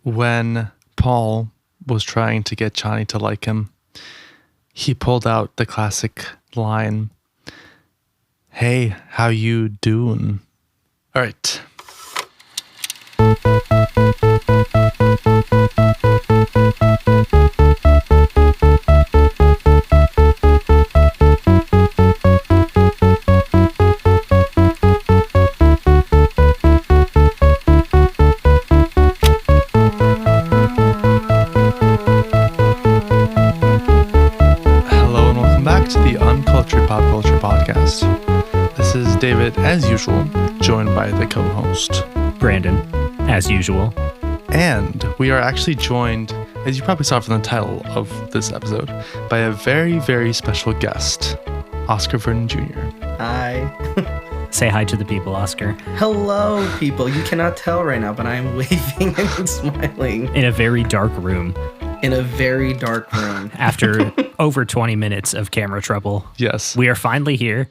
When Paul was trying to get Johnny to like him, he pulled out the classic line, "Hey, how you doing?" All right. Pop Culture Podcast. This is David, as usual, joined by the co-host, Brandon, as usual. And we are actually joined, as you probably saw from the title of this episode, by a very, very special guest, Oscar Vernon Jr. Hi. Say hi to the people, Oscar. Hello, people. You cannot tell right now, but I am waving and smiling. In a very dark room. In a very dark room. After over 20 minutes of camera trouble. Yes. We are finally here.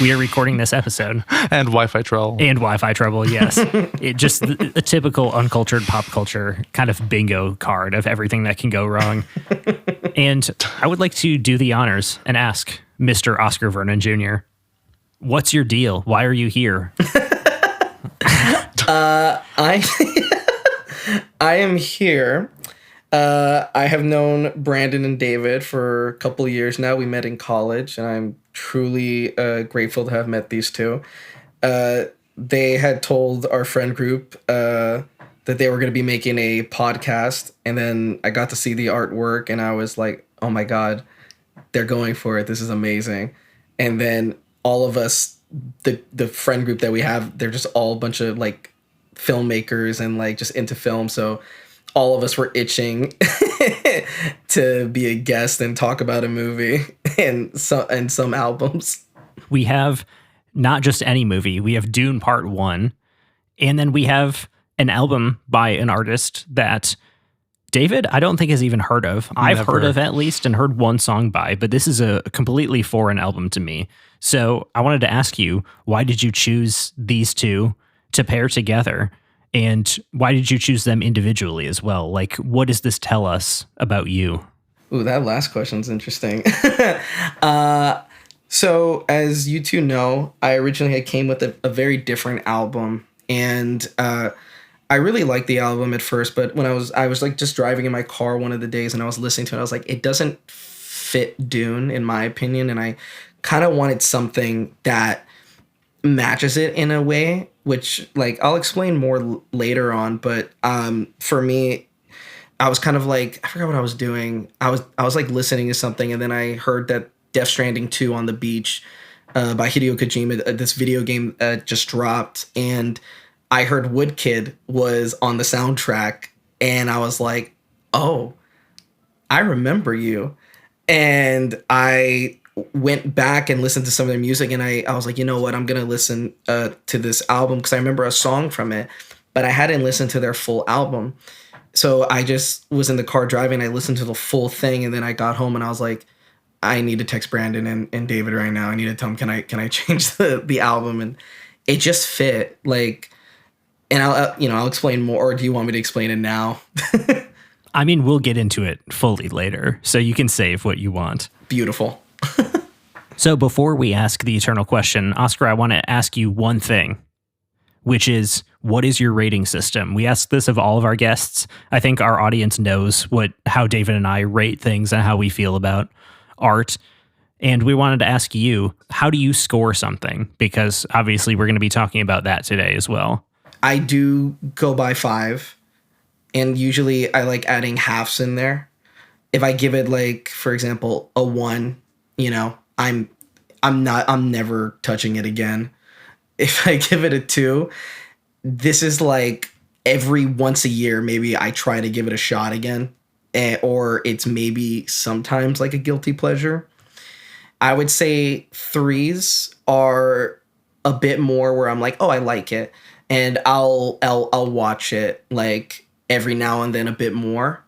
We are recording this episode. And Wi-Fi trouble. Yes. It just a typical uncultured pop culture kind of bingo card of everything that can go wrong. And I would like to do the honors and ask Mr. Oscar Vernon Jr., what's your deal? Why are you here? I am here. I have known Brandon and David for a couple of years now. We met in college, and I'm truly grateful to have met these two. They had told our friend group that they were going to be making a podcast, and then I got to see the artwork, and I was like, oh my God, they're going for it. This is amazing. And then all of us, the friend group that we have, they're just all a bunch of like filmmakers and like just into film. So all of us were itching to be a guest and talk about a movie and some albums. We have not just any movie. We have Dune Part 1. And then we have an album by an artist that David, I don't think has even heard of. I've heard of at least and heard one song by, but this is a completely foreign album to me. So I wanted to ask you, why did you choose these two to pair together? And why did you choose them individually as well? Like, what does this tell us about you? Ooh, that last question's interesting. So as you two know, I originally came with a very different album. And I really liked the album at first, but when I was like just driving in my car one of the days and I was listening to it, I was like, it doesn't fit Dune in my opinion. And I kind of wanted something that matches it in a way, which like I'll explain more later on. But for me, I was kind of like, I forgot what I was doing. I was like listening to something, and then I heard that Death Stranding 2 on the Beach by Hideo Kojima, this video game just dropped, and I heard Woodkid was on the soundtrack, and I was like, oh, I remember you. And I went back and listened to some of their music, and I was like, you know what, I'm going to listen to this album because I remember a song from it, but I hadn't listened to their full album. So I just was in the car driving, I listened to the full thing, and then I got home and I was like, I need to text Brandon and David right now. I need to tell them, can I change the album? And it just fit, like, and I'll explain more, or do you want me to explain it now? I mean, we'll get into it fully later, so you can save what you want. Beautiful. So before we ask the eternal question, Oscar, I want to ask you one thing, which is, what is your rating system? We ask this of all of our guests. I think our audience knows how David and I rate things and how we feel about art. And we wanted to ask you, how do you score something? Because obviously we're going to be talking about that today as well. I do go by 5, and usually I like adding halves in there. If I give it, like, for example, a 1, you know, I'm never touching it again. If I give it a 2, this is like every once a year, maybe I try to give it a shot again, or it's maybe sometimes like a guilty pleasure. I would say 3s are a bit more where I'm like, oh, I like it, and I'll watch it like every now and then a bit more.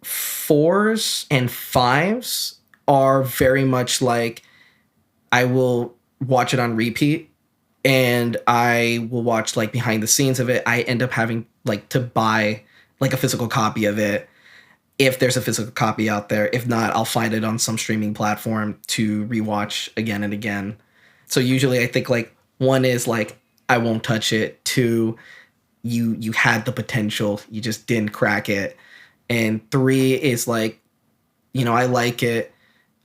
4s and 5s are very much like I will watch it on repeat, and I will watch like behind the scenes of it. I end up having like to buy like a physical copy of it, if there's a physical copy out there. If not, I'll find it on some streaming platform to rewatch again and again. So usually I think like one is like, I won't touch it. Two, you had the potential, you just didn't crack it. And three is like, I like it,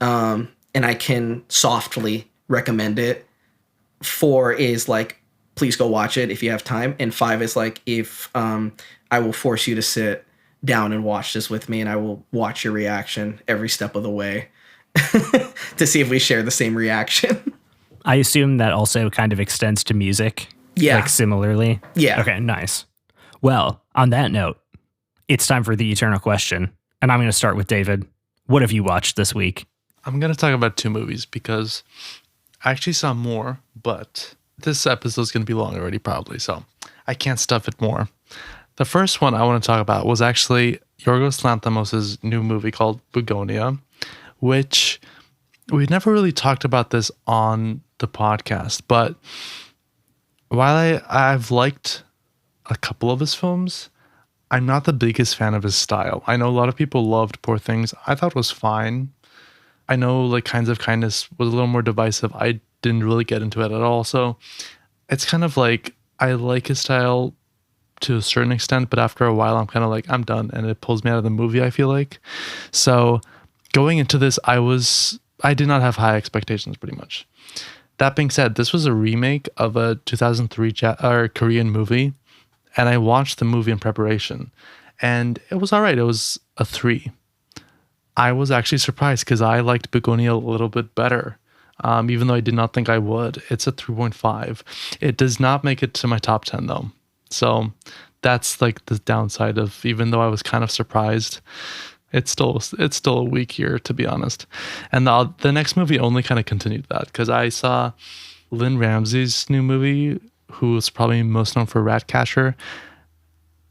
and I can softly recommend it. Four is like, please go watch it if you have time. And five is like, if I will force you to sit down and watch this with me, and I will watch your reaction every step of the way to see if we share the same reaction. I assume that also kind of extends to music. Yeah. Like similarly. Yeah. Okay, nice. Well, on that note, it's time for the eternal question. And I'm going to start with David. What have you watched this week? I'm going to talk about 2 movies because I actually saw more, but this episode is going to be long already probably, so I can't stuff it more. The first one I want to talk about was actually Yorgos Lanthimos' new movie called Begonia, which we've never really talked about this on the podcast, but while I've liked a couple of his films, I'm not the biggest fan of his style. I know a lot of people loved Poor Things. I thought it was fine. I know like Kinds of Kindness was a little more divisive. I didn't really get into it at all. So it's kind of like, I like his style to a certain extent, but after a while I'm kind of like, I'm done, and it pulls me out of the movie, I feel like. So going into this, I did not have high expectations pretty much. That being said, this was a remake of a 2003 Korean movie, and I watched the movie in preparation, and it was all right. It was a 3. I was actually surprised because I liked Begonia a little bit better, even though I did not think I would. It's a 3.5. It does not make it to my top 10 though. So that's like the downside of, even though I was kind of surprised, it's still a weak year, to be honest. And the next movie only kind of continued that, because I saw Lynn Ramsey's new movie, who is probably most known for Ratcatcher.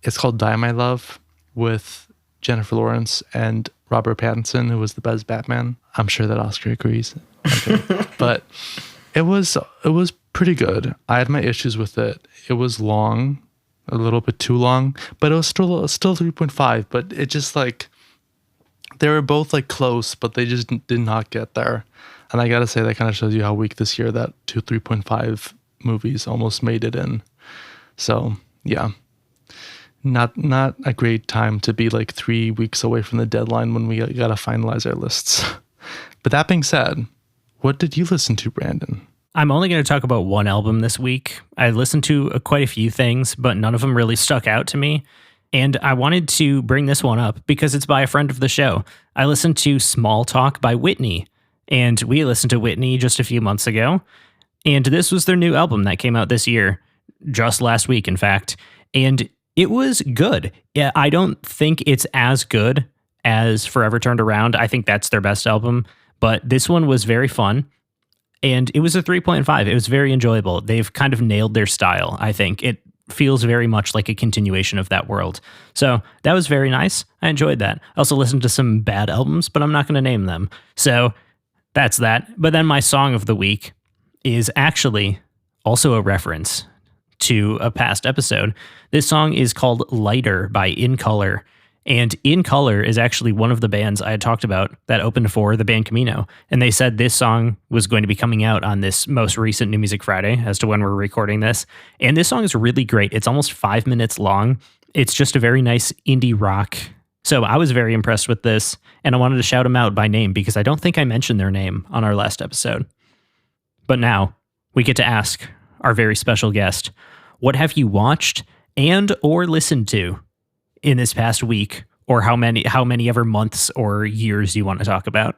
It's called Die My Love, with Jennifer Lawrence and Robert Pattinson, who was the best Batman. I'm sure that Oscar agrees. Okay. But it was pretty good. I had my issues with it. It was long, a little bit too long, but it was still 3.5. But it just like, they were both like close, but they just did not get there. And I gotta say, that kind of shows you how weak this year that 3.5 movies almost made it in. So yeah, not a great time to be like 3 weeks away from the deadline when we gotta finalize our lists. But that being said, what did you listen to, Brandon? I'm only going to talk about one album this week. I listened to quite a few things, but none of them really stuck out to me. And I wanted to bring this one up because it's by a friend of the show. I listened to Small Talk by Whitney, and we listened to Whitney just a few months ago. And this was their new album that came out this year, just last week, in fact. And it was good. Yeah, I don't think it's as good as Forever Turned Around. I think that's their best album, but this one was very fun. And it was a 3.5. It was very enjoyable. They've kind of nailed their style, I think. It feels very much like a continuation of that world. So that was very nice. I enjoyed that. I also listened to some bad albums, but I'm not going to name them. So that's that. But then my song of the week is actually also a reference to a past episode. This song is called Lighter by In Color. And In Color is actually one of the bands I had talked about that opened for the band Camino. And they said this song was going to be coming out on this most recent New Music Friday as to when we're recording this. And this song is really great. It's almost 5 minutes long. It's just a very nice indie rock. So I was very impressed with this, and I wanted to shout them out by name because I don't think I mentioned their name on our last episode. But now we get to ask our very special guest, what have you watched and or listened to in this past week, or how many ever months or years you want to talk about?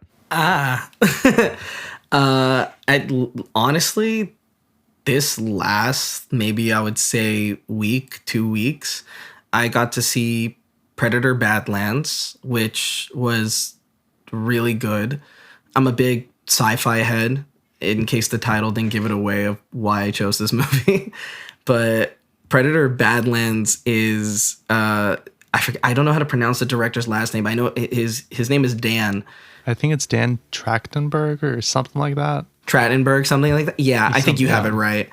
Honestly, this last, maybe I would say week, 2 weeks, I got to see Predator Badlands, which was really good. I'm a big sci-fi head, in case the title didn't give it away of why I chose this movie. But Predator Badlands is I don't know how to pronounce the director's last name. I know his name is Dan. I think it's Dan Trachtenberg or something like that. Trachtenberg, something like that. Yeah, I think you have it right.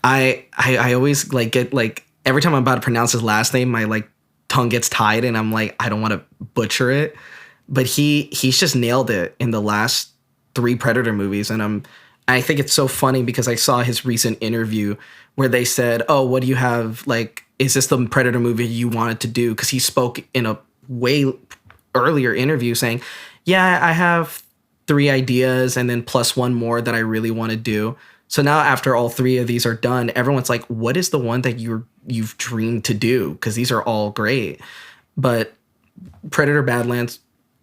I always like get like every time I'm about to pronounce his last name, my like tongue gets tied, and I'm like, I don't want to butcher it. But he's just nailed it in the last 3 Predator movies. And I think it's so funny because I saw his recent interview where they said, oh, what do you have? Like, is this the Predator movie you wanted to do? Because he spoke in a way earlier interview saying, yeah, I have 3 ideas and then plus 1 more that I really want to do. So now after all 3 of these are done, everyone's like, what is the one that you've dreamed to do? Because these are all great. But Predator Badlands,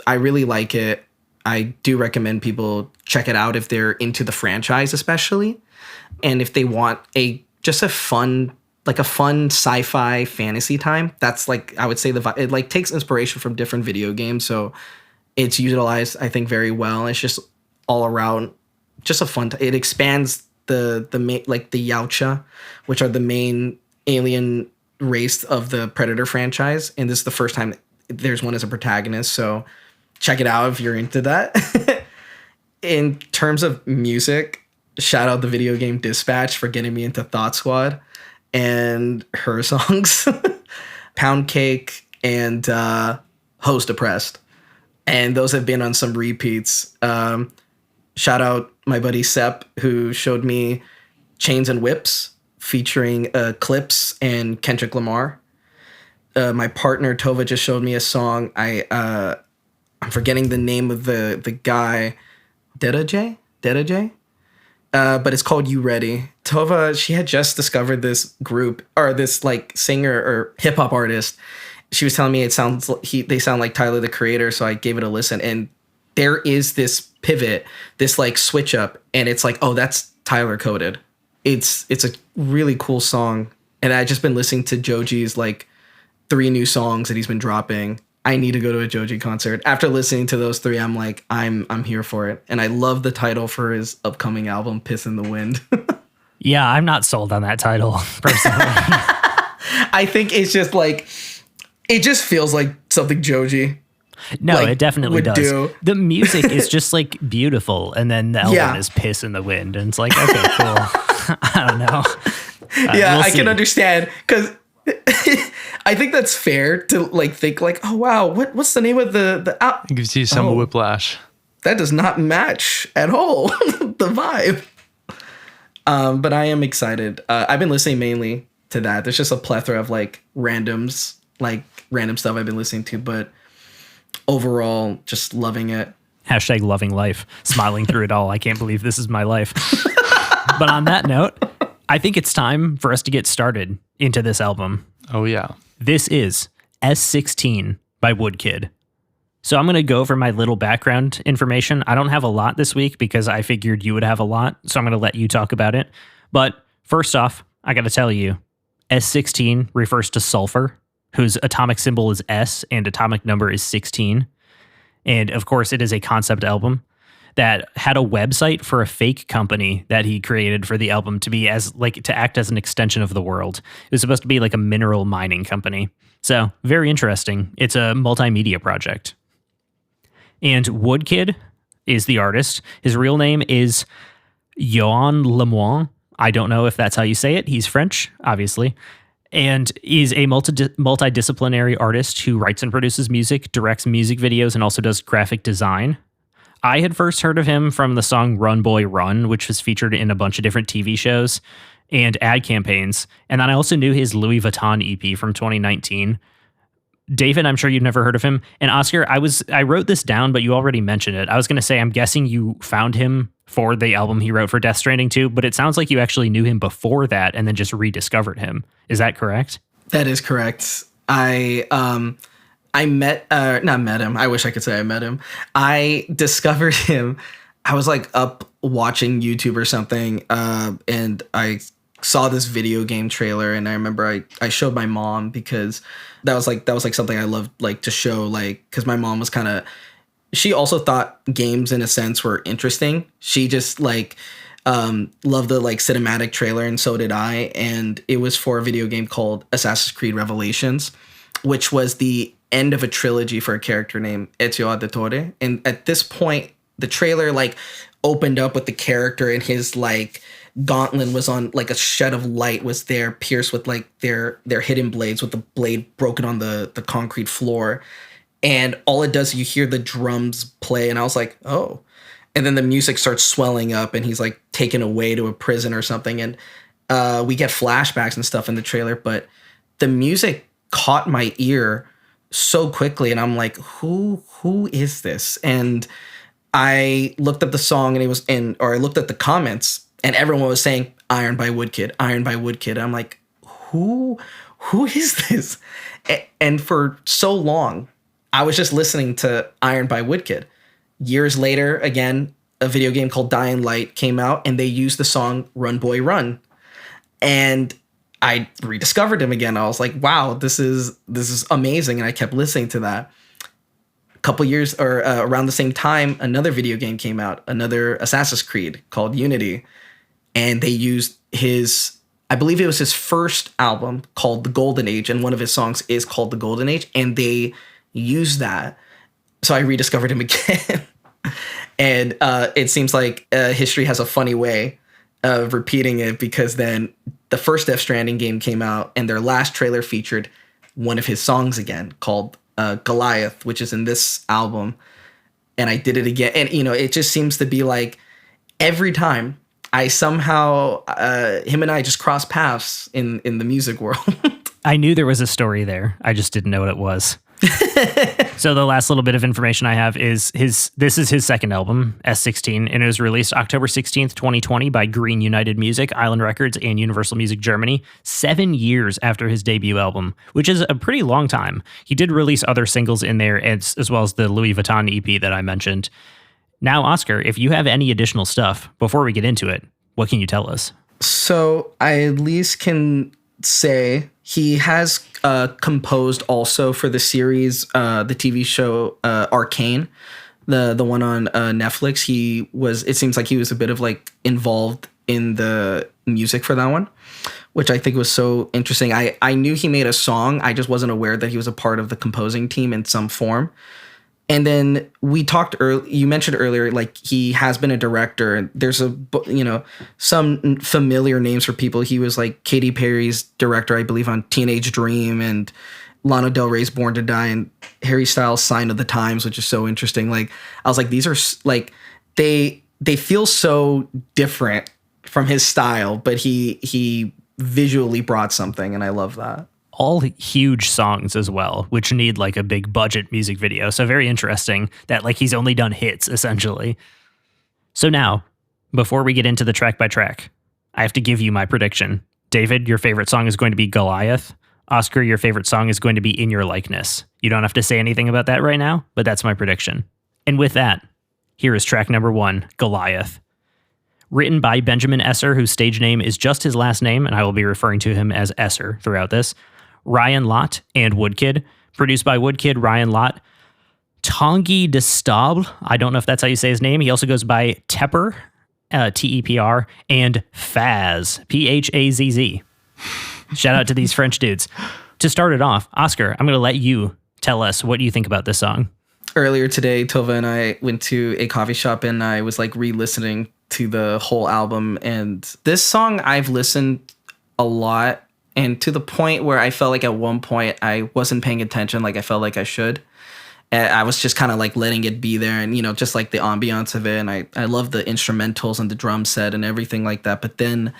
I really like it. I do recommend people check it out if they're into the franchise, especially. And if they want just a fun sci-fi fantasy time, that's like, I would say it like takes inspiration from different video games. So it's utilized, I think, very well. It's just all around just a fun it expands the Yautja, which are the main alien race of the Predator franchise. And this is the first time there's one as a protagonist. So check it out if you're into that. In terms of music, shout out the video game Dispatch for getting me into Thought Squad and her songs, Pound Cake and Host Depressed. And those have been on some repeats. Shout out my buddy Sepp, who showed me Chains and Whips featuring Clips and Kendrick Lamar. My partner Tova just showed me a song. I'm forgetting the name of the guy, Deda J, but it's called You Ready. Tova, she had just discovered this group or this like singer or hip hop artist. She was telling me they sound like Tyler the Creator, so I gave it a listen, and there is this pivot, this like switch up, and it's like, oh, that's Tyler coded. It's a really cool song, and I just been listening to Joji's like 3 new songs that he's been dropping. I need to go to a Joji concert. After listening to those 3, I'm like, I'm here for it. And I love the title for his upcoming album, Piss in the Wind. Yeah, I'm not sold on that title, personally. I think it's just like, it just feels like something Joji. No, like, it definitely does. The music is just like beautiful. And then the album is Piss in the Wind. And it's like, okay, cool. I don't know. We'll I can understand because I think that's fair to like think like, oh wow, what's the name of the it gives you some whiplash. That does not match at all the vibe. But I am excited. I've been listening mainly to that. There's just a plethora of like random stuff I've been listening to, but overall just loving it. # loving life, smiling through it all. I can't believe this is my life. But on that note, I think it's time for us to get started into this album. Oh, yeah. This is S16 by Woodkid. So I'm going to go over my little background information. I don't have a lot this week because I figured you would have a lot, so I'm going to let you talk about it. But first off, I got to tell you, S16 refers to sulfur, whose atomic symbol is S and atomic number is 16. And of course, it is a concept album that had a website for a fake company that he created for the album to act as an extension of the world. It was supposed to be like a mineral mining company. So very interesting. It's a multimedia project. And Woodkid is the artist. His real name is Yoann Lemoine. I don't know if that's how you say it. He's French, obviously. And he's a multidisciplinary artist who writes and produces music, directs music videos, and also does graphic design. I had first heard of him from the song Run Boy Run, which was featured in a bunch of different TV shows and ad campaigns. And then I also knew his Louis Vuitton EP from 2019. David, I'm sure you've never heard of him. And Oscar, I wrote this down, but you already mentioned it. I was going to say, I'm guessing you found him for the album he wrote for Death Stranding 2, but it sounds like you actually knew him before that and then just rediscovered him. Is that correct? That is correct. I not met him. I wish I could say I met him. I discovered him. I was like up watching YouTube or something, and I saw this video game trailer, and I remember I showed my mom because that was like something I loved like to show, like, because my mom was kind of, she also thought games in a sense were interesting. She just like loved the like cinematic trailer, and so did I. And it was for a video game called Assassin's Creed Revelations, which was the end of a trilogy for a character named Ezio Auditore. And at this point, the trailer like opened up with the character in his like gauntlet was on, like a shed of light was there, pierced with like their hidden blades, with the blade broken on the concrete floor. And all it does, you hear the drums play, and I was like, oh. And then the music starts swelling up, and he's like taken away to a prison or something. And we get flashbacks and stuff in the trailer, but the music caught my ear so quickly, and I'm like, who is this? And I looked up the song, and I looked at the comments, and everyone was saying Iron by Woodkid, Iron by Woodkid. I'm like, who is this? And for so long, I was just listening to Iron by Woodkid. Years later, again, a video game called Dying Light came out, and they used the song Run Boy Run. And I rediscovered him again. I was like, wow, this is amazing. And I kept listening to that. A couple years or around the same time, another video game came out, another Assassin's Creed called Unity. And they used I believe it was his first album called The Golden Age. And one of his songs is called The Golden Age. And they used that. So I rediscovered him again. And it seems like history has a funny way of repeating it, because then the first Death Stranding game came out, and their last trailer featured one of his songs again called Goliath, which is in this album. And I did it again. And, it just seems to be like every time I somehow, him and I just cross paths in the music world. I knew there was a story there. I just didn't know what it was. So the last little bit of information I have is this is his second album, S16, and it was released October 16th, 2020 by Green United Music, Island Records, and Universal Music Germany, 7 years after his debut album, which is a pretty long time. He did release other singles in there, as well as the Louis Vuitton EP that I mentioned. Now, Oscar, if you have any additional stuff before we get into it, what can you tell us? So I at least can say he has composed also for the series, the TV show Arcane, the one on Netflix. It seems like he was a bit of like involved in the music for that one, which I think was so interesting. I knew he made a song. I just wasn't aware that he was a part of the composing team in some form. And then we talked you mentioned earlier, like he has been a director, and there's some familiar names for people. He was like Katy Perry's director, I believe, on Teenage Dream, and Lana Del Rey's Born to Die, and Harry Styles' Sign of the Times, which is so interesting. Like, I was like, these are like, they feel so different from his style, but he visually brought something, and I love that. All huge songs as well, which need like a big budget music video. So very interesting that like he's only done hits essentially. So now, before we get into the track by track, I have to give you my prediction. David, your favorite song is going to be Goliath. Oscar, your favorite song is going to be In Your Likeness. You don't have to say anything about that right now, but that's my prediction. And with that, here is track number 1, Goliath. Written by Benjamin Esser, whose stage name is just his last name, and I will be referring to him as Esser throughout this. Ryan Lott and Woodkid. Produced by Woodkid, Ryan Lott. Tanguy Destable, I don't know if that's how you say his name. He also goes by Tepper, T-E-P-R, and Phaz, P-H-A-Z-Z. Shout out to these French dudes. To start it off, Oscar, I'm going to let you tell us what you think about this song. Earlier today, Tova and I went to a coffee shop, and I was like re-listening to the whole album. And this song I've listened a lot, and to the point where I felt like at one point I wasn't paying attention like I felt like I should. And I was just kind of like letting it be there, and, just like the ambiance of it. And I love the instrumentals and the drum set and everything like that. But then,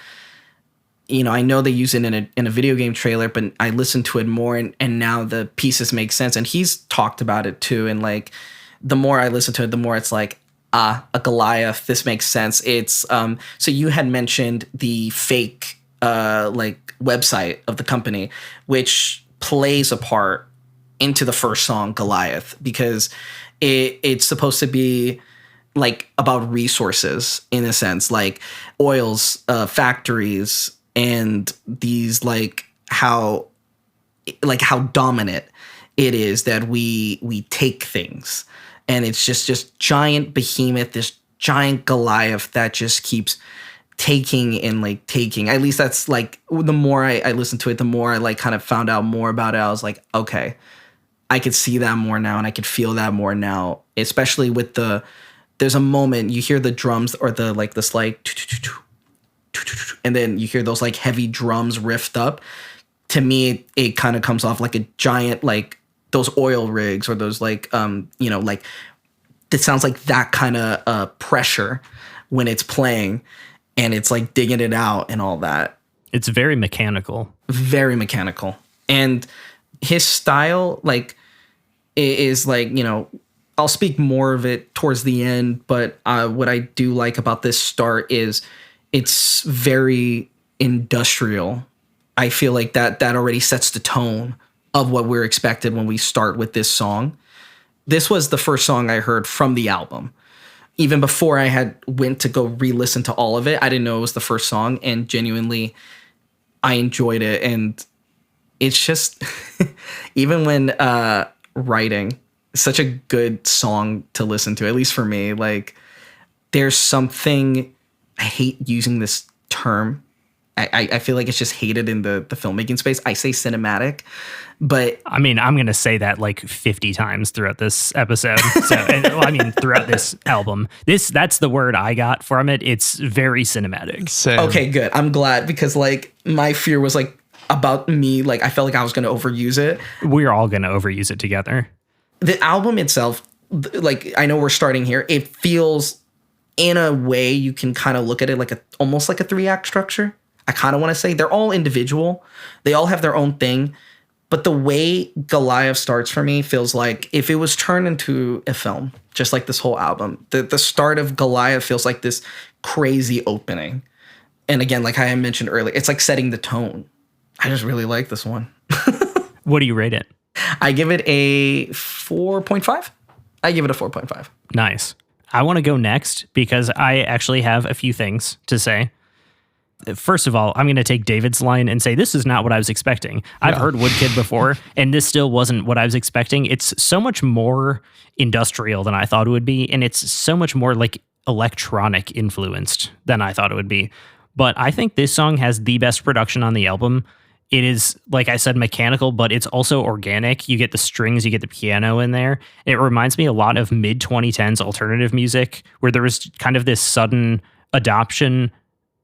I know they use it in a video game trailer, but I listened to it more, and now the pieces make sense. And he's talked about it too. And like, the more I listen to it, the more it's like, a Goliath, this makes sense. It's, so you had mentioned the fake, like website of the company, which plays a part into the first song, Goliath, because it's supposed to be like about resources in a sense, like oils, factories, and these like how dominant it is that we take things, and it's just giant behemoth, this giant Goliath that just keeps taking and like taking. At least that's like, the more I listened to it, the more I like kind of found out more about it. I was like, okay, I could see that more now, and I could feel that more now, especially with there's a moment you hear the drums or the slight and then you hear those like heavy drums riffed up. To me, it kind of comes off like a giant, like those oil rigs or those like, like it sounds like that kind of pressure when it's playing and it's like digging it out and all that. It's very mechanical. Very mechanical. And his style, like, is like, I'll speak more of it towards the end, but what I do like about this start is it's very industrial. I feel like that already sets the tone of what we're expected when we start with this song. This was the first song I heard from the album. Even before I had went to go re-listen to all of it, I didn't know it was the first song, and genuinely I enjoyed it. And it's just, even when writing, such a good song to listen to, at least for me. Like, there's something, I hate using this term. I feel like it's just hated in the filmmaking space. I say cinematic, but I mean, I'm going to say that like 50 times throughout this episode. So, throughout this album, that's the word I got from it. It's very cinematic. Same. Okay, good. I'm glad, because like my fear was like about me. Like, I felt like I was going to overuse it. We're all going to overuse it together. The album itself, like, I know we're starting here. It feels, in a way, you can kind of look at it like almost like a 3-act structure. I kind of want to say they're all individual. They all have their own thing. But the way Goliath starts for me feels like if it was turned into a film, just like this whole album, the start of Goliath feels like this crazy opening. And again, like I mentioned earlier, it's like setting the tone. I just really like this one. What do you rate it? I give it a 4.5. I give it a 4.5. Nice. I want to go next because I actually have a few things to say. First of all, I'm going to take David's line and say, this is not what I was expecting. I've heard Woodkid before, and this still wasn't what I was expecting. It's so much more industrial than I thought it would be, and it's so much more like electronic influenced than I thought it would be. But I think this song has the best production on the album. It is, like I said, mechanical, but it's also organic. You get the strings, you get the piano in there. It reminds me a lot of mid-2010s alternative music, where there was kind of this sudden adoption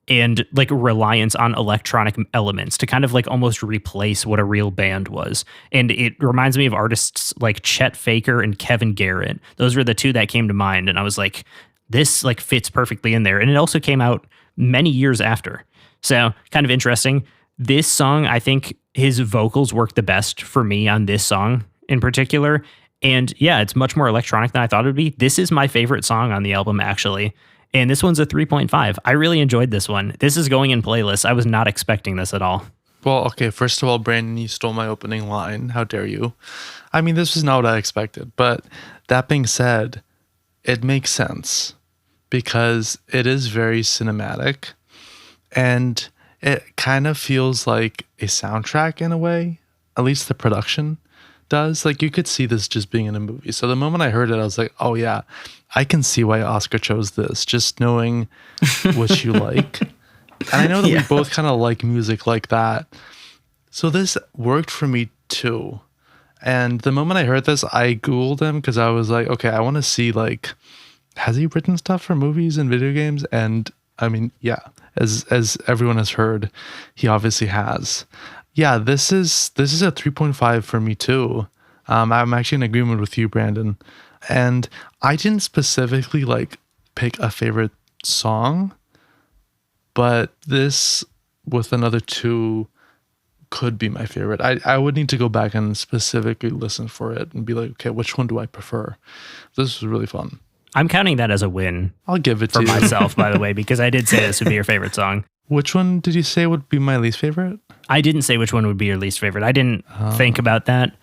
and like reliance on electronic elements to kind of like almost replace what a real band was. And it reminds me of artists like Chet Faker and Kevin Garrett. Those were the two that came to mind. And I was like, this like fits perfectly in there. And it also came out many years after. So kind of interesting. This song, I think his vocals work the best for me on this song in particular. And yeah, it's much more electronic than I thought it would be. This is my favorite song on the album, actually. And this one's a 3.5. I really enjoyed this one. This is going in playlists. I was not expecting this at all. Well, okay, first of all, Brandon, you stole my opening line. How dare you? I mean, this was not what I expected. But that being said, it makes sense because it is very cinematic and it kind of feels like a soundtrack in a way. At least the production does. Like, you could see this just being in a movie. So the moment I heard it, I was like, oh yeah, I can see why Oscar chose this, just knowing what you like. And I know that we both kind of like music like that. So this worked for me too. And the moment I heard this, I Googled him because I was like, okay, I want to see, like, has he written stuff for movies and video games? And I mean, yeah, as everyone has heard, he obviously has. Yeah, this is a 3.5 for me too. I'm actually in agreement with you, Brandon. And I didn't specifically like pick a favorite song, but this with another two could be my favorite. I would need to go back and specifically listen for it and be like, okay, which one do I prefer? This was really fun. I'm counting that as a win. I'll give it for to you. myself, by the way, because I did say this would be your favorite song. Which one did you say would be my least favorite? I didn't say which one would be your least favorite. I didn't think about that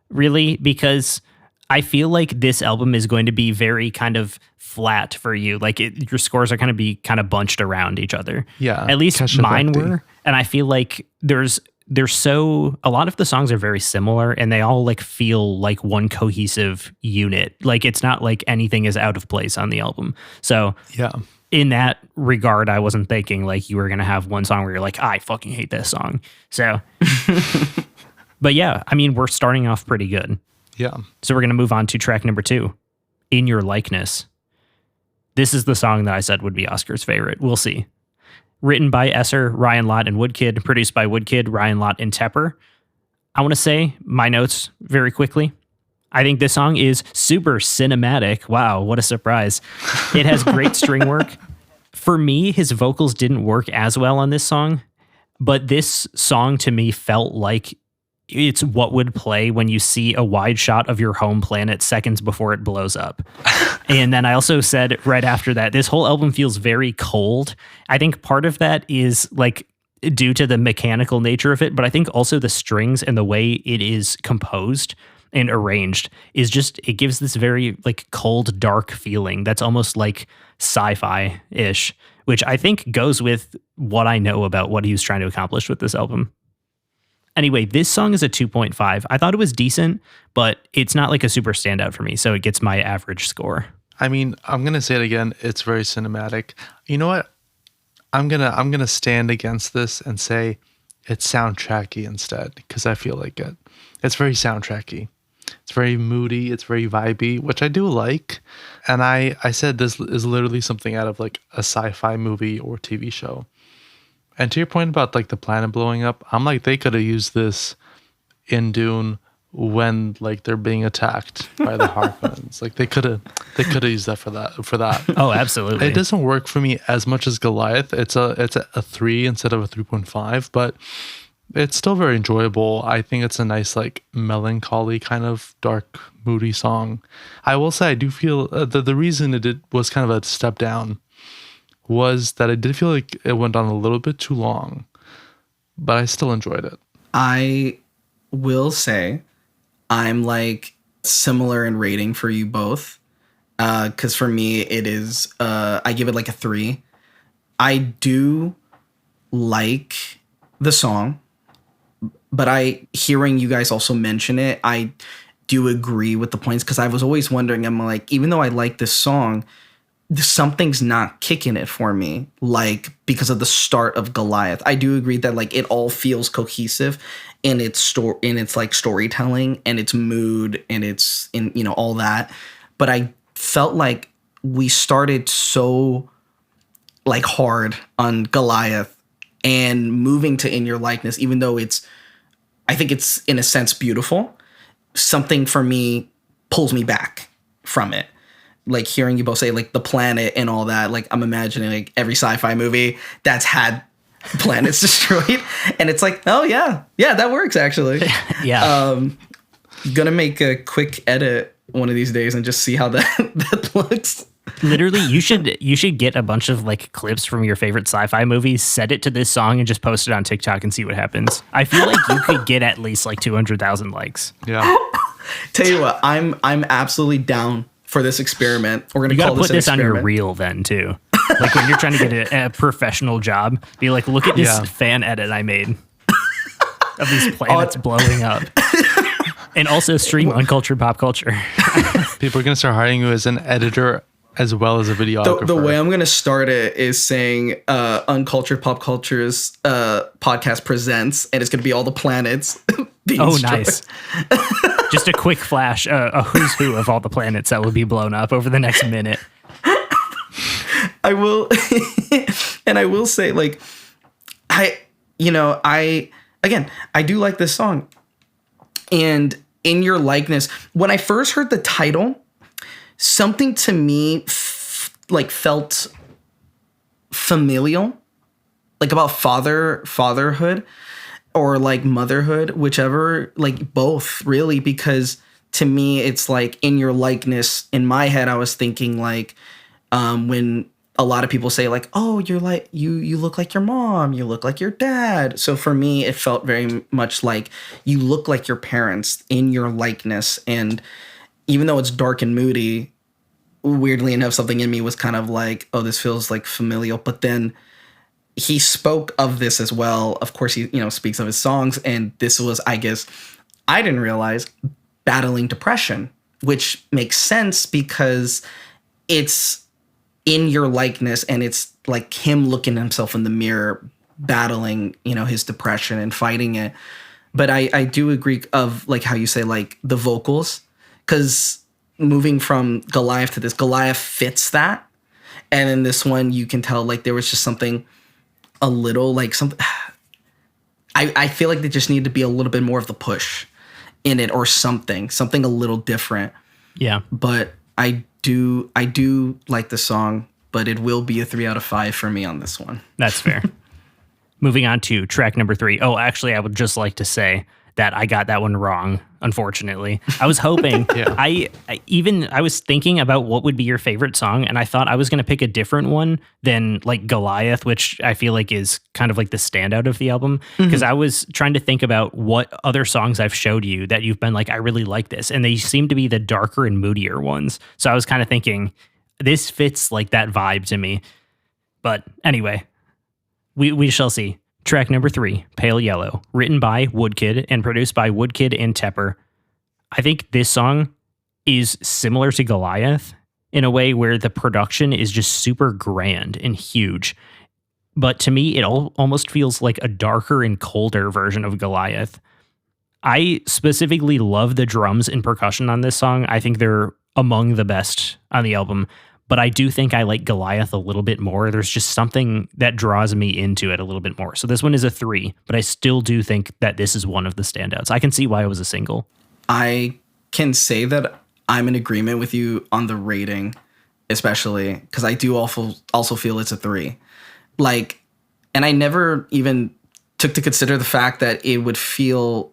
really, because I feel like this album is going to be very kind of flat for you. Like your scores are going to be kind of bunched around each other. Yeah. At least mine were. And I feel like a lot of the songs are very similar and they all like feel like one cohesive unit. Like it's not like anything is out of place on the album. So yeah. In that regard, I wasn't thinking like you were going to have one song where you're like, I fucking hate this song. So, but yeah, I mean, we're starting off pretty good. Yeah. So we're going to move on to track number 2, In Your Likeness. This is the song that I said would be Oscar's favorite. We'll see. written by Esser, Ryan Lott, and Woodkid, produced by Woodkid, Ryan Lott, and Tepper. I want to say my notes very quickly. I think this song is super cinematic. Wow, what a surprise. It has great string work. For me, his vocals didn't work as well on this song, but this song to me felt like it's what would play when you see a wide shot of your home planet seconds before it blows up. And then I also said right after that, this whole album feels very cold. I think part of that is like due to the mechanical nature of it, but I think also the strings and the way it is composed and arranged is just, it gives this very like cold, dark feeling that's almost like sci-fi-ish, which I think goes with what I know about what he was trying to accomplish with this album. Anyway, this song is a 2.5. I thought it was decent, but it's not like a super standout for me, so it gets my average score. I mean, I'm gonna say it again. It's very cinematic. You know what? I'm gonna stand against this and say it's soundtracky instead, because I feel like it. It's very soundtracky. It's very moody. It's very vibey, which I do like. And I said this is literally something out of like a sci-fi movie or TV show. And to your point about like the planet blowing up, I'm like, they could have used this in Dune when like they're being attacked by the Harkonnens. Like they could have used that for that. Oh, absolutely. It doesn't work for me as much as Goliath. It's a 3 instead of a 3.5, but it's still very enjoyable. I think it's a nice like melancholy kind of dark moody song. I will say I do feel the reason it was kind of a step down was that I did feel like it went on a little bit too long, but I still enjoyed it. I will say I'm like similar in rating for you both. Because for me, it is, I give it like a 3. I do like the song, but hearing you guys also mention it, I do agree with the points, because I was always wondering, I'm like, even though I like this song, something's not kicking it for me, like because of the start of Goliath. I do agree that like it all feels cohesive in its like storytelling and its mood and its in all that, but I felt like we started so like hard on Goliath and moving to In Your Likeness, even though I think it's in a sense beautiful, something for me pulls me back from it. Like hearing you both say like the planet and all that, like I'm imagining like every sci-fi movie that's had planets destroyed, and it's like, oh yeah, that works actually. Yeah. Gonna make a quick edit one of these days and just see how that looks. Literally, you should get a bunch of like clips from your favorite sci-fi movies, set it to this song, and just post it on TikTok and see what happens. I feel like you could get at least like 200,000 likes. Yeah. Tell you what, I'm absolutely down for this experiment. We're gonna put this on your reel then too. Like when you're trying to get a professional job, be like, look at this fan edit I made of these planets blowing up. And also stream Uncultured Pop Culture. People are gonna start hiring you as an editor as well as a videographer. The way I'm going to start it is saying Uncultured Pop Culture's podcast presents, and it's going to be all the planets being destroyed. Nice. Just a quick flash, a who's who of all the planets that will be blown up over the next minute. I will, and I will say, like, I do like this song. And In Your Likeness, when I first heard the title, something to me felt familial, like about fatherhood or like motherhood, whichever, like both really, because to me it's like In Your Likeness. In my head I was thinking like when a lot of people say like, oh, you're like you look like your mom, you look like your dad. So for me it felt very much like you look like your parents in your likeness. And even though it's dark and moody, weirdly enough, something in me was kind of like, oh, this feels like familial. But then he spoke of this as well. Of course, he speaks of his songs. And this was, I guess, I didn't realize, battling depression, which makes sense because it's in your likeness. And it's like him looking at himself in the mirror, battling, his depression and fighting it. But I do agree of like how you say like the vocals, because moving from Goliath to this, Goliath fits that. And in this one, you can tell like there was just something a little like something. I feel like they just need to be a little bit more of the push in it or something a little different. Yeah. But I do like the song, but it will be a 3 out of 5 for me on this one. That's fair. Moving on to track number 3. Oh, actually, I would just like to say that I got that one wrong, unfortunately. I was hoping, I was thinking about what would be your favorite song, and I thought I was going to pick a different one than like Goliath, which I feel like is kind of like the standout of the album, because I was trying to think about what other songs I've showed you that you've been like, I really like this, and they seem to be the darker and moodier ones. So I was kind of thinking, this fits like that vibe to me. But anyway, we shall see. Track number 3, Pale Yellow, written by Woodkid and produced by Woodkid and Tepper. I think this song is similar to Goliath in a way where the production is just super grand and huge. But to me, it almost feels like a darker and colder version of Goliath. I specifically love the drums and percussion on this song. I think they're among the best on the album. But I do think I like Goliath a little bit more. There's just something that draws me into it a little bit more. So this one is a 3, but I still do think that this is one of the standouts. I can see why it was a single. I can say that I'm in agreement with you on the rating, especially because I do also feel it's a 3. Like, and I never even took to consider the fact that it would feel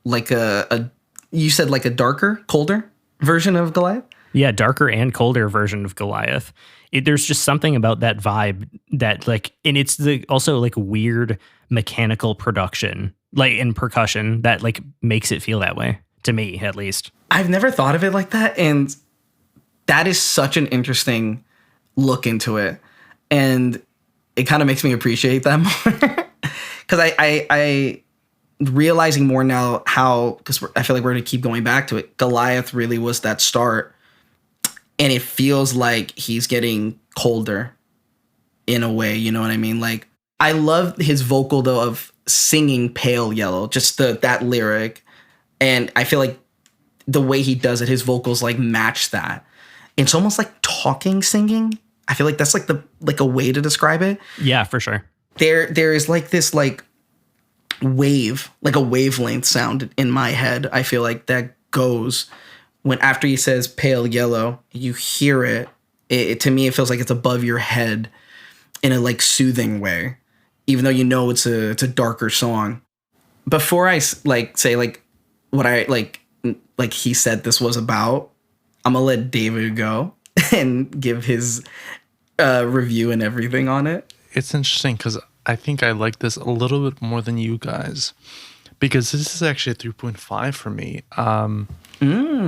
like you said like a darker, colder version of Goliath? Yeah, darker and colder version of Goliath. There's just something about that vibe that like, and it's also like weird mechanical production, like in percussion that like makes it feel that way, to me at least. I've never thought of it like that, and that is such an interesting look into it, and it kind of makes me appreciate that more because I realizing more now how, because I feel like we're going to keep going back to it. Goliath really was that start. And it feels like he's getting colder in a way, you know what I mean? Like, I love his vocal, though, of singing Pale Yellow, just that lyric. And I feel like the way he does it, his vocals, like, match that. It's almost like talking singing. I feel like that's, like a way to describe it. Yeah, for sure. There is, like, this, like, wave, like a wavelength sound in my head, I feel like, that goes... When after he says pale yellow, you hear it. To me, it feels like it's above your head in a like soothing way, even though you know it's a darker song. Before I like say like what I like he said this was about, I'm gonna let David go and give his review and everything on it. It's interesting because I think I like this a little bit more than you guys, because this is actually a 3.5 for me.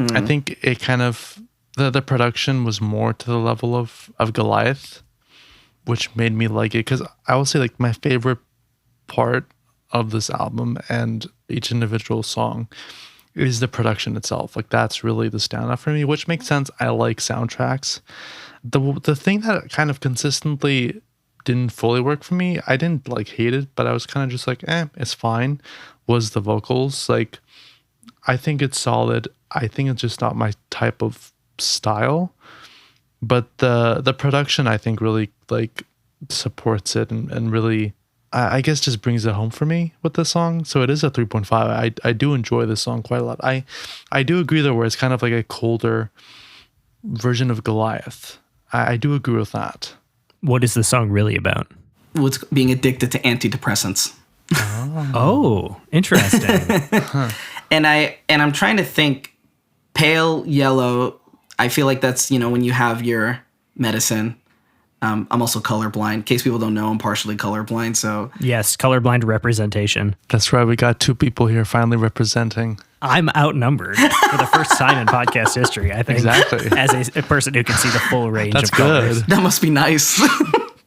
I think it kind of, the production was more to the level of Goliath, which made me like it. Because I will say, like, my favorite part of this album and each individual song is the production itself. Like, that's really the standout for me, which makes sense. I like soundtracks. The thing that kind of consistently didn't fully work for me, I didn't like hate it, but I was kind of just like, it's fine, was the vocals. Like, I think it's solid. I think it's just not my type of style, but the production, I think, really like supports it and really, I guess, just brings it home for me with the song. So it is a 3.5. I do enjoy this song quite a lot. I do agree though, where it's kind of like a colder version of Goliath. I do agree with that. What is the song really about? What's being addicted to antidepressants. Oh, interesting. And I'm trying to think. Pale yellow, I feel like that's, you know, when you have your medicine. I'm also colorblind. In case people don't know, I'm partially colorblind. So yes, colorblind representation. That's right. We got 2 people here finally representing. I'm outnumbered for the first time in podcast history, I think. Exactly. As a person who can see the full range That's of colors. good. That must be nice.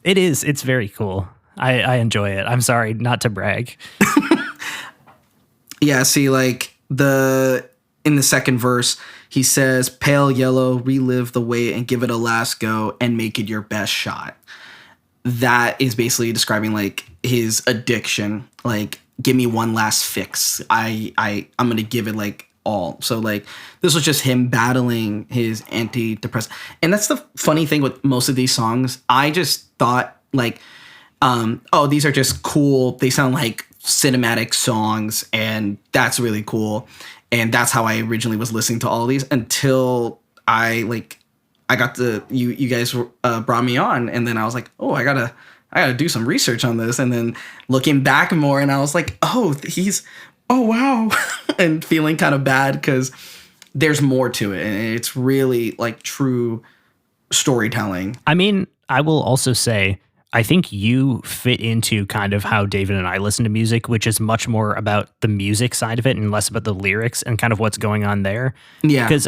It is. It's very cool. I enjoy it. I'm sorry, not to brag. Yeah, see, like in the second verse, he says, pale yellow, relive the wait and give it a last go and make it your best shot. That is basically describing like his addiction. Like, give me one last fix. I'm going to give it like all. So like, this was just him battling his antidepressant. And that's the funny thing with most of these songs. I just thought like, these are just cool. They sound like cinematic songs, and that's really cool. And that's how I originally was listening to all of these until I got you guys brought me on, and then I was like, oh, I gotta do some research on this. And then looking back more, and I was like, oh wow, and feeling kind of bad because there's more to it, and it's really like true storytelling. I mean, I will also say, I think you fit into kind of how David and I listen to music, which is much more about the music side of it and less about the lyrics and kind of what's going on there. Yeah. Because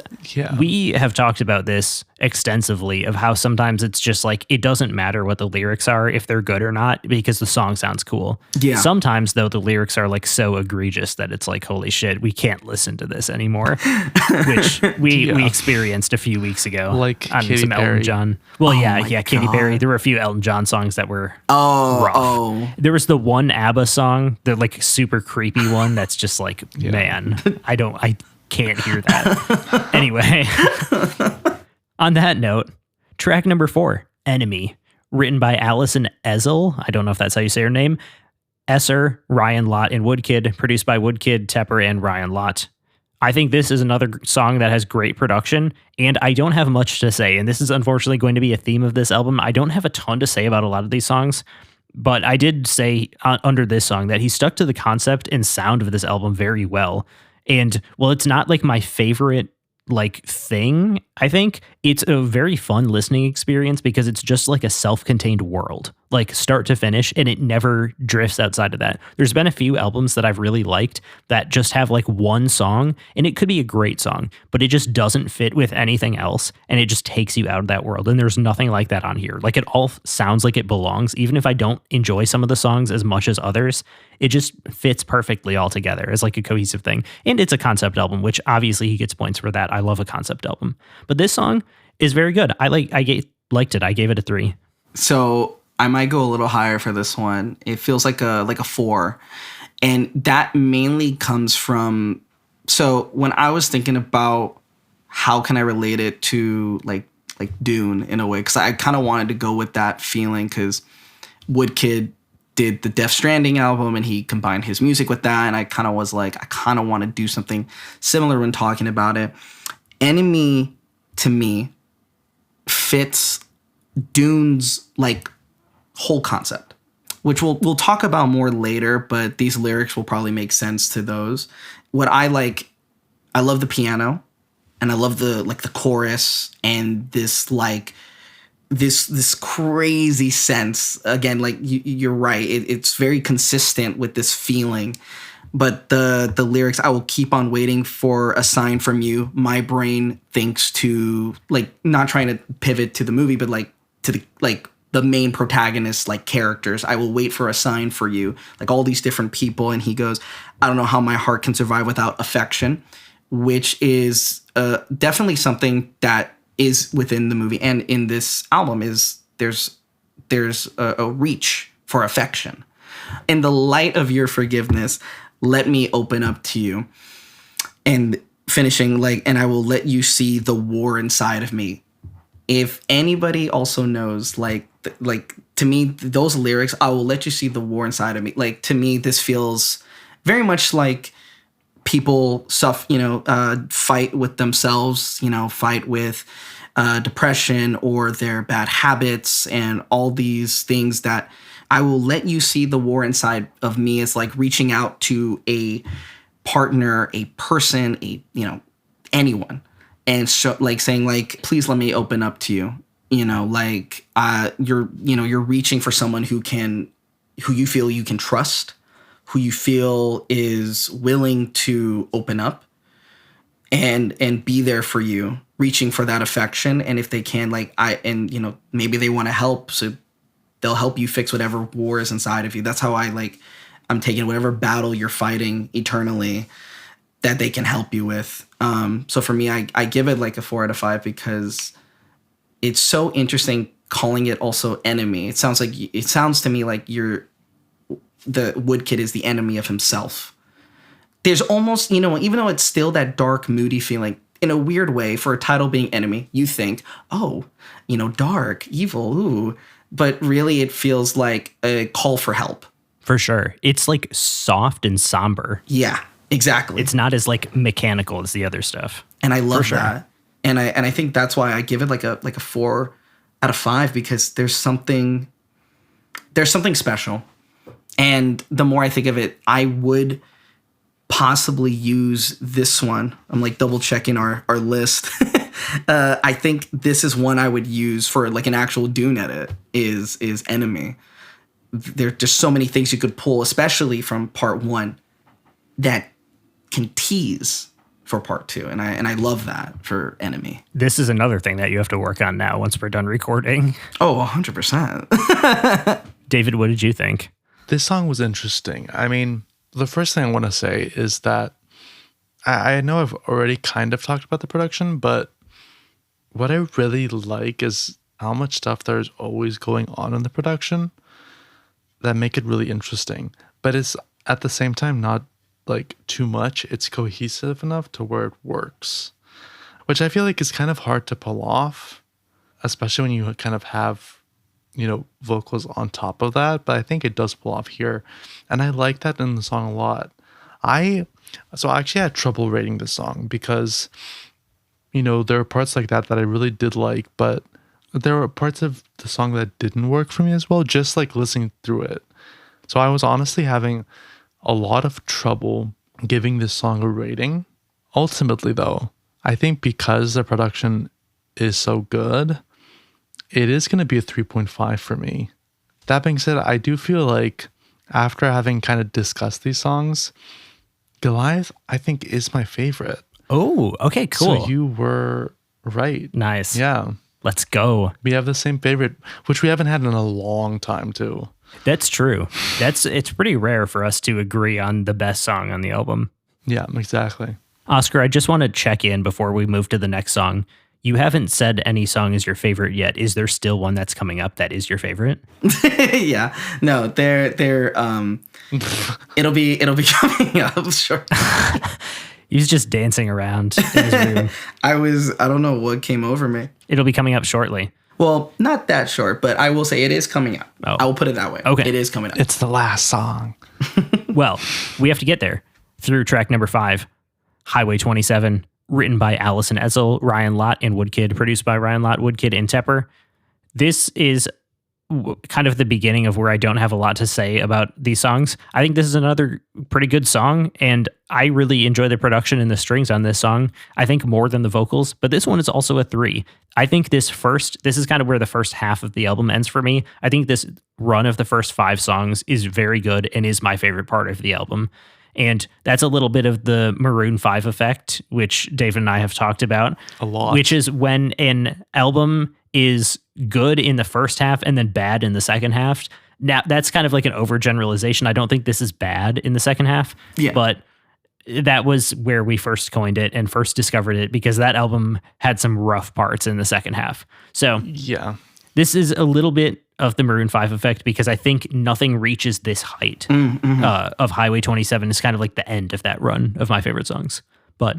we have talked about this extensively of how sometimes it's just like, it doesn't matter what the lyrics are if they're good or not because the song sounds cool. Yeah. Sometimes though, the lyrics are like so egregious that it's like, holy shit, we can't listen to this anymore, which we experienced a few weeks ago. Like on Katy some Perry. Elton John. Well, Katy Perry. There were a few Elton John songs that were rough. There was the one ABBA song, the like super creepy one that's just like, man, I can't hear that. Anyway, on that note, track number 4, Enemy, written by Alison Ezel. I don't know if that's how you say her name. Esser, Ryan Lott, and Woodkid, produced by Woodkid, Tepper, and Ryan Lott. I think this is another song that has great production, and I don't have much to say, and this is unfortunately going to be a theme of this album. I don't have a ton to say about a lot of these songs, but I did say under this song that he stuck to the concept and sound of this album very well. And while it's not like my favorite like thing, I think it's a very fun listening experience because it's just like a self-contained world, like start to finish, and it never drifts outside of that. There's been a few albums that I've really liked that just have like one song, and it could be a great song, but it just doesn't fit with anything else, and it just takes you out of that world. And there's nothing like that on here. Like it all sounds like it belongs, even if I don't enjoy some of the songs as much as others. It just fits perfectly all together as like a cohesive thing. And it's a concept album, which obviously he gets points for that. I love a concept album. But this song is very good. I liked it. I gave it a 3. So I might go a little higher for this one. It feels like a 4. And that mainly comes from, so when I was thinking about how can I relate it to like Dune in a way, because I kind of wanted to go with that feeling because Woodkid did the Death Stranding album and he combined his music with that. And I kind of was like, I kind of want to do something similar when talking about it. Enemy, to me, fits Dune's like whole concept, which we'll talk about more later, but these lyrics will probably make sense to those. What I like, I love the piano and I love the chorus and this like this crazy sense. Again, like you're right. It's very consistent with this feeling. But the lyrics, I will keep on waiting for a sign from you. My brain thinks to like not trying to pivot to the movie, but like to the main protagonist, like characters. I will wait for a sign for you, like all these different people. And he goes, I don't know how my heart can survive without affection, which is definitely something that is within the movie and in this album. Is there's a reach for affection. In the light of your forgiveness, let me open up to you. And finishing like, and I will let you see the war inside of me. If anybody also knows, like to me, those lyrics, I will let you see the war inside of me. Like to me, this feels very much like people fight with themselves, fight with depression or their bad habits and all these things that I will let you see the war inside of me is like reaching out to a partner, a person, anyone. And so like saying like, please let me open up to you, you're reaching for someone who you feel you can trust, who you feel is willing to open up and be there for you, reaching for that affection. And if they can, maybe they want to help. So they'll help you fix whatever war is inside of you. That's how I'm taking whatever battle you're fighting eternally that they can help you with. So for me, I give it like a 4 out of 5 because it's so interesting calling it also enemy. It sounds to me like the Woodkid is the enemy of himself. There's almost, even though it's still that dark, moody feeling, in a weird way, for a title being enemy, you think, dark, evil, ooh, but really it feels like a call for help. For sure. It's like soft and somber. Yeah, exactly. It's not as like mechanical as the other stuff. And I love that. And I think that's why I give it like a 4 out of 5, because there's something special. And the more I think of it, I would possibly use this one. I'm like double checking our list. I think this is one I would use for like an actual Dune edit is Enemy. There's just so many things you could pull, especially from part 1, that can tease for part 2. And I love that for Enemy. This is another thing that you have to work on now once we're done recording. Oh, 100%. David, what did you think? This song was interesting. I mean, the first thing I want to say is that I know I've already kind of talked about the production, but what I really like is how much stuff there's always going on in the production that make it really interesting. But it's at the same time not like too much. It's cohesive enough to where it works, which I feel like is kind of hard to pull off, especially when you kind of have, you know, vocals on top of that. But I think it does pull off here, and I like that in the song a lot. I actually had trouble rating the song because, you know, there are parts like that I really did like, but there were parts of the song that didn't work for me as well, just like listening through it. So I was honestly having a lot of trouble giving this song a rating. Ultimately, though, I think because the production is so good, it is going to be a 3.5 for me. That being said, I do feel like after having kind of discussed these songs, Goliath, I think, is my favorite. Oh, okay, cool. So you were right. Nice. Yeah. Let's go. We have the same favorite, which we haven't had in a long time, too. That's true. It's pretty rare for us to agree on the best song on the album. Yeah, exactly. Oscar, I just want to check in before we move to the next song. You haven't said any song is your favorite yet. Is there still one that's coming up that is your favorite? Yeah. No, they're it'll be coming up, sure. He's just dancing around in his room. I don't know what came over me. It'll be coming up shortly. Well, not that short, but I will say it is coming up. Oh. I will put it that way. Okay. It is coming up. It's the last song. Well, we have to get there through track number 5, Highway 27, written by Allison Ezel, Ryan Lott, and Woodkid, produced by Ryan Lott, Woodkid, and Tepper. This is kind of the beginning of where I don't have a lot to say about these songs. I think this is another pretty good song, and I really enjoy the production and the strings on this song. I think more than the vocals, but this one is also a 3. I think this is kind of where the first half of the album ends for me. I think this run of the first 5 songs is very good and is my favorite part of the album. And that's a little bit of the Maroon 5 effect, which David and I have talked about A lot. which is when an album is good in the first half and then bad in the second half. Now, that's kind of like an overgeneralization. I don't think this is bad in the second half, but that was where we first coined it and first discovered it, because that album had some rough parts in the second half. So Yeah. this is a little bit of the Maroon 5 effect, because I think nothing reaches this height of Highway 27. It's kind of like the end of that run of my favorite songs. But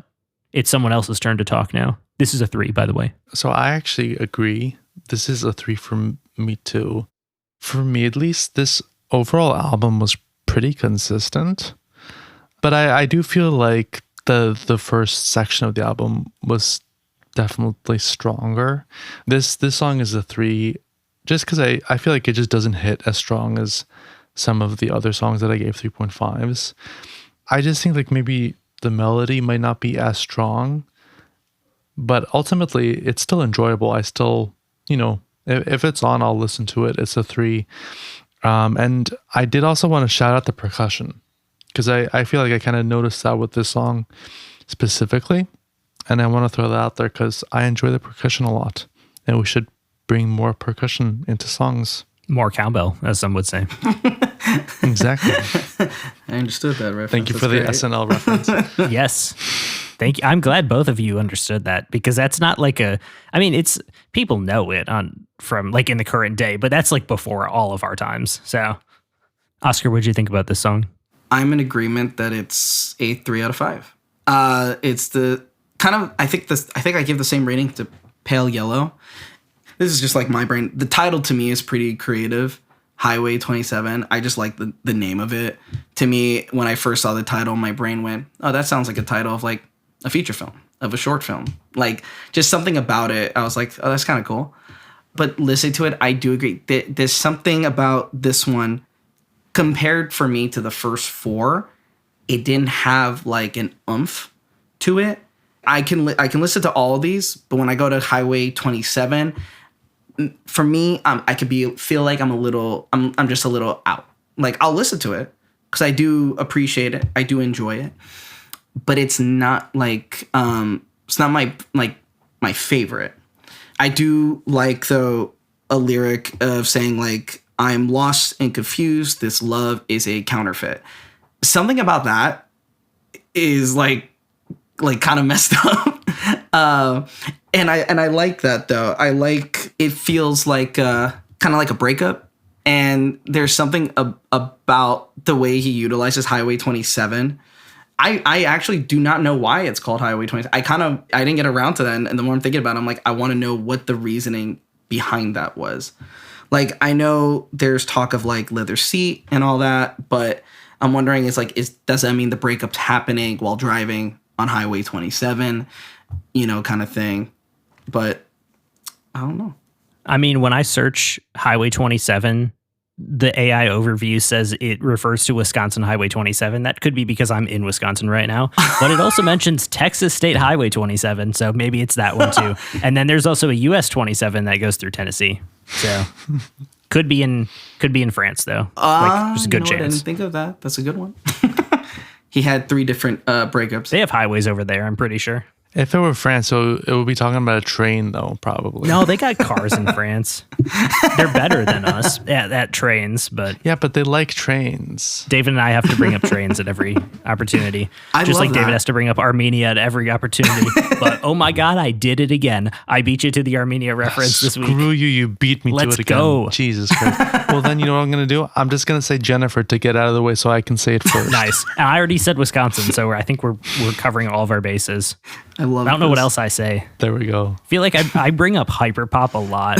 it's someone else's turn to talk now. This is a 3, by the way. So I actually agree. This is a 3 for me too. For me, at least, this overall album was pretty consistent. But I do feel like the first section of the album was definitely stronger. This song is a 3 just because I feel like it just doesn't hit as strong as some of the other songs that I gave 3.5s. I just think like maybe the melody might not be as strong, but ultimately it's still enjoyable. I still, you know, if it's on, I'll listen to it. It's a 3. And I did also want to shout out the percussion, because I feel like I kind of noticed that with this song specifically. And I want to throw that out there because I enjoy the percussion a lot. And we should bring more percussion into songs. More cowbell, as some would say. Exactly. I understood that reference. Thank you for the SNL reference. Yes. Thank you. I'm glad both of you understood that, because that's not like it's people know it from like in the current day, but that's like before all of our times. So, Oscar, what did you think about this song? I'm in agreement that it's a 3 out of 5. It's the kind of I think I give the same rating to Pale Yellow. This is just like my brain. The title to me is pretty creative. Highway 27. I just like the name of it. To me, when I first saw the title, my brain went, oh, that sounds like a title of like a feature film, of a short film. Like just something about it. I was like, oh, that's kind of cool. But listening to it, I do agree. There's something about this one compared for me to the first four. It didn't have like an oomph to it. I can listen to all of these, but when I go to Highway 27, for me, I could feel like I'm just a little out. Like I'll listen to it because I do appreciate it, I do enjoy it, but it's not like it's not my favorite. I do like though a lyric of saying like I'm lost and confused. This love is a counterfeit. Something about that is like kind of messed up. And I like that though. I like it feels like kind of like a breakup. And there's something about the way he utilizes Highway 27. I actually do not know why it's called Highway 27. I didn't get around to that. And the more I'm thinking about it, I'm like, I want to know what the reasoning behind that was. Like, I know there's talk of like leather seat and all that, but I'm wondering does that mean the breakup's happening while driving on Highway 27, kind of thing. But I don't know. I mean, when I search Highway 27, the AI overview says it refers to Wisconsin Highway 27. That could be because I'm in Wisconsin right now. But it also mentions Texas State Highway 27. So maybe it's that one too. And then there's also a US 27 that goes through Tennessee. So could be in France though. There's a good chance. I didn't think of that. That's a good one. He had 3 different breakups. They have highways over there, I'm pretty sure. If it were France, so it would be talking about a train, though, probably. No, they got cars in France. They're better than us at trains, but... Yeah, but they like trains. David and I have to bring up trains at every opportunity. Just like David has to bring up Armenia at every opportunity. But, oh my God, I did it again. I beat you to the Armenia reference this week. Screw you, you beat me to it again. Let's go. Jesus Christ. Well, then you know what I'm going to do? I'm just going to say Jennifer to get out of the way so I can say it first. Nice. And I already said Wisconsin, so I think we're covering all of our bases. I don't know what else I say. There we go. I feel like I bring up hyperpop a lot.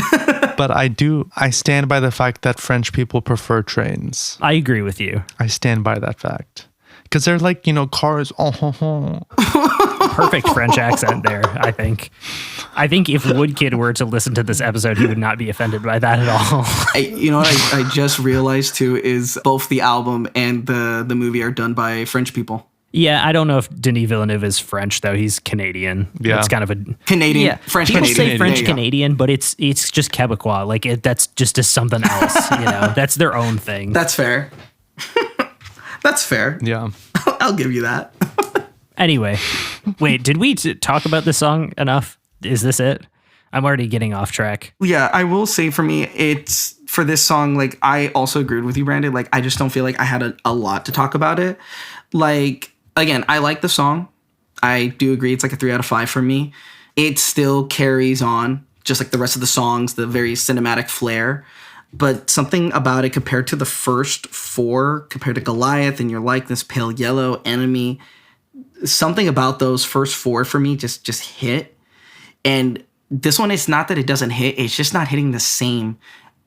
But I stand by the fact that French people prefer trains. I agree with you. I stand by that fact. Because they're like, cars. Perfect French accent there, I think. I think if Woodkid were to listen to this episode, he would not be offended by that at all. What I just realized too is both the album and the movie are done by French people. Yeah, I don't know if Denis Villeneuve is French, though. He's Canadian. Yeah. It's kind of a... Canadian. Yeah. French People Canadian. say French Canadian, but it's just Quebecois. Like, that's just something else, That's their own thing. That's fair. That's fair. Yeah. I'll give you that. Anyway, wait, did we talk about this song enough? Is this it? I'm already getting off track. Yeah, I will say for me, it's for this song, like, I also agreed with you, Brandon. Like, I just don't feel like I had a lot to talk about it. Like, again, I like the song. I do agree. It's like a 3 out of 5 for me. It still carries on, just like the rest of the songs, the very cinematic flair. But something about it compared to the first 4, compared to Goliath and Your Likeness, Pale Yellow, Enemy, something about those first 4 for me just hit. And this one, it's not that it doesn't hit. It's just not hitting the same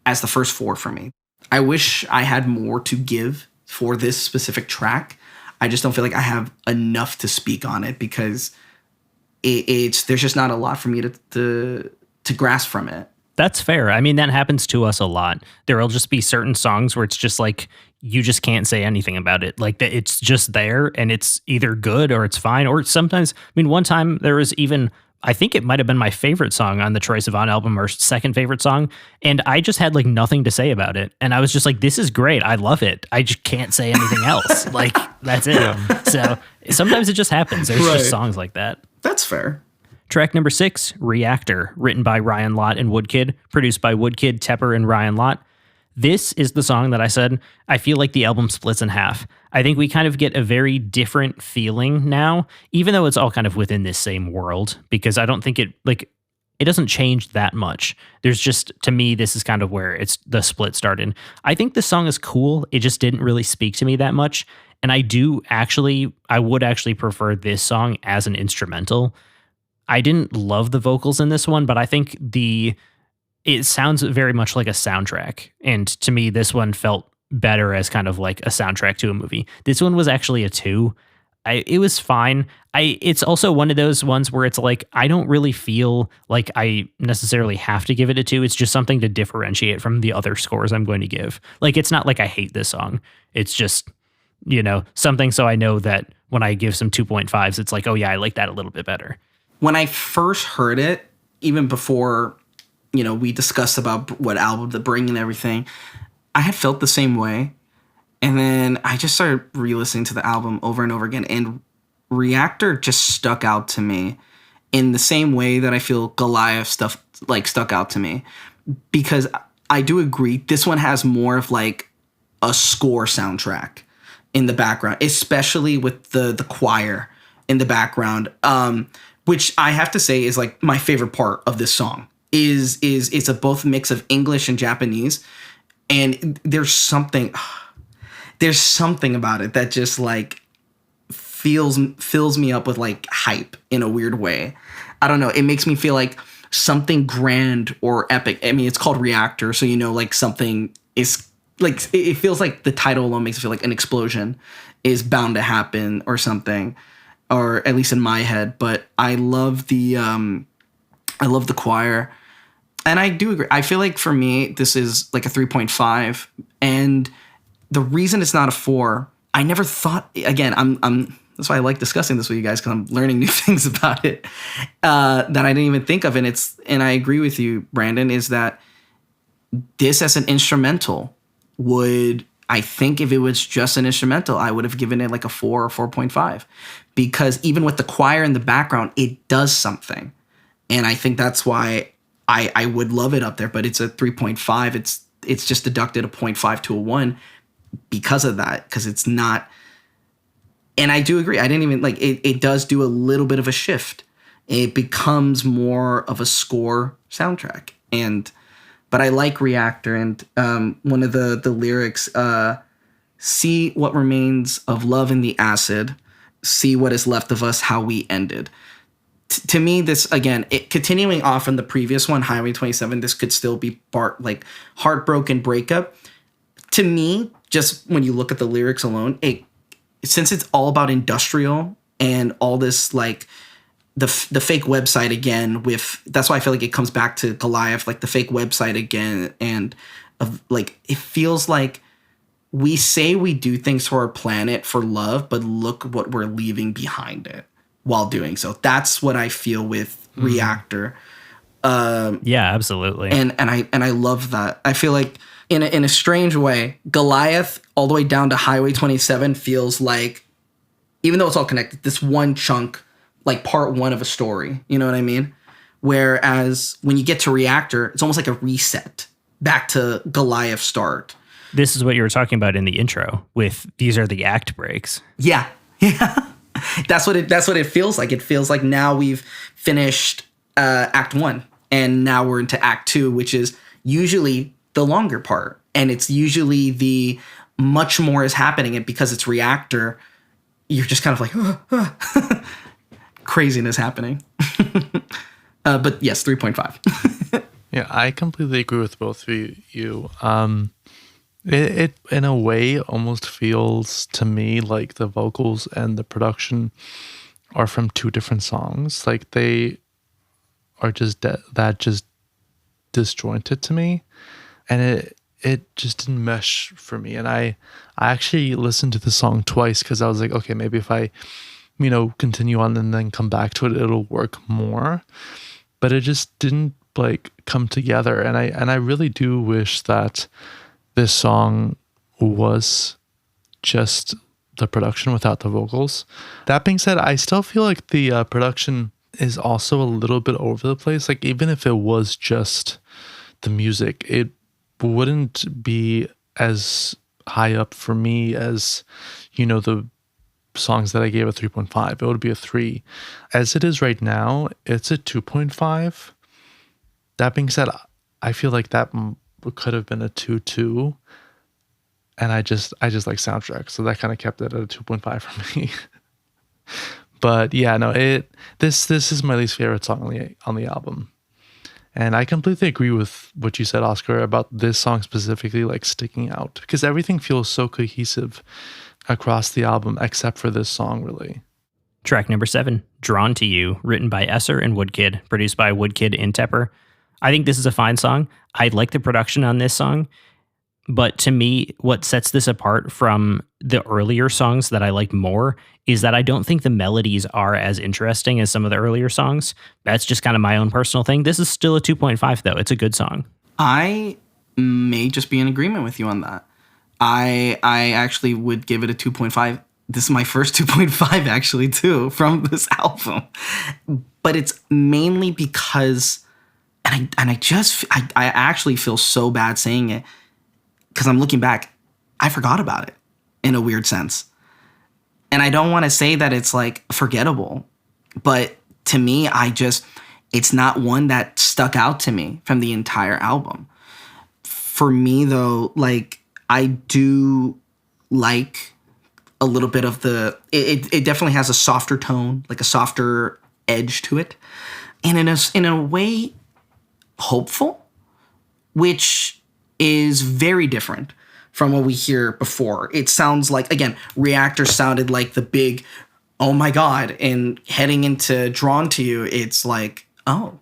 as the first 4 for me. I wish I had more to give for this specific track. I just don't feel like I have enough to speak on it because there's just not a lot for me to grasp from it. That's fair. I mean, that happens to us a lot. There will just be certain songs where it's just like, you just can't say anything about it. Like, it's just there and it's either good or it's fine. Or sometimes, one time there was even, I think it might have been my favorite song on the Troye Sivan album or second favorite song. And I just had like nothing to say about it. And I was just like, this is great. I love it. I just can't say anything else. Like, that's it. Yeah. So sometimes it just happens. There's just songs like that. That's fair. Track number 6, Reactor, written by Ryan Lott and Woodkid, produced by Woodkid, Tepper, and Ryan Lott. This is the song that I said, I feel like the album splits in half. I think we kind of get a very different feeling now, even though it's all kind of within this same world, because I don't think it doesn't change that much. There's just, to me, this is kind of where the split started. I think the song is cool. It just didn't really speak to me that much. And I would actually prefer this song as an instrumental. I didn't love the vocals in this one, but I think it sounds very much like a soundtrack. And to me, this one felt better as kind of like a soundtrack to a movie. This one was actually a 2. It was fine. It's also one of those ones where it's like, I don't really feel like I necessarily have to give it a 2. It's just something to differentiate from the other scores I'm going to give. Like, it's not like I hate this song. It's just, something so I know that when I give some 2.5s, it's like, oh yeah, I like that a little bit better. When I first heard it, even before, we discussed about what album to bring and everything, I had felt the same way. And then I just started re-listening to the album over and over again. And Reactor just stuck out to me in the same way that I feel Goliath stuff like stuck out to me. Because I do agree, this one has more of like a score soundtrack in the background, especially with the choir in the background, which I have to say is like my favorite part of this song. Is it's a both mix of English and Japanese. And there's something about it that just like fills me up with like hype in a weird way. I don't know. It makes me feel like something grand or epic. I mean, it's called Reactor, so like something is like, it feels like the title alone makes it feel like an explosion is bound to happen or something, or at least in my head. But I love the choir. And I do agree. I feel like for me, this is like a 3.5. And the reason it's not a 4, I never thought, again, that's why I like discussing this with you guys, because I'm learning new things about it that I didn't even think of. And I agree with you, Brandon, is that this as an instrumental I think if it was just an instrumental, I would have given it like a 4 or 4.5, because even with the choir in the background, it does something. And I think that's why I would love it up there, but it's a 3.5. It's just deducted a 0.5 to a 1 because of that, because it's not. And I do agree. I didn't even like it. It does do a little bit of a shift. It becomes more of a score soundtrack. But I like Reactor, and one of the lyrics, see what remains of love in the acid, see what is left of us, how we ended. To me, this, again, continuing off from the previous one, Highway 27, this could still be like heartbroken breakup. To me, just when you look at the lyrics alone, since it's all about industrial and all this, like the fake website again, that's why I feel like it comes back to Goliath, like the fake website again, and like it feels like we say we do things for our planet for love, but look what we're leaving behind it while doing so. That's what I feel with Reactor. Yeah, absolutely. And I love that. I feel like in a strange way, Goliath all the way down to Highway 27 feels like, even though it's all connected, this one chunk, like part one of a story. You know what I mean? Whereas when you get to Reactor, it's almost like a reset back to Goliath start. This is what you were talking about in the intro with these are the act breaks. Yeah. Yeah. That's what it feels like. It feels like now we've finished Act 1, and now we're into Act 2, which is usually the longer part, and it's usually the much more is happening. And because it's Reactor, you're just kind of like craziness happening. But yes, 3.5. Yeah, I completely agree with both of you. It in a way almost feels to me like the vocals and the production are from two different songs. Like they are just just disjointed to me, and it just didn't mesh for me. And I actually listened to the song twice because I was like, okay, maybe if I continue on and then come back to it, it'll work more. But it just didn't like come together, and I really do wish that this song was just the production without the vocals. That being said, I still feel like the production is also a little bit over the place. Like even if it was just the music, it wouldn't be as high up for me as, the songs that I gave a 3.5. It would be a 3. As it is right now, it's a 2.5. That being said, I feel like that could have been a 2.2, and I just like soundtrack, so that kind of kept it at a 2.5 for me. But yeah, no, this is my least favorite song on the album, And I completely agree with what you said, Oscar, about this song specifically, like sticking out, because everything feels so cohesive across the album, except for this song, really. Track number 7, Drawn to You, written by Esser and Woodkid, produced by Woodkid and Tepper. I think this is a fine song. I like the production on this song. But to me, what sets this apart from the earlier songs that I like more is that I don't think the melodies are as interesting as some of the earlier songs. That's just kind of my own personal thing. This is still a 2.5, though. It's a good song. I may just be in agreement with you on that. I actually would give it a 2.5. This is my first 2.5, actually, too, from this album. But it's mainly because, and I actually feel so bad saying it, because I'm looking back, I forgot about it in a weird sense. And I don't want to say that it's like forgettable, but to me, it's not one that stuck out to me from the entire album. For me, though, like, I do like a little bit of it definitely has a softer tone, like a softer edge to it. And in a way, hopeful, which is very different from what we hear before. It sounds like, again, Reactor sounded like the big, oh my God, and heading into Drawn to You, it's like, oh,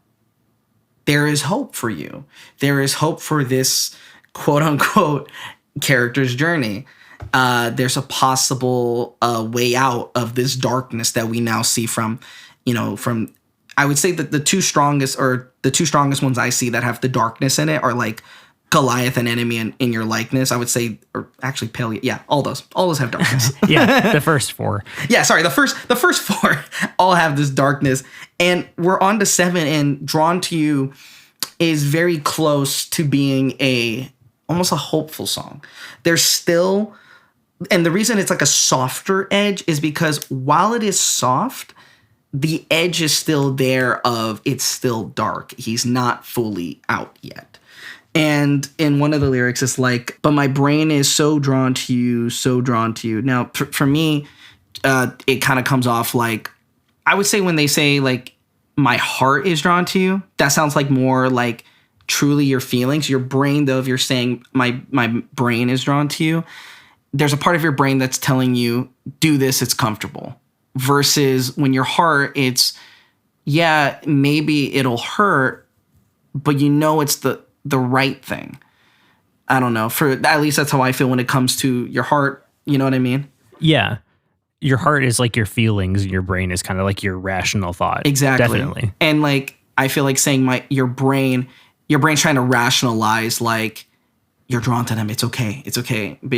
there is hope for you. There is hope for this quote unquote character's journey. There's a possible way out of this darkness that we now see from I would say that the two strongest ones I see that have the darkness in it are like Goliath, an enemy in your likeness, I would say, or actually Pale. Yeah, all those have darkness. Yeah, the first 4. Yeah, sorry, the first 4 all have this darkness, and we're on to 7. And Drawn to You is very close to being almost a hopeful song. There's still, and the reason it's like a softer edge is because while it is soft, the edge is still there of it's still dark. He's not fully out yet. And in one of the lyrics, it's like, but my brain is so drawn to you, so drawn to you. Now, for me, it kind of comes off like, I would say when they say like, my heart is drawn to you, that sounds like more like truly your feelings. Your brain, though, if you're saying my brain is drawn to you, there's a part of your brain that's telling you, do this, it's comfortable. Versus when your heart, it's, yeah, maybe it'll hurt, but it's the right thing. I don't know. For at least that's how I feel when it comes to your heart. You know what I mean? Yeah. Your heart is like your feelings, and your brain is kind of like your rational thought. Exactly. Definitely. And like, I feel like saying your brain's trying to rationalize, like, you're drawn to them. It's okay. It's okay. But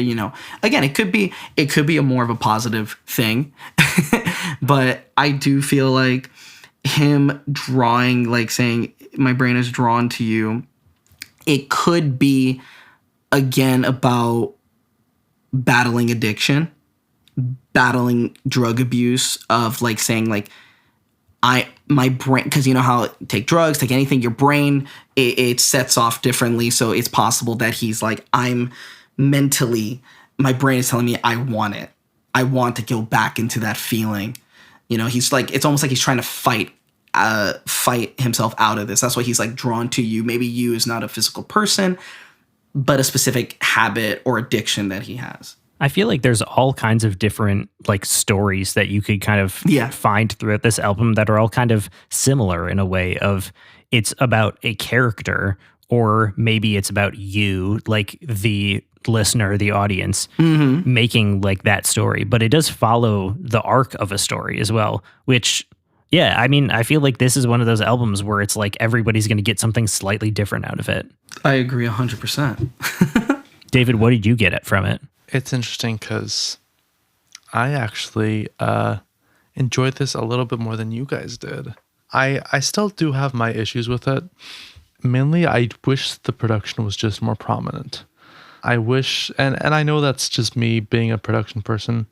again, it could be a more of a positive thing, but I do feel like him drawing, like saying my brain is drawn to you, it could be, again, about battling addiction, battling drug abuse, of like saying like, my brain, because you know how take drugs, take anything, your brain, it sets off differently. So it's possible that he's like, my brain is telling me I want it. I want to go back into that feeling. He's like, it's almost like he's trying to fight himself out of this. That's why he's like drawn to you. Maybe you is not a physical person, but a specific habit or addiction that he has. I feel like there's all kinds of different like stories that you could kind of find throughout this album that are all kind of similar in a way of it's about a character, or maybe it's about you, like the listener, the audience, making like that story. But it does follow the arc of a story as well, which, yeah, I mean, I feel like this is one of those albums where it's like everybody's going to get something slightly different out of it. I agree 100%. David, what did you get from it? It's interesting because I actually enjoyed this a little bit more than you guys did. I still do have my issues with it. Mainly, I wish the production was just more prominent. I wish, and I know that's just me being a production person,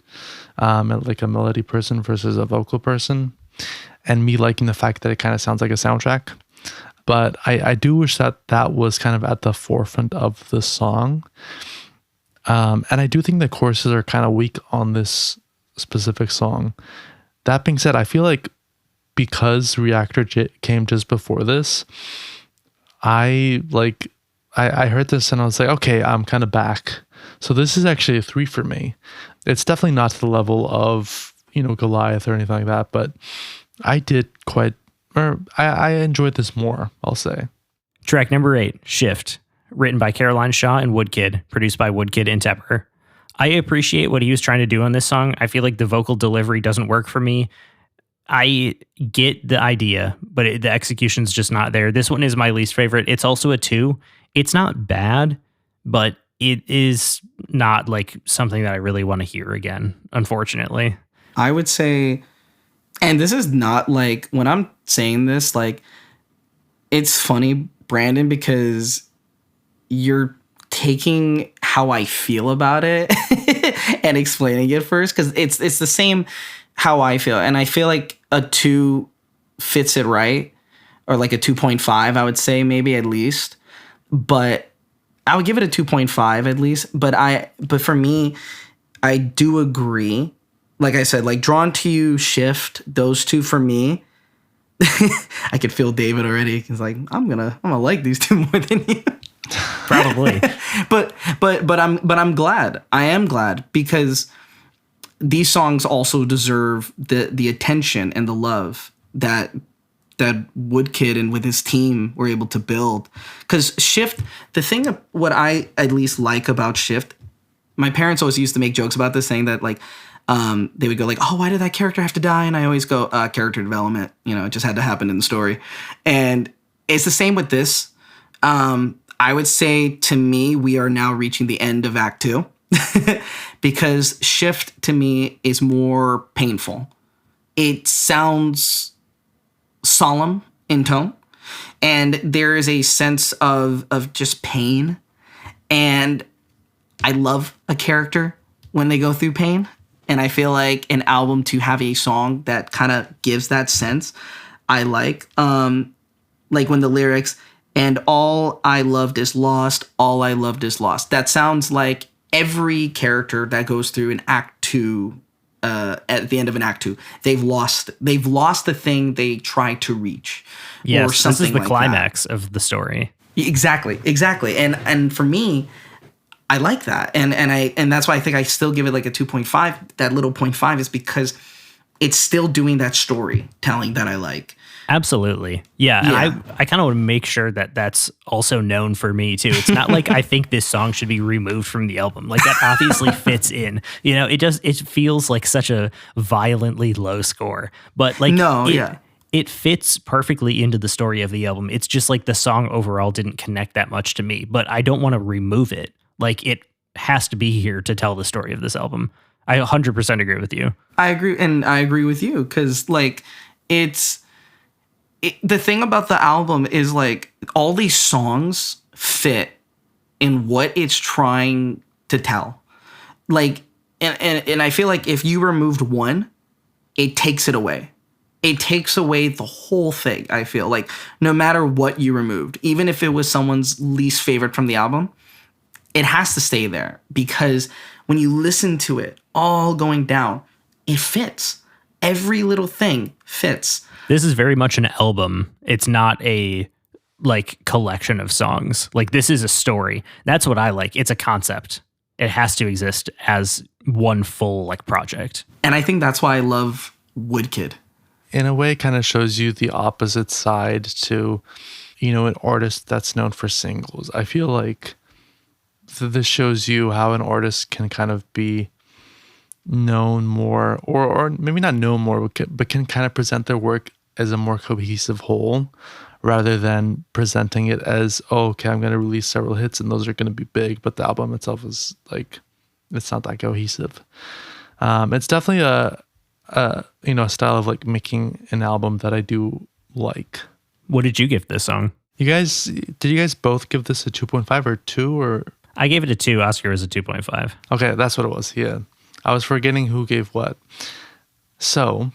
like a melody person versus a vocal person, and me liking the fact that it kind of sounds like a soundtrack. But I do wish that was kind of at the forefront of the song. And I do think the choruses are kind of weak on this specific song. That being said, I feel like because Reactor came just before this, I heard this and I was like, okay, I'm kind of back. So this is actually a 3 for me. It's definitely not to the level of, Goliath or anything like that, but I enjoyed this more, I'll say. Track number 8, Shift, written by Caroline Shaw and Woodkid, produced by Woodkid and Tepper. I appreciate what he was trying to do on this song. I feel like the vocal delivery doesn't work for me. I get the idea, but the execution's just not there. This one is my least favorite. It's also a 2. It's not bad, but it is not like something that I really want to hear again, unfortunately. I would say, and this is not like, when I'm saying this, like, it's funny, Brandon, because you're taking how I feel about it and explaining it first, because it's the same how I feel. And I feel like a 2 fits it right, or like a 2.5, I would say, maybe at least. But I would give it a 2.5 at least. But for me, I do agree. Like I said, like Drawn to You, Shift, those 2 for me. I could feel David already. He's like, I'm gonna like these 2 more than you. Probably. but I'm glad. I am glad, because these songs also deserve the attention and the love that Woodkid and with his team were able to build. Because Shift, the thing of what I at least like about Shift, my parents always used to make jokes about this, saying that like they would go like, oh, why did that character have to die? And I always go, character development. It just had to happen in the story. And it's the same with this. I would say, to me, we are now reaching the end of Act 2. Because Shift to me is more painful. It sounds solemn in tone, and there is a sense of just pain. And I love a character when they go through pain, and I feel like an album to have a song that kind of gives that sense, I like when the lyrics, and all I loved is lost, all I loved is lost. That sounds like every character that goes through an Act 2, at the end of an Act 2, they've lost the thing they tried to reach. Yes, or something this is the like climax of the story. Exactly. And for me, I like that. And that's why I think I still give it like a 2.5. That little 0.5 is because it's still doing that storytelling that I like. Absolutely. Yeah. And I kind of want to make sure that that's also known for me too. It's not like I think this song should be removed from the album. Like, that obviously fits in, it feels like such a violently low score, but like, it fits perfectly into the story of the album. It's just like the song overall didn't connect that much to me, but I don't want to remove it. Like, it has to be here to tell the story of this album. I 100% agree with you. I agree. And I agree with you. 'Cause like the thing about the album is like all these songs fit in what it's trying to tell. Like, and I feel like if you removed one, it takes it away. It takes away the whole thing. I feel like no matter what you removed, even if it was someone's least favorite from the album, it has to stay there, because when you listen to it all going down, it fits. Every little thing fits. This is very much an album. It's not a like collection of songs. Like, this is a story. That's what I like. It's a concept. It has to exist as one full like project. And I think that's why I love Woodkid. In a way, it kind of shows you the opposite side to, an artist that's known for singles. I feel like this shows you how an artist can kind of be known more, or maybe not known more, but can kind of present their work as a more cohesive whole, rather than presenting it as, oh, okay, I'm going to release several hits and those are going to be big, but the album itself is like, it's not that cohesive. It's definitely a style of like making an album that I do like. What did you give this song? Did you guys both give this a 2.5 or 2, or? I gave it a 2. Oscar was a 2.5. Okay, that's what it was. Yeah. I was forgetting who gave what. So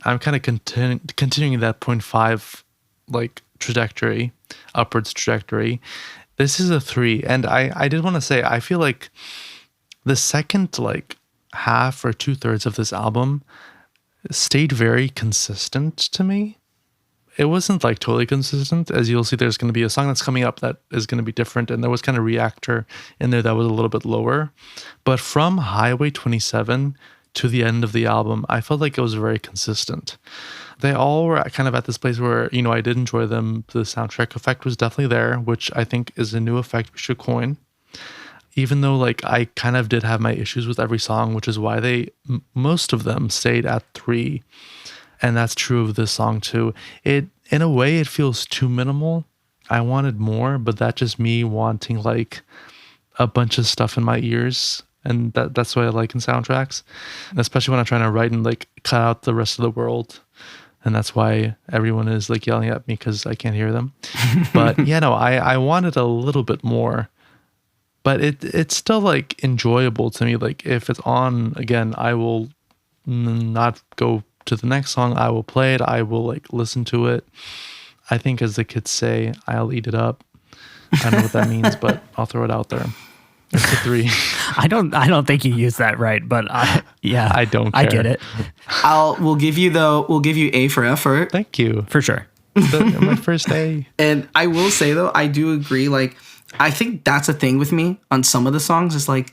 I'm kind of continuing that 0.5 like trajectory, upwards trajectory. This is a 3. And I did want to say, I feel like the second like half or 2/3 of this album stayed very consistent to me. it wasn't like totally consistent. As you'll see, there's going to be a song that's coming up that is going to be different, and there was kind of Reactor in there that was a little bit lower. But from Highway 27 to the end of the album, I felt like it was very consistent. They all were kind of at this place where, you know, I did enjoy them. The soundtrack effect was definitely there, which I think is a new effect we should coin. Even though like I kind of did have my issues with every song, which is why most of them stayed at 3. And that's true of this song too. In a way, it feels too minimal. I wanted more, but that's just me wanting like a bunch of stuff in my ears. And that's what I like in soundtracks, especially when I'm trying to write and like cut out the rest of the world. And that's why everyone is like yelling at me because I can't hear them. But yeah, no, I wanted a little bit more. But it's still like enjoyable to me. Like if it's on again, I will not go to the next song. I will play it. I will like listen to it. I think, as the kids say, I'll eat it up. I don't know what that means, but I'll throw it out there. It's a 3. I don't think you used that right, but I don't care. I get it. We'll give you A for effort. Thank you. For sure. My first A. And I will say though, I do agree. Like, I think that's a thing with me on some of the songs. Is like,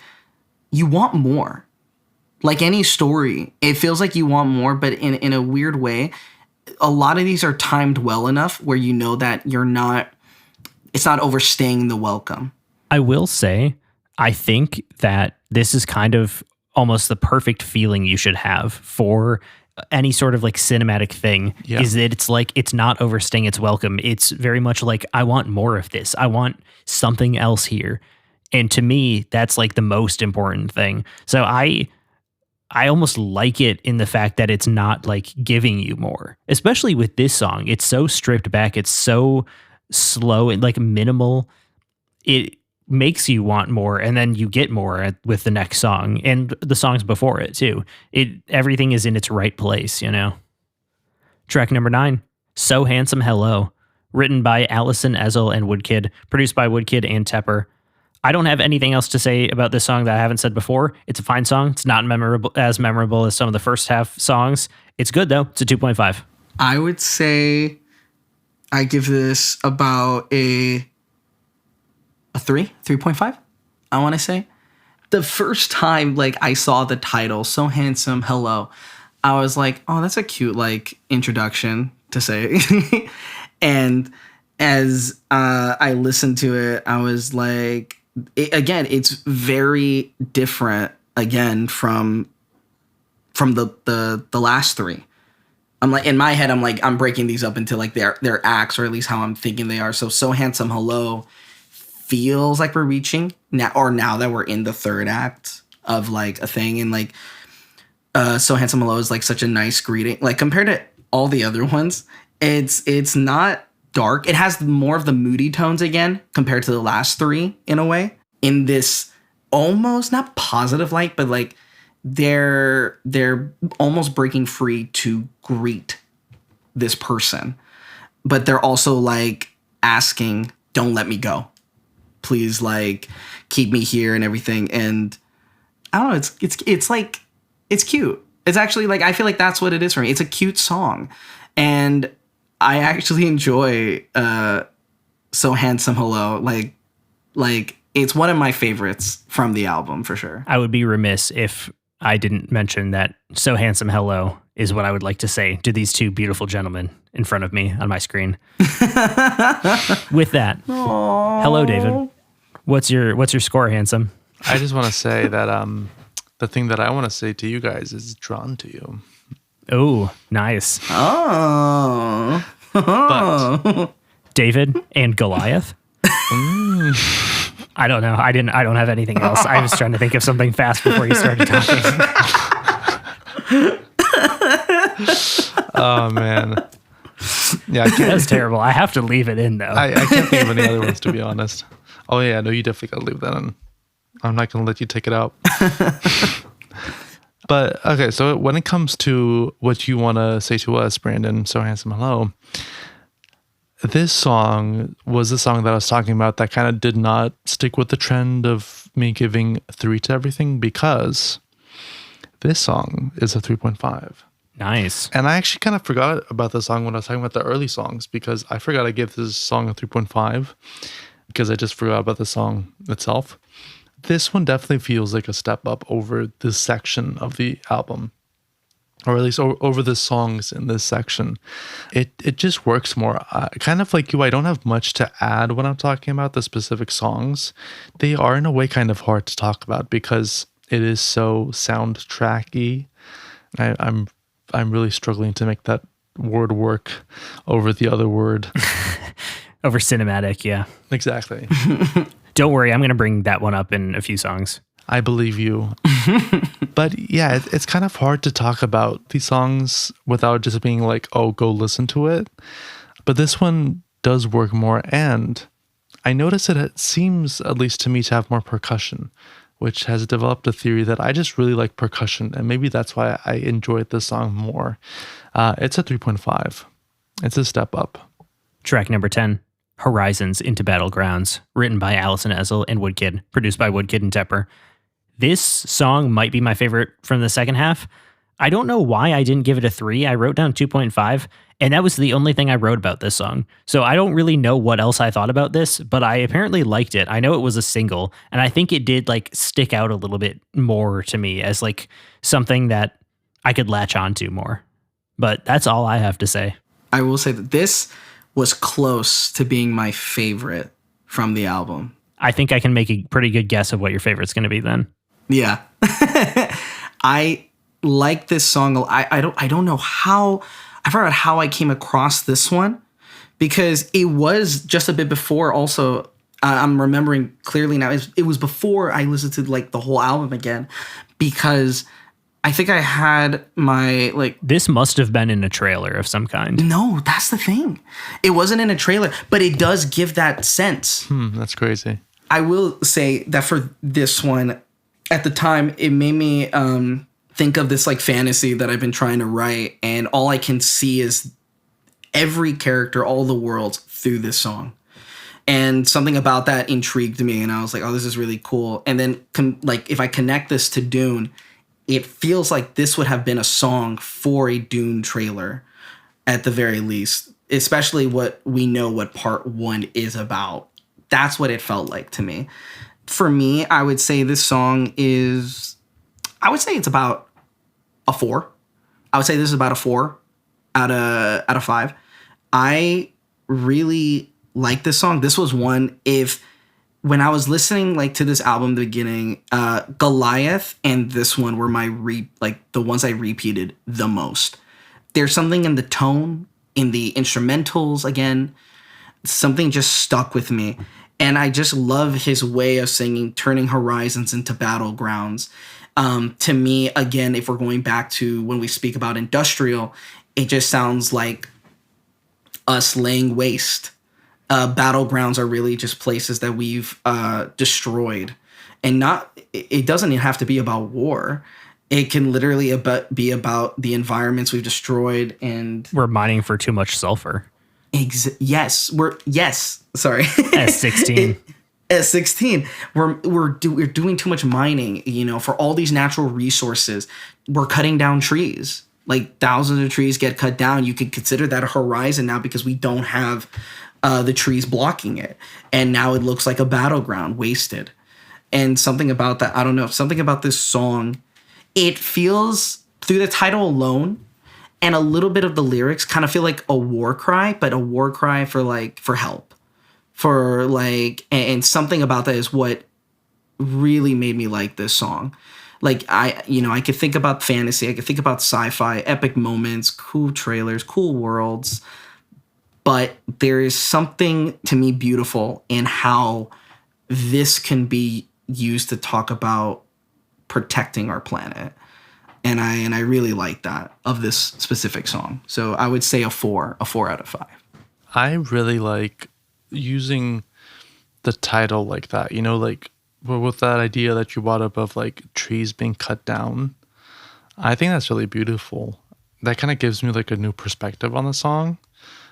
you want more. Like any story, it feels like you want more, but in a weird way, a lot of these are timed well enough where you know that it's not overstaying the welcome. I will say, I think that this is kind of almost the perfect feeling you should have for any sort of like cinematic thing. Yeah. Is that it's like, it's not overstaying its welcome. It's very much like, I want more of this. I want something else here. And to me, that's like the most important thing. So I almost like it in the fact that it's not like giving you more, especially with this song. It's so stripped back. It's so slow and like minimal. It makes you want more, and then you get more with the next song and the songs before it too. Everything is in its right place, you know. Track number 9, So Handsome Hello, written by Allison Ezel and Woodkid, produced by Woodkid and Tepper. I don't have anything else to say about this song that I haven't said before. It's a fine song. It's not as memorable as some of the first half songs. It's good though. It's a 2.5. I would say I give this about a 3.5. I want to say. The first time like I saw the title, So Handsome Hello, I was like, oh, that's a cute like introduction to say. And as I listened to it, I was like, it's very different again from the last 3. I'm like, in my head, I'm breaking these up into like their acts, or at least how I'm thinking they are. So Handsome Hello feels like we're reaching now that we're in the 3rd act of like a thing. And like, So Handsome Hello is like such a nice greeting. Like compared to all the other ones, it's not dark. It has more of the moody tones again compared to the last 3 in a way. In this almost not positive light, but like they're almost breaking free to greet this person, but they're also like asking, "Don't let me go, please. Like keep me here and everything." And I don't know. It's like it's cute. It's actually like I feel like that's what it is for me. It's a cute song, and I actually enjoy So Handsome Hello. Like it's one of my favorites from the album for sure. I would be remiss if I didn't mention that So Handsome Hello is what I would like to say to these two beautiful gentlemen in front of me on my screen. With that, Aww. Hello, David. What's your score, handsome? I just want to say that the thing that I want to say to you guys is drawn to you. Oh, nice. Oh. But David and Goliath. I don't know. I don't have anything else. I was trying to think of something fast before you started talking. Oh man. Yeah, That was terrible. I have to leave it in though. I can't think of any other ones, to be honest. Oh yeah, no, you definitely gotta leave that in. I'm not gonna let you take it out. But okay, so when it comes to what you want to say to us, Brandon, So Handsome Hello, this song was the song that I was talking about that kind of did not stick with the trend of me giving 3 to everything, because this song is a 3.5. Nice. And I actually kind of forgot about the song when I was talking about the early songs, because I forgot I gave this song a 3.5 because I just forgot about the song itself. This one definitely feels like a step up over this section of the album, or at least over the songs in this section. It just works more. Kind of like you, I don't have much to add when I'm talking about the specific songs. They are in a way kind of hard to talk about because it is so soundtracky. I'm really struggling to make that word work over the other word. Over cinematic, yeah. Exactly. Don't worry, I'm going to bring that one up in a few songs. I believe you. But yeah, it's kind of hard to talk about these songs without just being like, oh, go listen to it. But this one does work more. And I notice that it seems, at least to me, to have more percussion, which has developed a theory that I just really like percussion. And maybe that's why I enjoyed this song more. It's a 3.5. It's a step up. Track number 10, Horizons into Battlegrounds, written by Allison Ezel and Woodkid, produced by Woodkid and Tepper. This song might be my favorite from the second half. I don't know why I didn't give it a 3. I wrote down 2.5, and that was the only thing I wrote about this song. So I don't really know what else I thought about this, but I apparently liked it. I know it was a single, and I think it did like stick out a little bit more to me as like something that I could latch onto more. But that's all I have to say. I will say that this was close to being my favorite from the album. I think I can make a pretty good guess of what your favorite's going to be then. Yeah. I like this song. I don't know how, I forgot how I came across this one, because it was just a bit before also. I'm remembering clearly now. It was before I listened to like the whole album again, because I think I had my like... This must have been in a trailer of some kind. No, that's the thing. It wasn't in a trailer, but it does give that sense. That's crazy. I will say that for this one, at the time, it made me think of this like fantasy that I've been trying to write, and all I can see is every character, all the worlds through this song. And something about that intrigued me, and I was like, oh, this is really cool. And then like if I connect this to Dune, it feels like this would have been a song for a Dune trailer at the very least, especially what we know what part 1 is about. That's what it felt like to me. For me, I would say this song is, I would say it's about a 4. I would say this is about a 4 out of 5. I really like this song. This was one, when I was listening like to this album in the beginning, Goliath and this one were my the ones I repeated the most. There's something in the tone, in the instrumentals again, something just stuck with me. And I just love his way of singing, turning horizons into battlegrounds. To me, again, if we're going back to when we speak about industrial, it just sounds like us laying waste. Battlegrounds are really just places that we've destroyed, and it doesn't even have to be about war. It can literally be about the environments we've destroyed, and we're mining for too much sulfur. Sorry. S16. S16. We're doing too much mining, for all these natural resources. We're cutting down trees. Like thousands of trees get cut down. You could consider that a horizon now because we don't have the trees blocking it. And now it looks like a battleground, wasted. And something about that, I don't know, something about this song, it feels, through the title alone and a little bit of the lyrics, kind of feel like a war cry, but a war cry for help. And something about that is what really made me like this song. Like I could think about fantasy, I could think about sci-fi, epic moments, cool trailers, cool worlds. But there is something to me beautiful in how this can be used to talk about protecting our planet. And I really like that of this specific song. So I would say a 4 out of 5. I really like using the title like that, like with that idea that you brought up of like trees being cut down. I think that's really beautiful. That kind of gives me like a new perspective on the song,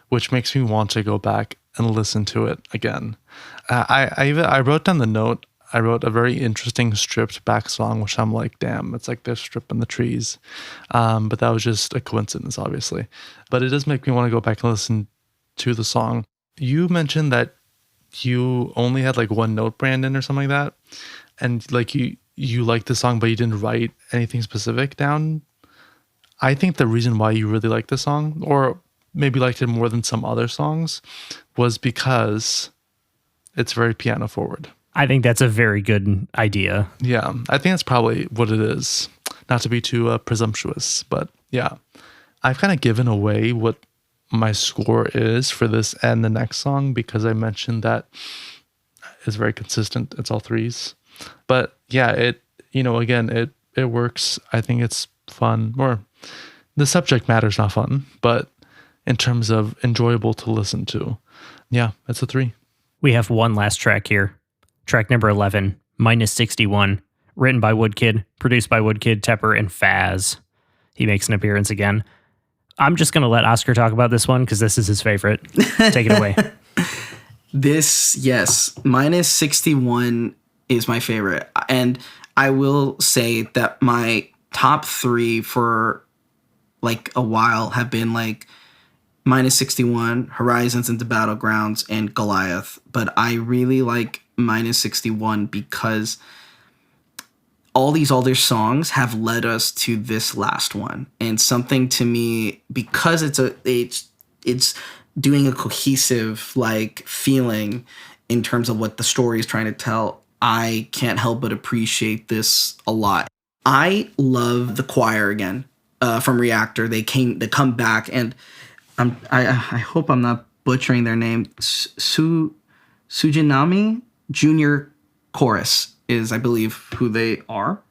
which makes me want to go back and listen to it again. I wrote down the note I wrote a very interesting stripped back song, which I'm like, damn, it's like they're stripping the trees. But that was just a coincidence, obviously. But it does make me want to go back and listen to the song. You mentioned that you only had like one note, Brandon, or something like that. And like you liked the song, but you didn't write anything specific down. I think the reason why you really liked the song, or maybe liked it more than some other songs, was because it's very piano forward. I think that's a very good idea. Yeah, I think that's probably what it is. Not to be too presumptuous, but yeah. I've kind of given away what my score is for this and the next song because I mentioned that it's very consistent. It's all threes. But yeah, again, it works. I think it's fun. Or the subject matter is not fun, but in terms of enjoyable to listen to, yeah, it's a 3. We have one last track here. Track number 11, -61, written by Woodkid, produced by Woodkid, Tepper, and Faz. He makes an appearance again. I'm just going to let Oscar talk about this one because this is his favorite. Take it away. This, yes, -61 is my favorite. And I will say that my top 3 for like a while have been like -61, Horizons into Battlegrounds, and Goliath. But I really like -61 because all these other songs have led us to this last one. And something to me, because it's doing a cohesive like feeling in terms of what the story is trying to tell, I can't help but appreciate this a lot. I love the choir again from Reactor. They come back, and I hope I'm not butchering their name. Sujinami Jr. Chorus is, I believe, who they are.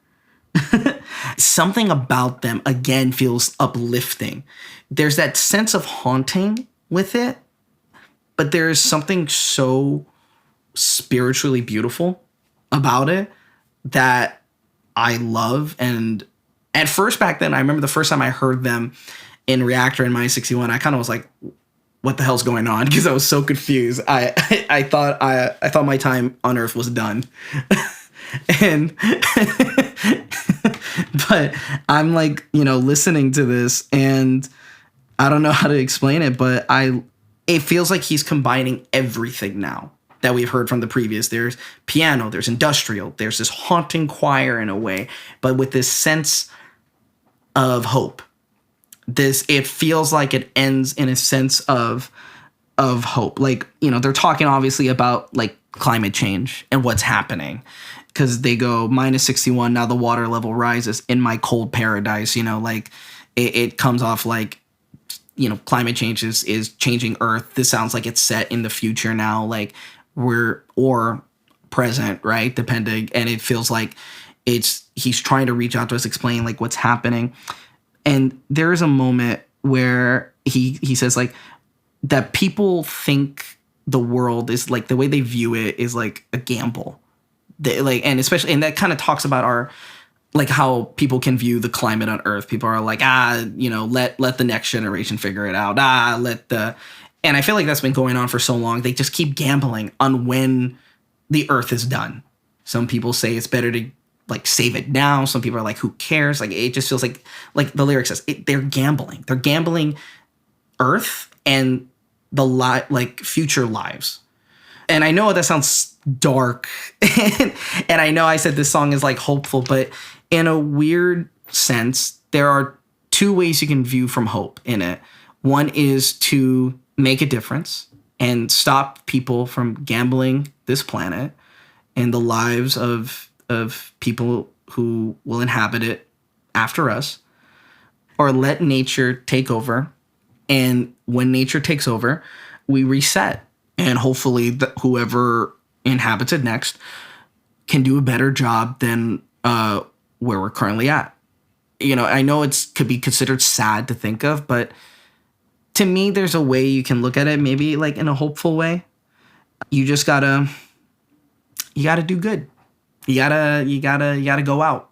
Something about them, again, feels uplifting. There's that sense of haunting with it, but there is something so spiritually beautiful about it that I love. And at first back then, I remember the first time I heard them in Reactor and -61, I kind of was like, what the hell's going on? Because I was so confused. I thought my time on Earth was done. And but I'm like, listening to this, and I don't know how to explain it, but it feels like he's combining everything now that we've heard from the previous. There's piano, there's industrial, there's this haunting choir in a way, but with this sense of hope. It feels like it ends in a sense of hope. Like, they're talking obviously about like climate change and what's happening, because they go -61. Now the water level rises in my cold paradise. Like it comes off like, climate change is changing Earth. This sounds like it's set in the future now, like or present, right? Depending. And it feels like he's trying to reach out to us, explain like what's happening. And there is a moment where he says like that people think the world is like, the way they view it is like a gamble. And especially, and that kind of talks about our, like how people can view the climate on Earth. People are like, let the next generation figure it out. And I feel like that's been going on for so long. They just keep gambling on when the Earth is done. Some people say it's better to like save it now. Some people are like, who cares? Like, it just feels like the lyric says, they're gambling. They're gambling Earth and like future lives. And I know that sounds dark. And I know I said this song is like hopeful, but in a weird sense, there are 2 ways you can view from hope in it. One is to make a difference and stop people from gambling this planet and the lives of people who will inhabit it after us, or let nature take over. And when nature takes over, we reset. And hopefully whoever inhabits it next can do a better job than where we're currently at. I know could be considered sad to think of, but to me, there's a way you can look at it, maybe like in a hopeful way. You just gotta do good. You gotta go out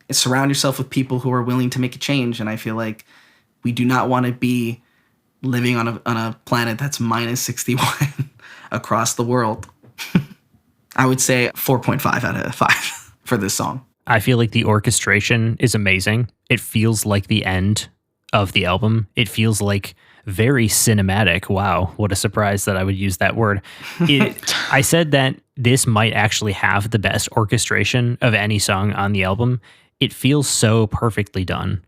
and surround yourself with people who are willing to make a change. And I feel like we do not want to be living on a planet that's -61 across the world. I would say 4.5 out of 5 for this song. I feel like the orchestration is amazing. It feels like the end of the album. It feels like very cinematic. Wow, what a surprise that I would use that word. I said that this might actually have the best orchestration of any song on the album. It feels so perfectly done.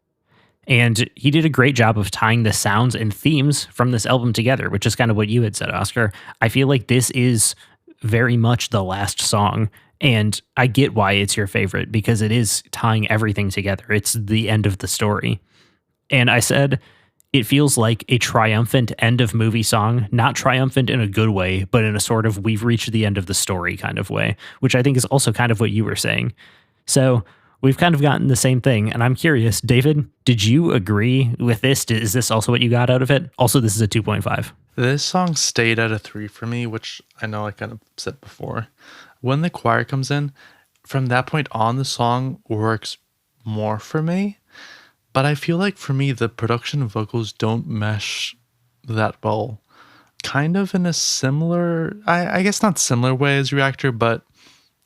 And he did a great job of tying the sounds and themes from this album together, which is kind of what you had said, Oscar. I feel like this is very much the last song. And I get why it's your favorite, because it is tying everything together. It's the end of the story. And I said, it feels like a triumphant end of movie song, not triumphant in a good way, but in a sort of we've reached the end of the story kind of way, which I think is also kind of what you were saying. So we've kind of gotten the same thing. And I'm curious, David, did you agree with this? Is this also what you got out of it? Also, this is a 2.5. This song stayed at a 3 for me, which I know I kind of said before. When the choir comes in, from that point on, the song works more for me. But I feel like for me, the production and vocals don't mesh that well. Kind of in a similar, I guess not similar way as Reactor, but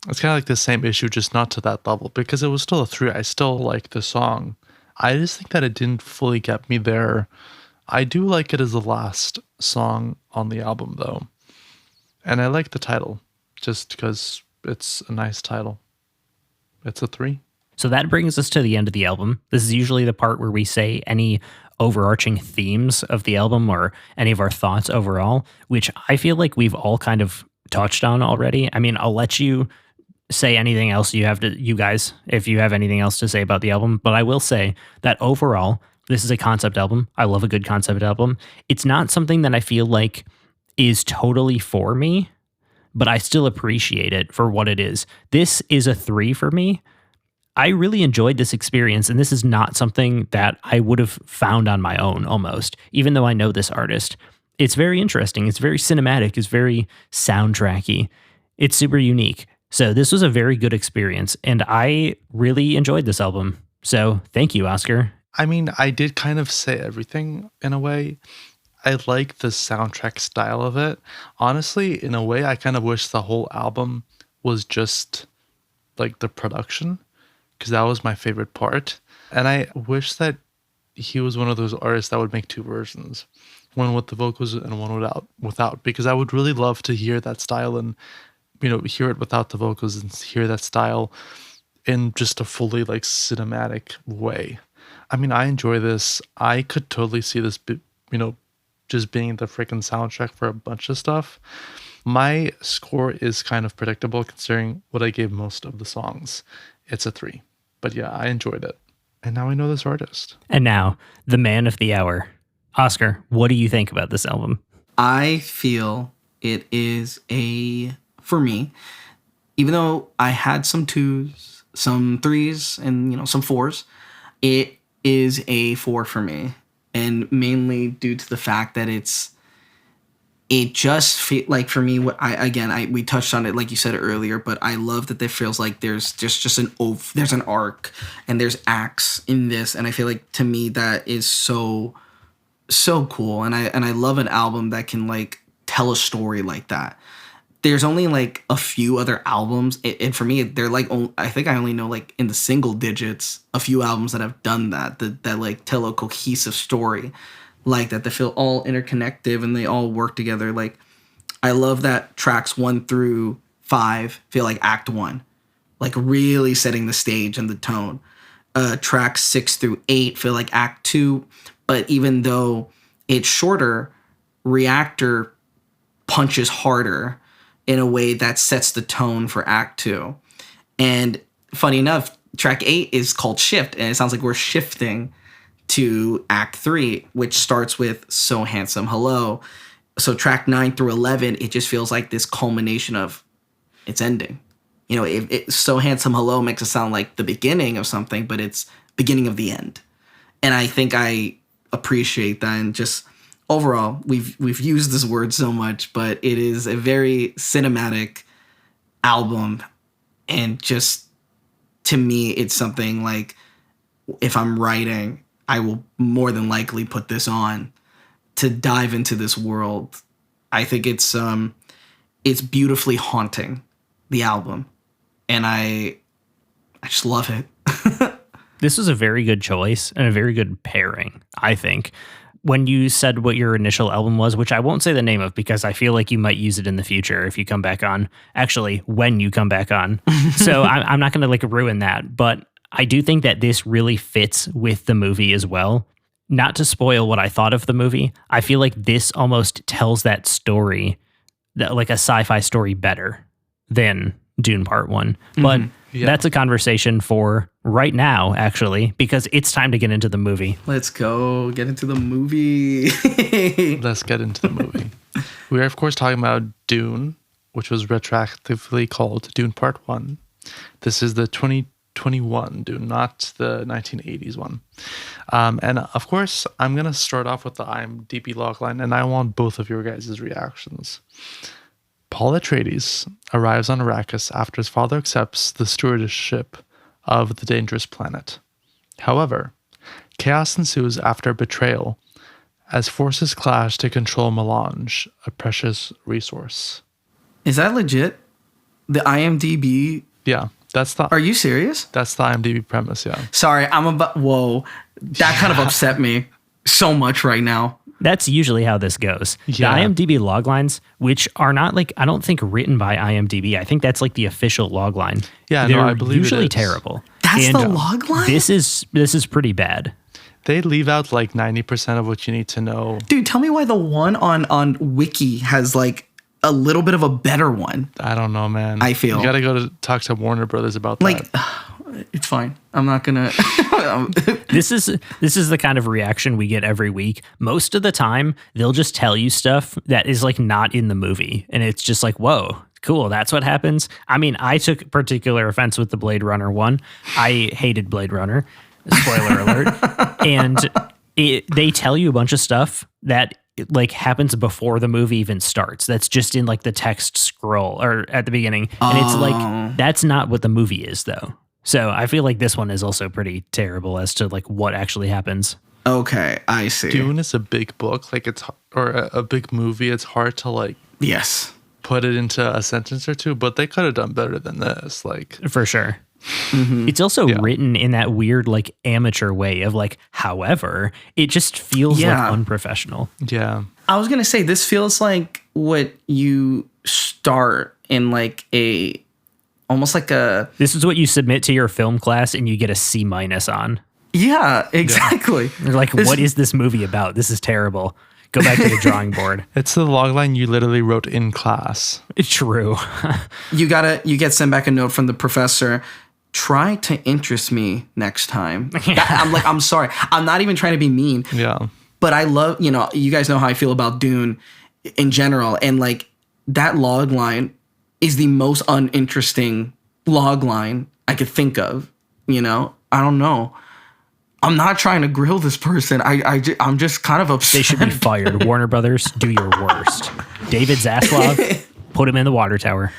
it's kind of like the same issue, just not to that level, because it was still a 3. I still like the song. I just think that it didn't fully get me there. I do like it as the last song on the album, though. And I like the title, just because it's a nice title. It's a 3. So that brings us to the end of the album. This is usually the part where we say any overarching themes of the album or any of our thoughts overall, which I feel like we've all kind of touched on already. I mean, I'll let you say anything else you guys, if you have anything else to say about the album. But I will say that overall, this is a concept album. I love a good concept album. It's not something that I feel like is totally for me, but I still appreciate it for what it is. This is a 3 for me. I really enjoyed this experience, and this is not something that I would have found on my own almost, even though I know this artist. It's very interesting. It's very cinematic. It's very soundtracky. It's super unique. So this was a very good experience, and I really enjoyed this album. So thank you, Oscar. I mean, I did kind of say everything in a way. I like the soundtrack style of it. Honestly, in a way, I kind of wish the whole album was just like the production, because that was my favorite part. And I wish that he was one of those artists that would make 2 versions, one with the vocals and one without, because I would really love to hear that style and, hear it without the vocals and hear that style in just a fully like cinematic way. I mean, I enjoy this. I could totally see this, just being the freaking soundtrack for a bunch of stuff. My score is kind of predictable considering what I gave most of the songs. It's a 3. But yeah, I enjoyed it. And now I know this artist. And now, the man of the hour. Oscar, what do you think about this album? I feel it is for me, even though I had some 2s, some 3s, and, some 4s, it is a 4 for me. And mainly due to the fact that it just feel like for me, we touched on it like you said earlier, but I love that it feels like there's just there's an arc and there's acts in this, and I feel like to me that is so cool, and I love an album that can like tell a story like that. There's only like a few other albums, and for me they're like I think I only know like in the single digits a few albums that have done that like tell a cohesive story like that. They feel all interconnected and they all work together. Like I love that tracks 1 through 5 feel like act 1, like really setting the stage and the tone. Tracks 6 through 8 feel like act 2, but even though it's shorter, Reactor punches harder in a way that sets the tone for act 2. And funny enough, track 8 is called Shift, and it sounds like we're shifting to act 3, which starts with So Handsome Hello. So track 9 through 11, it just feels like this culmination of it's ending. So Handsome Hello makes it sound like the beginning of something, but it's beginning of the end. And I think I appreciate that. And just overall, we've used this word so much, but it is a very cinematic album. And just to me, it's something like if I'm writing, I will more than likely put this on to dive into this world. I think it's beautifully haunting. the album, and I just love it. This was a very good choice and a very good pairing, I think. When you said what your initial album was, which I won't say the name of because I feel like you might use it in the future if you come back on. Actually, when you come back on. So I'm not going to like ruin that. But I do think that this really fits with the movie as well. Not to spoil what I thought of the movie, I feel like this almost tells that story, that like a sci-fi story, better than Dune Part 1. But that's a conversation for right now, actually, because it's time to get into the movie. Let's go get into the movie. Let's get into the movie. We are, of course, talking about Dune, which was retroactively called Dune Part 1. This is the 2021 Dune, not the 1980s one. And, of course, I'm going to start off with the IMDb logline, and I want both of your guys' reactions. Paul Atreides arrives on Arrakis after his father accepts the stewardship of the dangerous planet. However, chaos ensues after betrayal as forces clash to control melange, a precious resource. Is that legit? The IMDb? Yeah, that's the... Are you serious? That's the IMDb premise, yeah. Sorry, whoa. That kind of upset me so much right now. That's usually how this goes. Yeah. The IMDb loglines, which are not like, I don't think written by IMDb. I think that's like the official logline. Yeah, they're no, I believe usually it is. terrible. That's And the logline? This is pretty bad. They leave out like 90% of what you need to know. Dude, tell me why the one on Wiki has like a little bit of a better one. I don't know, man. I feel. You gotta go to talk to Warner Brothers about Like, that. it's fine. I'm not gonna... This is the kind of reaction we get every week. Most of the time, they'll just tell you stuff that is like not in the movie. And it's just like, whoa, cool. That's what happens. I mean, I took particular offense with the Blade Runner one. I hated Blade Runner. Spoiler alert. And they tell you a bunch of stuff that like happens before the movie even starts. That's just in like the text scroll or at the beginning. And it's like, that's not what the movie is though. So I feel like this one is also pretty terrible as to like what actually happens. Okay, I see. Dune is a big book, like a big movie. It's hard to like Yes. put it into a sentence or two, but they could have done better than this. Like For sure. It's also written in that weird like amateur way of like, however, it just feels like unprofessional. Yeah. I was gonna say this feels like what you start in like a almost like a... This is what you submit to your film class and you get a C- on. Yeah, exactly. You're like, what is this movie about? This is terrible. Go back to the drawing board. It's the logline you literally wrote in class. It's true. You get sent back a note from the professor. Try to interest me next time. I'm sorry. I'm not even trying to be mean. Yeah. But I love, you guys know how I feel about Dune in general. And like that log line is the most uninteresting log line I could think of. I don't know. I'm not trying to grill this person. I'm just kind of upset. They should be fired. Warner Brothers, do your worst. David Zaslav, put him in the water tower.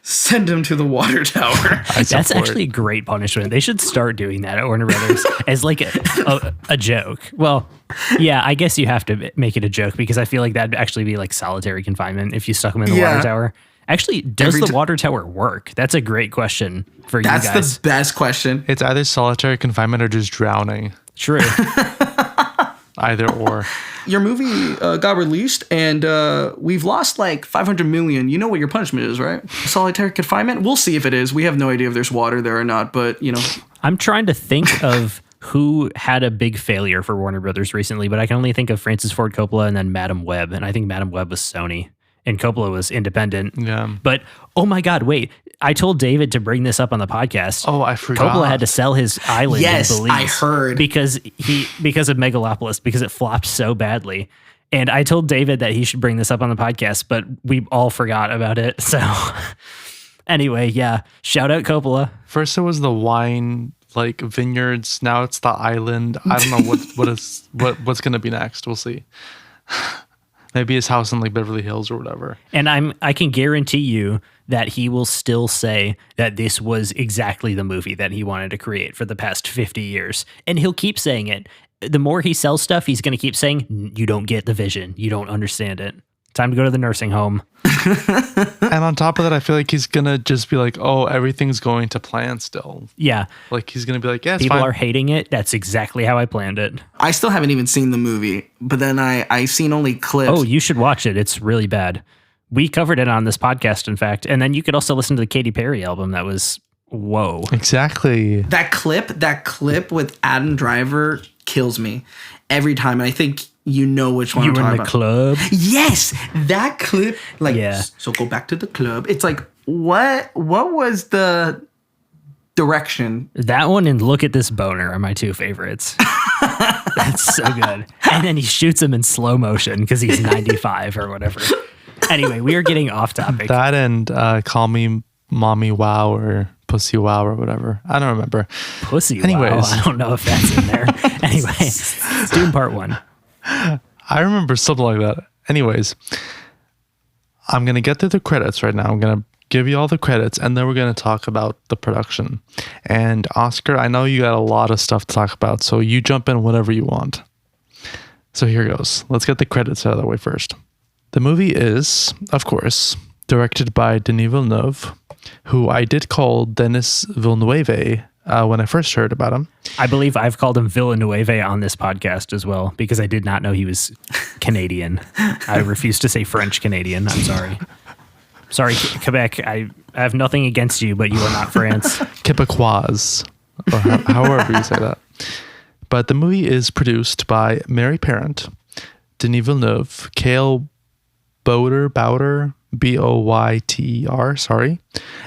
Send him to the water tower. That's actually a great punishment. They should start doing that at Warner Brothers as like a joke. Well, yeah, I guess you have to make it a joke because I feel like that'd actually be like solitary confinement if you stuck him in the water tower. Actually, does the water tower work? That's a great question for you guys. That's the best question. It's either solitary confinement or just drowning. True. Either or. Your movie got released and we've lost like 500 million. You know what your punishment is, right? Solitary confinement? We'll see if it is. We have no idea if there's water there or not, but I'm trying to think of who had a big failure for Warner Brothers recently, but I can only think of Francis Ford Coppola and then Madam Web. And I think Madam Web was Sony and Coppola was independent. Yeah. But, oh my God, wait. I told David to bring this up on the podcast. Oh, I forgot. Coppola had to sell his island in Belize. I heard. Because of Megalopolis, because it flopped so badly. And I told David that he should bring this up on the podcast, but we all forgot about it. So anyway, yeah. Shout out Coppola. First it was the wine like vineyards. Now it's the island. I don't know what's gonna be next. We'll see. Maybe his house in like Beverly Hills or whatever. And I can guarantee you that he will still say that this was exactly the movie that he wanted to create for the past 50 years. And he'll keep saying it. The more he sells stuff, he's going to keep saying, you don't get the vision. You don't understand it. Time to go to the nursing home. And on top of that, I feel like he's going to just be like, oh, everything's going to plan still. Yeah. Like he's going to be like, yeah, it's People fine. are hating it. That's exactly how I planned it. I still haven't even seen the movie, but then I seen only clips. Oh, you should watch it. It's really bad. We covered it on this podcast, in fact. And then you could also listen to the Katy Perry album. That was, whoa. Exactly. That clip with Adam Driver kills me every time. And I think you know which one You I'm were talking in the about. club? Yes, that clip. Like, Yeah. So go back to the club. It's like, what was the direction? That one and Look at This Boner are my two favorites. That's so good. And then he shoots him in slow motion because he's 95 or whatever. Anyway, we are getting off topic. That and Call Me Mommy Wow or Pussy Wow or whatever. I don't remember. Pussy Anyways. Wow. I don't know if that's in there. Anyway, Dune Part 1. I remember something like that. Anyways, I'm going to get through the credits right now. I'm going to give you all the credits, and then we're going to talk about the production. And Oscar, I know you got a lot of stuff to talk about, so you jump in whenever you want. So here goes. Let's get the credits out of the way first. The movie is, of course, directed by Denis Villeneuve, who I did call Denis Villeneuve when I first heard about him. I believe I've called him Villeneuve on this podcast as well because I did not know he was Canadian. I refuse to say French Canadian. I'm sorry. Sorry, Quebec. I have nothing against you, but you are not France. Quebecois, or however you say that. But the movie is produced by Mary Parent, Denis Villeneuve, Cale Bowder, B-O-Y-T-E-R, sorry,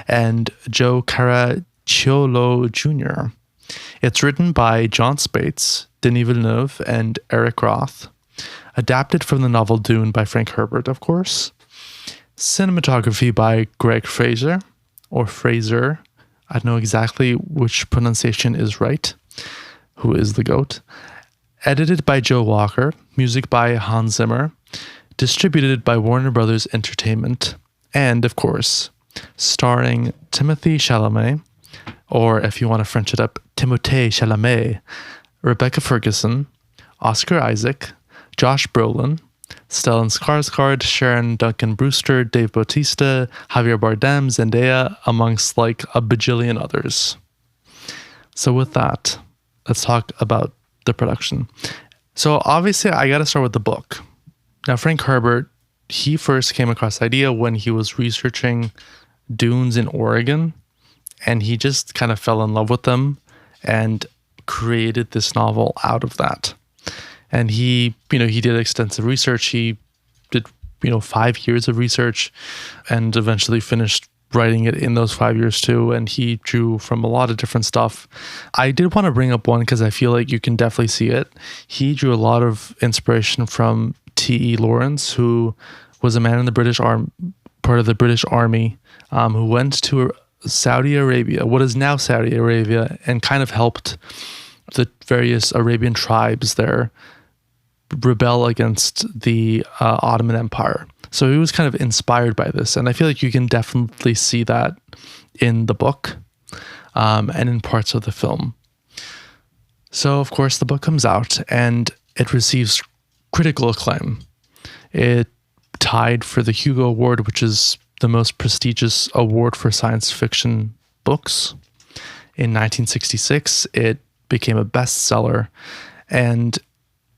and Joe Caracciolo Jr. It's written by John Spates, Denis Villeneuve, and Eric Roth. Adapted from the novel Dune by Frank Herbert, of course. Cinematography by Greg Fraser, or Fraser. I don't know exactly which pronunciation is right. Who is the GOAT. Edited by Joe Walker. Music by Hans Zimmer. Distributed by Warner Brothers Entertainment. And, of course, starring Timothée Chalamet, or if you want to French it up, Timothée Chalamet, Rebecca Ferguson, Oscar Isaac, Josh Brolin, Stellan Skarsgård, Sharon Duncan Brewster, Dave Bautista, Javier Bardem, Zendaya, amongst like a bajillion others. So with that, let's talk about the production. So obviously I got to start with the book. Now Frank Herbert, he first came across the idea when he was researching dunes in Oregon, and he just kind of fell in love with them and created this novel out of that. And he did extensive research. He did, 5 years of research and eventually finished writing it in those 5 years too. And he drew from a lot of different stuff. I did want to bring up one because I feel like you can definitely see it. He drew a lot of inspiration from T.E. Lawrence, who was a man in the British Army, part of the British Army, who went to Saudi Arabia, what is now Saudi Arabia, and kind of helped the various Arabian tribes there rebel against the Ottoman Empire. So he was kind of inspired by this, and I feel like you can definitely see that in the book and in parts of the film. So of course the book comes out and it receives critical acclaim. It tied for the Hugo Award, which is the most prestigious award for science fiction books. In 1966, it became a bestseller, and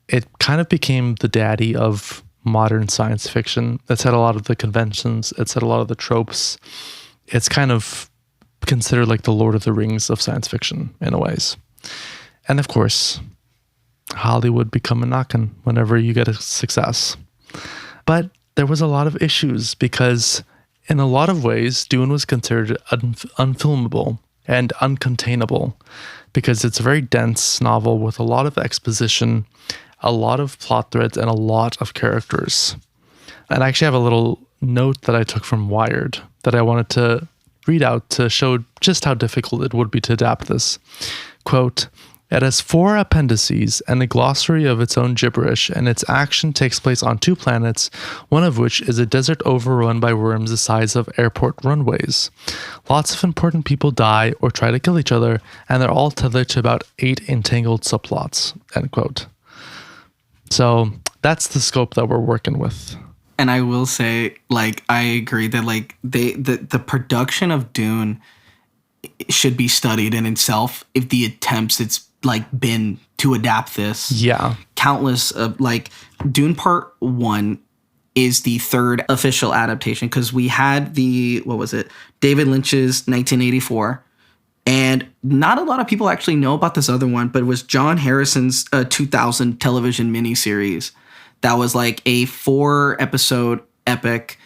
it kind of became the daddy of modern science fiction. It set a lot of the conventions. It set a lot of the tropes. It's kind of considered like the Lord of the Rings of science fiction in a ways. And of course, Hollywood be coming knocking whenever you get a success. But there was a lot of issues because in a lot of ways, Dune was considered unfilmable and uncontainable because it's a very dense novel with a lot of exposition, a lot of plot threads, and a lot of characters. And I actually have a little note that I took from Wired that I wanted to read out to show just how difficult it would be to adapt this. Quote, "It has 4 appendices and a glossary of its own gibberish, and its action takes place on 2 planets, one of which is a desert overrun by worms the size of airport runways. Lots of important people die or try to kill each other, and they're all tethered to about 8 entangled subplots." End quote. So that's the scope that we're working with. And I will say, like, I agree that like the production of Dune should be studied in itself. If the attempts it's like been to adapt this, countless of like Dune Part 1 is the third official adaptation, because we had David Lynch's 1984, and not a lot of people actually know about this other one, but it was John Harrison's 2000 television miniseries that was like a 4-episode epic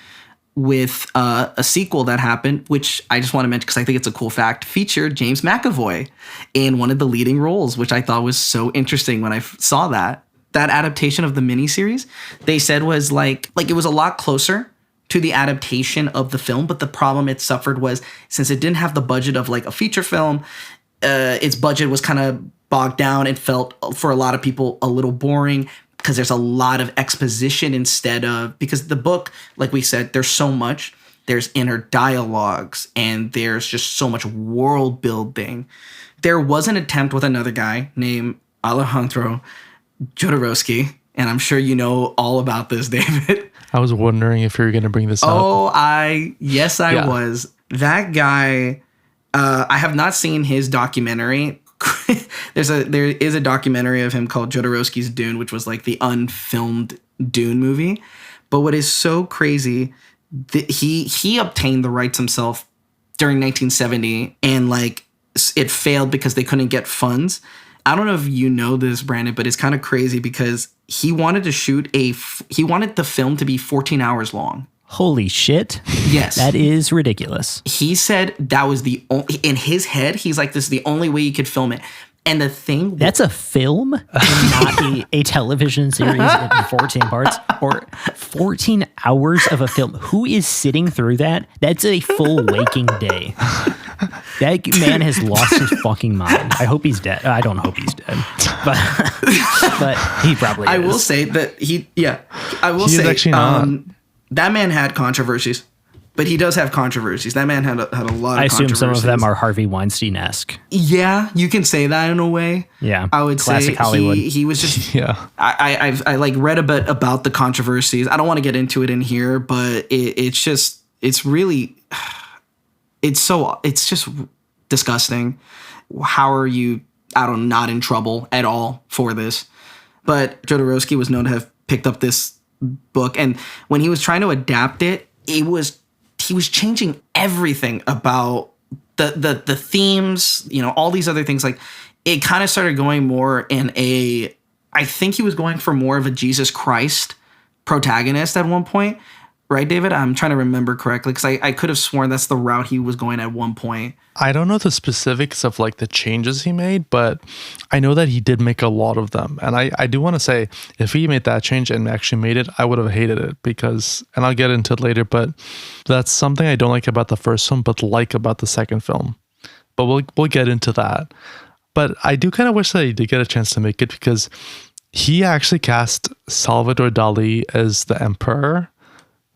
with a sequel that happened, which I just want to mention because I think it's a cool fact, featured James McAvoy in one of the leading roles, which I thought was so interesting when I saw that. That adaptation of the miniseries, they said was like it was a lot closer to the adaptation of the film, but the problem it suffered was, since it didn't have the budget of like a feature film, its budget was kind of bogged down. It felt for a lot of people a little boring because there's a lot of exposition instead of, because the book, like we said, there's so much, there's inner dialogues and there's just so much world building. There was an attempt with another guy named Alejandro Jodorowsky, and I'm sure you know all about this, David. I was wondering if you were going to bring this up. Oh, I was. That guy, I have not seen his documentary. There is a documentary of him called Jodorowsky's Dune, which was like the unfilmed Dune movie. But what is so crazy, he obtained the rights himself during 1970, and like it failed because they couldn't get funds. I don't know if you know this, Brandon, but it's kind of crazy because he wanted to he wanted the film to be 14 hours long. Holy shit. Yes. That is ridiculous. He said that was the only, in his head, he's like, this is the only way you could film it. And the thing... That's a film and not a television series in 14 parts or 14 hours of a film. Who is sitting through that? That's a full waking day. That man has lost his fucking mind. I hope he's dead. I don't hope he's dead. But he probably is. I will say that that man had controversies. But he does have controversies. That man had a lot of controversies. I assume some of them are Harvey Weinstein-esque. Yeah, you can say that in a way. Yeah, I would classic say Hollywood. He was just. Yeah. I like read a bit about the controversies. I don't want to get into it in here, but it's just disgusting. How are you? Not in trouble at all for this? But Jodorowsky was known to have picked up this book, and when he was trying to adapt it, he was changing everything about the themes, all these other things. Like, it kind of started going more in I think he was going for more of a Jesus Christ protagonist at one point. Right, David? I'm trying to remember correctly because I could have sworn that's the route he was going at one point. I don't know the specifics of like the changes he made, but I know that he did make a lot of them. And I do want to say, if he made that change and actually made it, I would have hated it because, and I'll get into it later, but that's something I don't like about the first film, but like about the second film. But we'll get into that. But I do kind of wish that he did get a chance to make it because he actually cast Salvador Dali as the Emperor,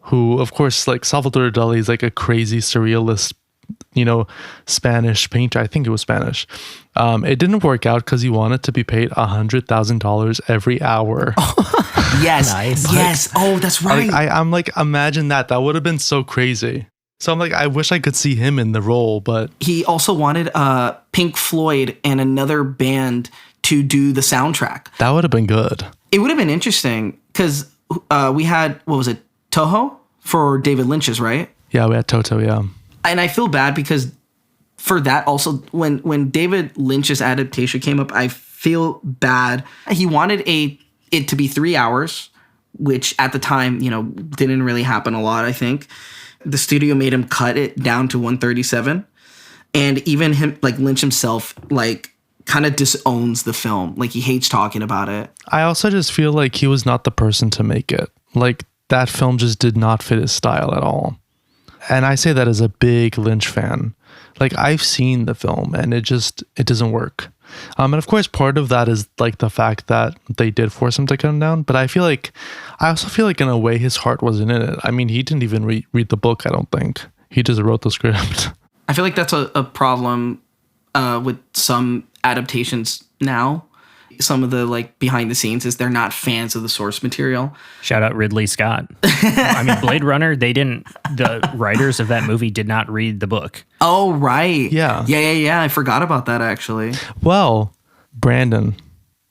who, of course, like Salvador Dali is like a crazy surrealist, Spanish painter. I think it was Spanish. It didn't work out because he wanted to be paid $100,000 every hour. Yes. Nice. Yes. Oh, that's right. I'm like, imagine that. That would have been so crazy. So I'm like, I wish I could see him in the role, but... He also wanted Pink Floyd and another band to do the soundtrack. That would have been good. It would have been interesting because we had, what was it, Toho for David Lynch's, right? Yeah, we had Toto, yeah. And I feel bad because for that also, when David Lynch's adaptation came up, I feel bad. He wanted it to be 3 hours, which at the time, didn't really happen a lot, I think. The studio made him cut it down to 137. And even him, like Lynch himself, like kind of disowns the film. Like he hates talking about it. I also just feel like he was not the person to make it. Like that film just did not fit his style at all. And I say that as a big Lynch fan. Like I've seen the film and it doesn't work. And of course, part of that is like the fact that they did force him to come down. But I also feel like in a way his heart wasn't in it. I mean, he didn't even read the book, I don't think. He just wrote the script. I feel like that's a problem with some adaptations now. some of the like behind the scenes is they're not fans of the source material. Shout out Ridley Scott. I mean, Blade Runner, the writers of that movie did not read the book. Oh, right. Yeah. Yeah. I forgot about that, actually. Well, Brandon,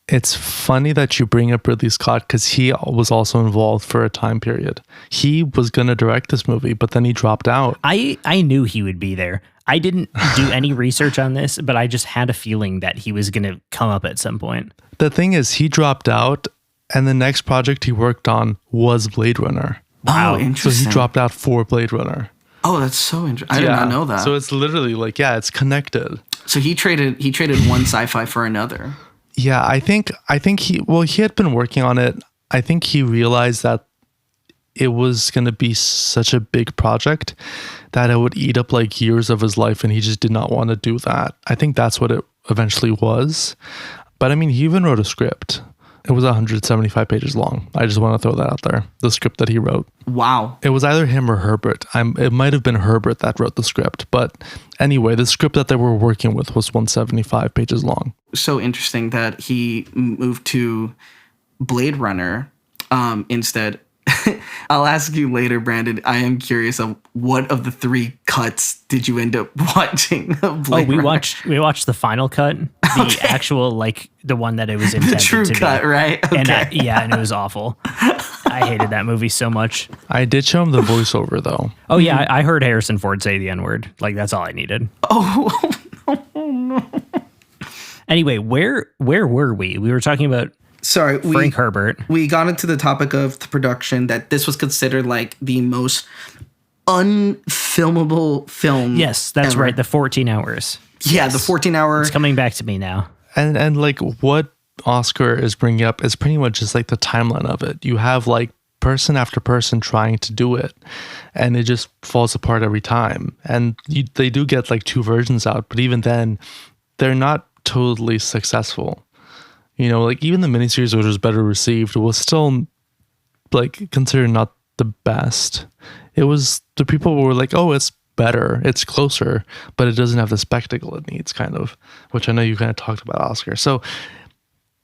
it's funny that you bring up Ridley Scott because he was also involved for a time period. He was going to direct this movie, but then he dropped out. I knew he would be there. I didn't do any research on this, but I just had a feeling that he was going to come up at some point. The thing is, he dropped out, and the next project he worked on was Blade Runner. Wow. Oh, interesting. So he dropped out for Blade Runner. Oh, that's so interesting. I did not know that. So it's literally like, it's connected. So he traded one sci-fi for another. Yeah, I think he had been working on it. I think he realized that it was going to be such a big project that it would eat up like years of his life, and he just did not want to do that. I think that's what it eventually was. But I mean, he even wrote a script. It was 175 pages long. I just want to throw that out there. The script that he wrote. Wow. It was either him or Herbert. It might have been Herbert that wrote the script. But anyway, the script that they were working with was 175 pages long. So interesting that he moved to Blade Runner instead. I'll ask you later, Brandon. I am curious of what of the 3 cuts did you end up watching of Blade Runner? We watched the final cut, the actual, like, the one that it was intended the true to cut, be. right? Okay. And it was awful. I hated that movie so much. I did show him the voiceover though. Oh yeah, I heard Harrison Ford say the N-word. Like, that's all I needed. Oh no. Anyway, where were we? We were talking about Frank Herbert. We got into the topic of the production, that this was considered like the most unfilmable film. Yes, that's ever. right. The 14 hours. Yeah, Yes. the 14-hour. It's coming back to me now. And like what Oscar is bringing up is pretty much just like the timeline of it. You have like person after person trying to do it, and it just falls apart every time. And they do get like 2 versions out, but even then, they're not totally successful. You know, like even the miniseries, which was better received, was still like considered not the best. It was, the people were like, oh, it's better, it's closer, but it doesn't have the spectacle it needs, kind of, which I know you kind of talked about, Oscar. So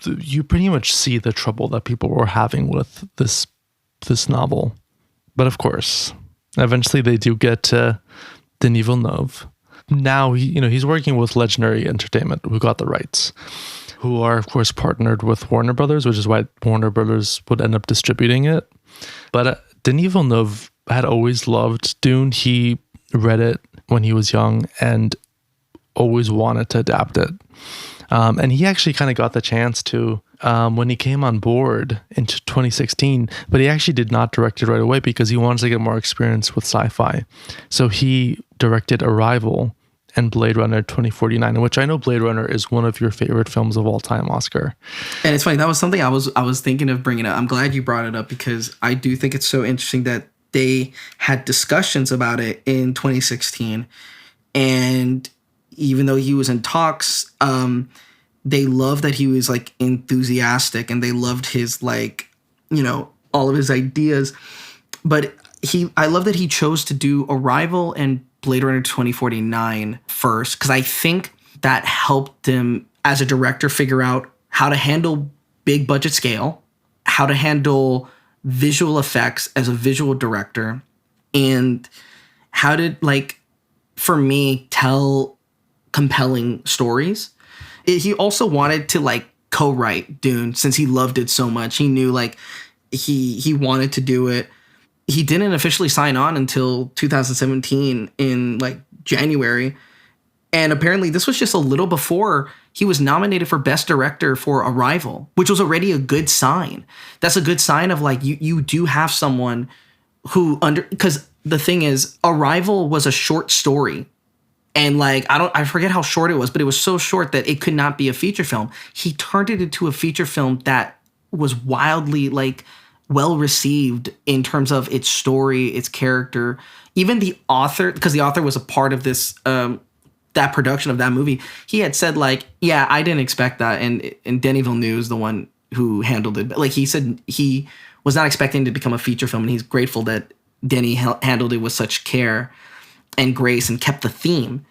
you pretty much see the trouble that people were having with this novel. But of course, eventually they do get to Denis Villeneuve. Now, he's working with Legendary Entertainment, who got the rights, who are, of course, partnered with Warner Brothers, which is why Warner Brothers would end up distributing it. But Denis Villeneuve had always loved Dune. He read it when he was young and always wanted to adapt it. And he actually kind of got the chance to when he came on board in 2016, but he actually did not direct it right away because he wanted to get more experience with sci-fi. So he directed Arrival and Blade Runner 2049, which I know Blade Runner is one of your favorite films of all time, Oscar. And it's funny, that was something I was thinking of bringing up. I'm glad you brought it up because I do think it's so interesting that they had discussions about it in 2016. And even though he was in talks, they loved that he was like enthusiastic and they loved his like, all of his ideas. But I love that he chose to do Arrival and Blade Runner 2049 first, because I think that helped him as a director figure out how to handle big budget scale, how to handle visual effects as a visual director, and how to, like, for me, tell compelling stories. He also wanted to like co-write Dune since he loved it so much. He knew like he wanted to do it. He didn't officially sign on until 2017 in like January. And apparently this was just a little before he was nominated for Best Director for Arrival, which was already a good sign. That's a good sign of like, you do have someone who because the thing is, Arrival was a short story. And like, I forget how short it was, but it was so short that it could not be a feature film. He turned it into a feature film that was wildly like well received in terms of its story, its character. Even the author, because the author was a part of this, that production of that movie, he had said like, yeah, I didn't expect that. And Denis Villeneuve is the one who handled it. But like he said, he was not expecting it to become a feature film, and he's grateful that Denis handled it with such care and grace and kept the theme.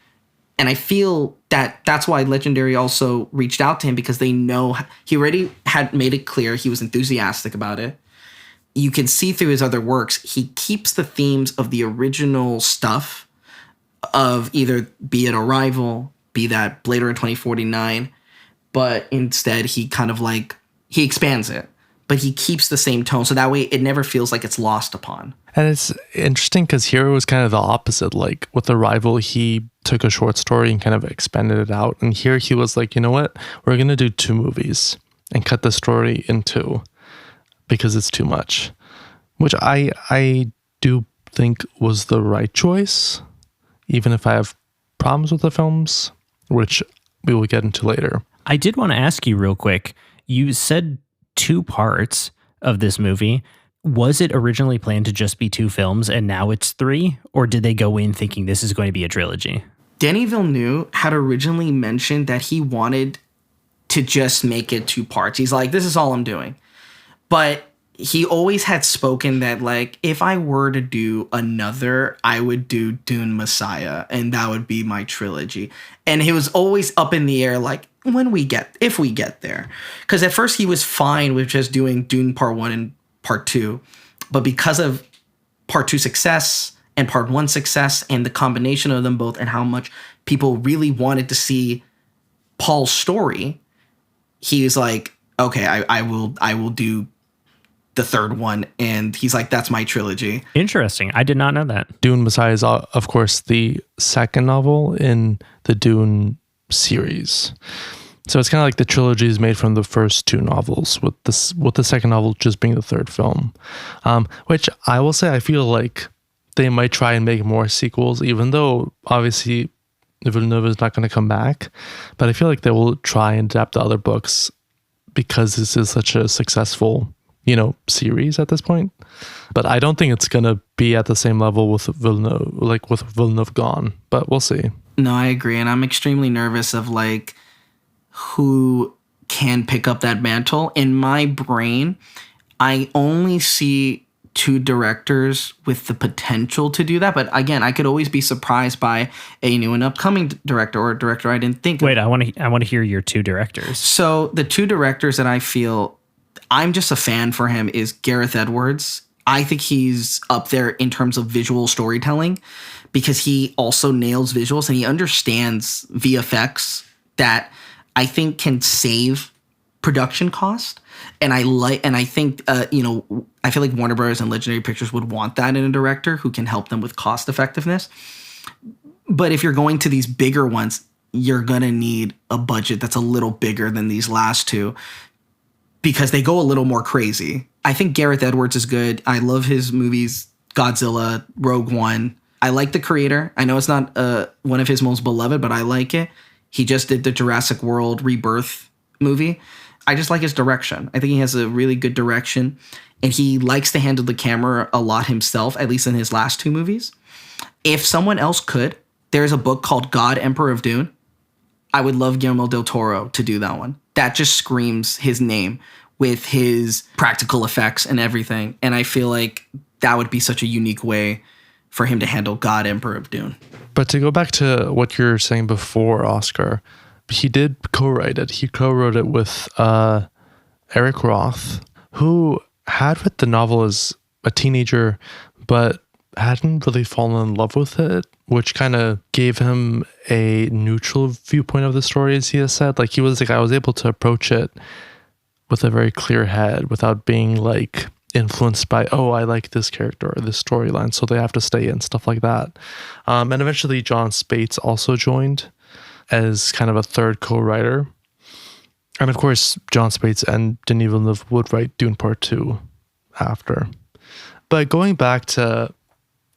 And I feel that that's why Legendary also reached out to him, because they know he already had made it clear he was enthusiastic about it. You can see through his other works, he keeps the themes of the original stuff of either be it Arrival, be that Blade Runner 2049, but instead he kind of like, he expands it, but he keeps the same tone. So that way it never feels like it's lost upon. And it's interesting because here it was kind of the opposite. Like with Arrival, he took a short story and kind of expanded it out. And here he was like, you know what? We're going to do 2 movies and cut the story in 2 because it's too much, which I do think was the right choice, even if I have problems with the films, which we will get into later. I did want to ask you real quick. You said 2 parts of this movie. Was it originally planned to just be 2 films and now it's 3? Or did they go in thinking this is going to be a trilogy? Denis Villeneuve had originally mentioned that he wanted to just make it 2 parts. He's like, this is all I'm doing. But he always had spoken that, like, if I were to do another, I would do Dune Messiah, and that would be my trilogy. And he was always up in the air, like, if we get there. Because at first he was fine with just doing Dune Part 1 and Part 2. But because of Part 2 success and Part 1 success and the combination of them both and how much people really wanted to see Paul's story, he was like, okay, I will do the 3rd one. And he's like, that's my trilogy. Interesting. I did not know that. Dune Messiah is, of course, the 2nd novel in the Dune series. So it's kind of like the trilogy is made from the first 2 novels, with the 2nd novel just being the 3rd film. Which I will say, I feel like they might try and make more sequels, even though obviously Villeneuve is not going to come back. But I feel like they will try and adapt the other books because this is such a successful, series at this point. But I don't think it's going to be at the same level with Villeneuve, like with Villeneuve gone. But we'll see. No, I agree. And I'm extremely nervous of like who can pick up that mantle. In my brain, I only see 2 directors with the potential to do that. But again, I could always be surprised by a new and upcoming director or a director I didn't think of. Wait, I want to hear your 2 directors. So the 2 directors that I feel I'm just a fan for him is Gareth Edwards. I think he's up there in terms of visual storytelling because he also nails visuals and he understands VFX that I think can save production cost. And I think, I feel like Warner Bros. And Legendary Pictures would want that in a director who can help them with cost effectiveness. But if you're going to these bigger ones, you're going to need a budget that's a little bigger than these last 2 because they go a little more crazy. I think Gareth Edwards is good. I love his movies, Godzilla, Rogue One. I like the creator. I know it's not one of his most beloved, but I like it. He just did the Jurassic World Rebirth movie. I just like his direction. I think he has a really good direction, and he likes to handle the camera a lot himself, at least in his last 2 movies. If someone else could, there's a book called God, Emperor of Dune. I would love Guillermo del Toro to do that one. That just screams his name with his practical effects and everything. And I feel like that would be such a unique way for him to handle God, Emperor of Dune. But to go back to what you were saying before, Oscar, he did co-write it. He co-wrote it with Eric Roth, who had read the novel as a teenager, but hadn't really fallen in love with it, which kind of gave him a neutral viewpoint of the story, as he has said. Like, he was like, I was able to approach it with a very clear head without being like influenced by, I like this character or this storyline, so they have to stay in, stuff like that. And eventually John Spates also joined as kind of a 3rd co-writer. And of course, John Spates and Denis Villeneuve would write Dune Part 2 after. But going back to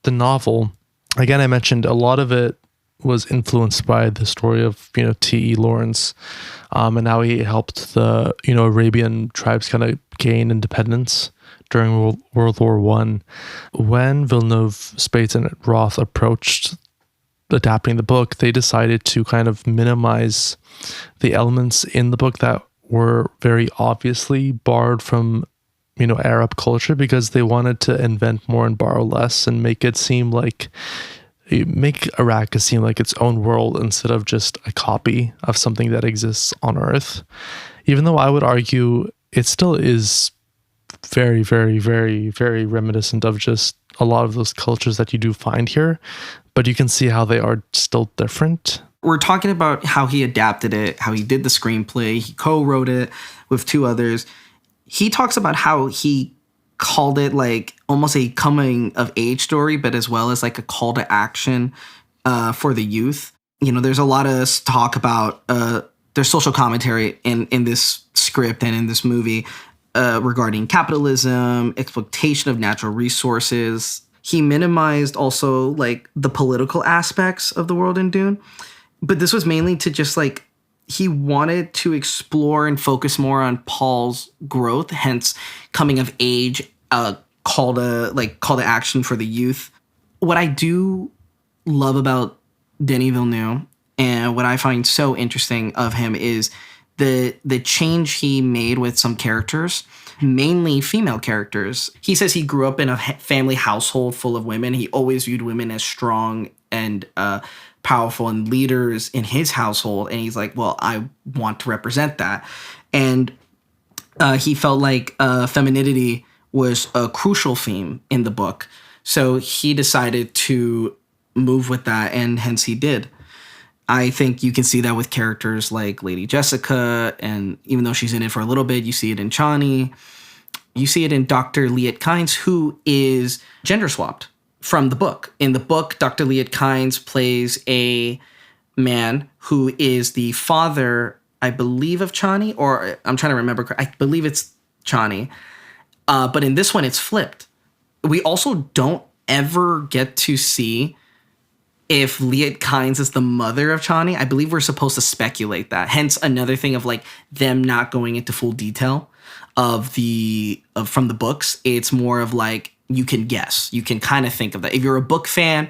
the novel, again, I mentioned a lot of it was influenced by the story of, T.E. Lawrence, and how he helped the, Arabian tribes kind of gain independence during World War I. When Villeneuve, Spates, and Roth approached adapting the book, they decided to kind of minimize the elements in the book that were very obviously borrowed from, Arab culture, because they wanted to invent more and borrow less and make it seem like You make Arrakis seem like its own world instead of just a copy of something that exists on Earth. Even though I would argue it still is very, very, very, very reminiscent of just a lot of those cultures that you do find here, but you can see how they are still different. We're talking about how he adapted it, how he did the screenplay, he co-wrote it with two others. He talks about how he called it like almost a coming of age story, but as well as like a call to action for the youth. You know, there's a lot of talk about there's social commentary in this script and in this movie regarding capitalism, exploitation of natural resources. He minimized also like the political aspects of the world in Dune, but this was mainly to just like, he wanted to explore and focus more on Paul's growth, hence coming of age, call to action for the youth. What I do love about Denis Villeneuve and what I find so interesting of him is the change he made with some characters, mainly female characters. He says he grew up in a family household full of women. He always viewed women as strong and powerful and leaders in his household. And he's like, well, I want to represent that. And he felt like femininity was a crucial theme in the book. So he decided to move with that, and hence he did. I think you can see that with characters like Lady Jessica, and even though she's in it for a little bit, you see it in Chani. You see it in Dr. Liet Kynes, who is gender swapped from the book. In the book, Dr. Liet Kynes plays a man who is the father, I believe, of Chani, or I'm trying to remember. I believe it's Chani. But in this one, it's flipped. We also don't ever get to see if Liet Kynes is the mother of Chani. I believe we're supposed to speculate that. Hence another thing of like them not going into full detail from the books. It's more of like, you can guess. You can kind of think of that. If you're a book fan,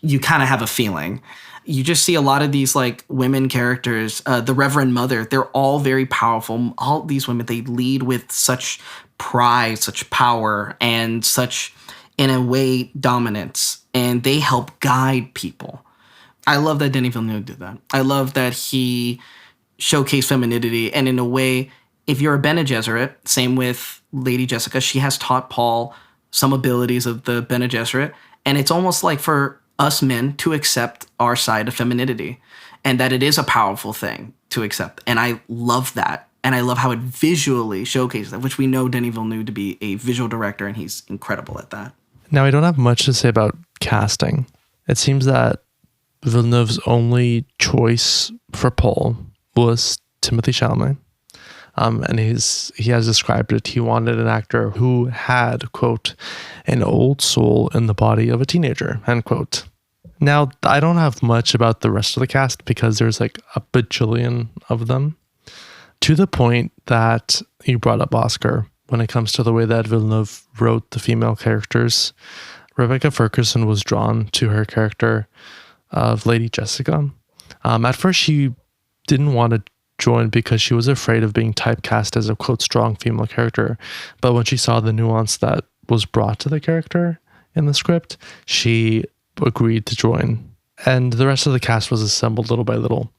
you kind of have a feeling. You just see a lot of these like women characters, the Reverend Mother, they're all very powerful. All these women, they lead with such pride, such power, and such, in a way, dominance. And they help guide people. I love that Denis Villeneuve did that. I love that he showcased femininity. And in a way, if you're a Bene Gesserit, same with Lady Jessica, she has taught Paul some abilities of the Bene Gesserit. And it's almost like for us men to accept our side of femininity, and that it is a powerful thing to accept. And I love that. And I love how it visually showcases that, which we know Denis Villeneuve to be a visual director, and he's incredible at that. Now, I don't have much to say about casting. It seems that Villeneuve's only choice for Paul was Timothée Chalamet. And he has described it. He wanted an actor who had, quote, an old soul in the body of a teenager, end quote. Now, I don't have much about the rest of the cast because there's like a bajillion of them. To the point that you brought up, Oscar, when it comes to the way that Villeneuve wrote the female characters, Rebecca Ferguson was drawn to her character of Lady Jessica. At first, she didn't want to join because she was afraid of being typecast as a, quote, strong female character. But when she saw the nuance that was brought to the character in the script, she agreed to join. And the rest of the cast was assembled little by little.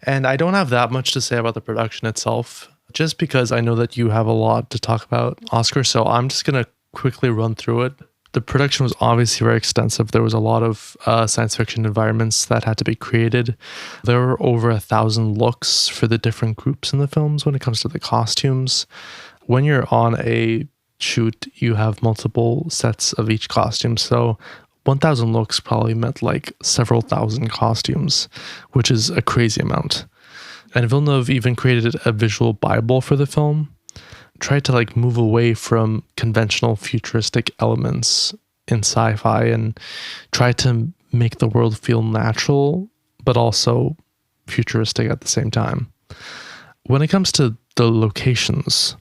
And I don't have that much to say about the production itself, just because I know that you have a lot to talk about, Oscar. So I'm just going to quickly run through it. The production was obviously very extensive. There was a lot of science fiction environments that had to be created. There were over 1,000 looks for the different groups in the films when it comes to the costumes. When you're on a shoot, you have multiple sets of each costume. So 1,000 looks probably meant like several thousand costumes, which is a crazy amount. And Villeneuve even created a visual Bible for the film. Tried to like move away from conventional futuristic elements in sci-fi and try to make the world feel natural, but also futuristic at the same time. When it comes to the locations,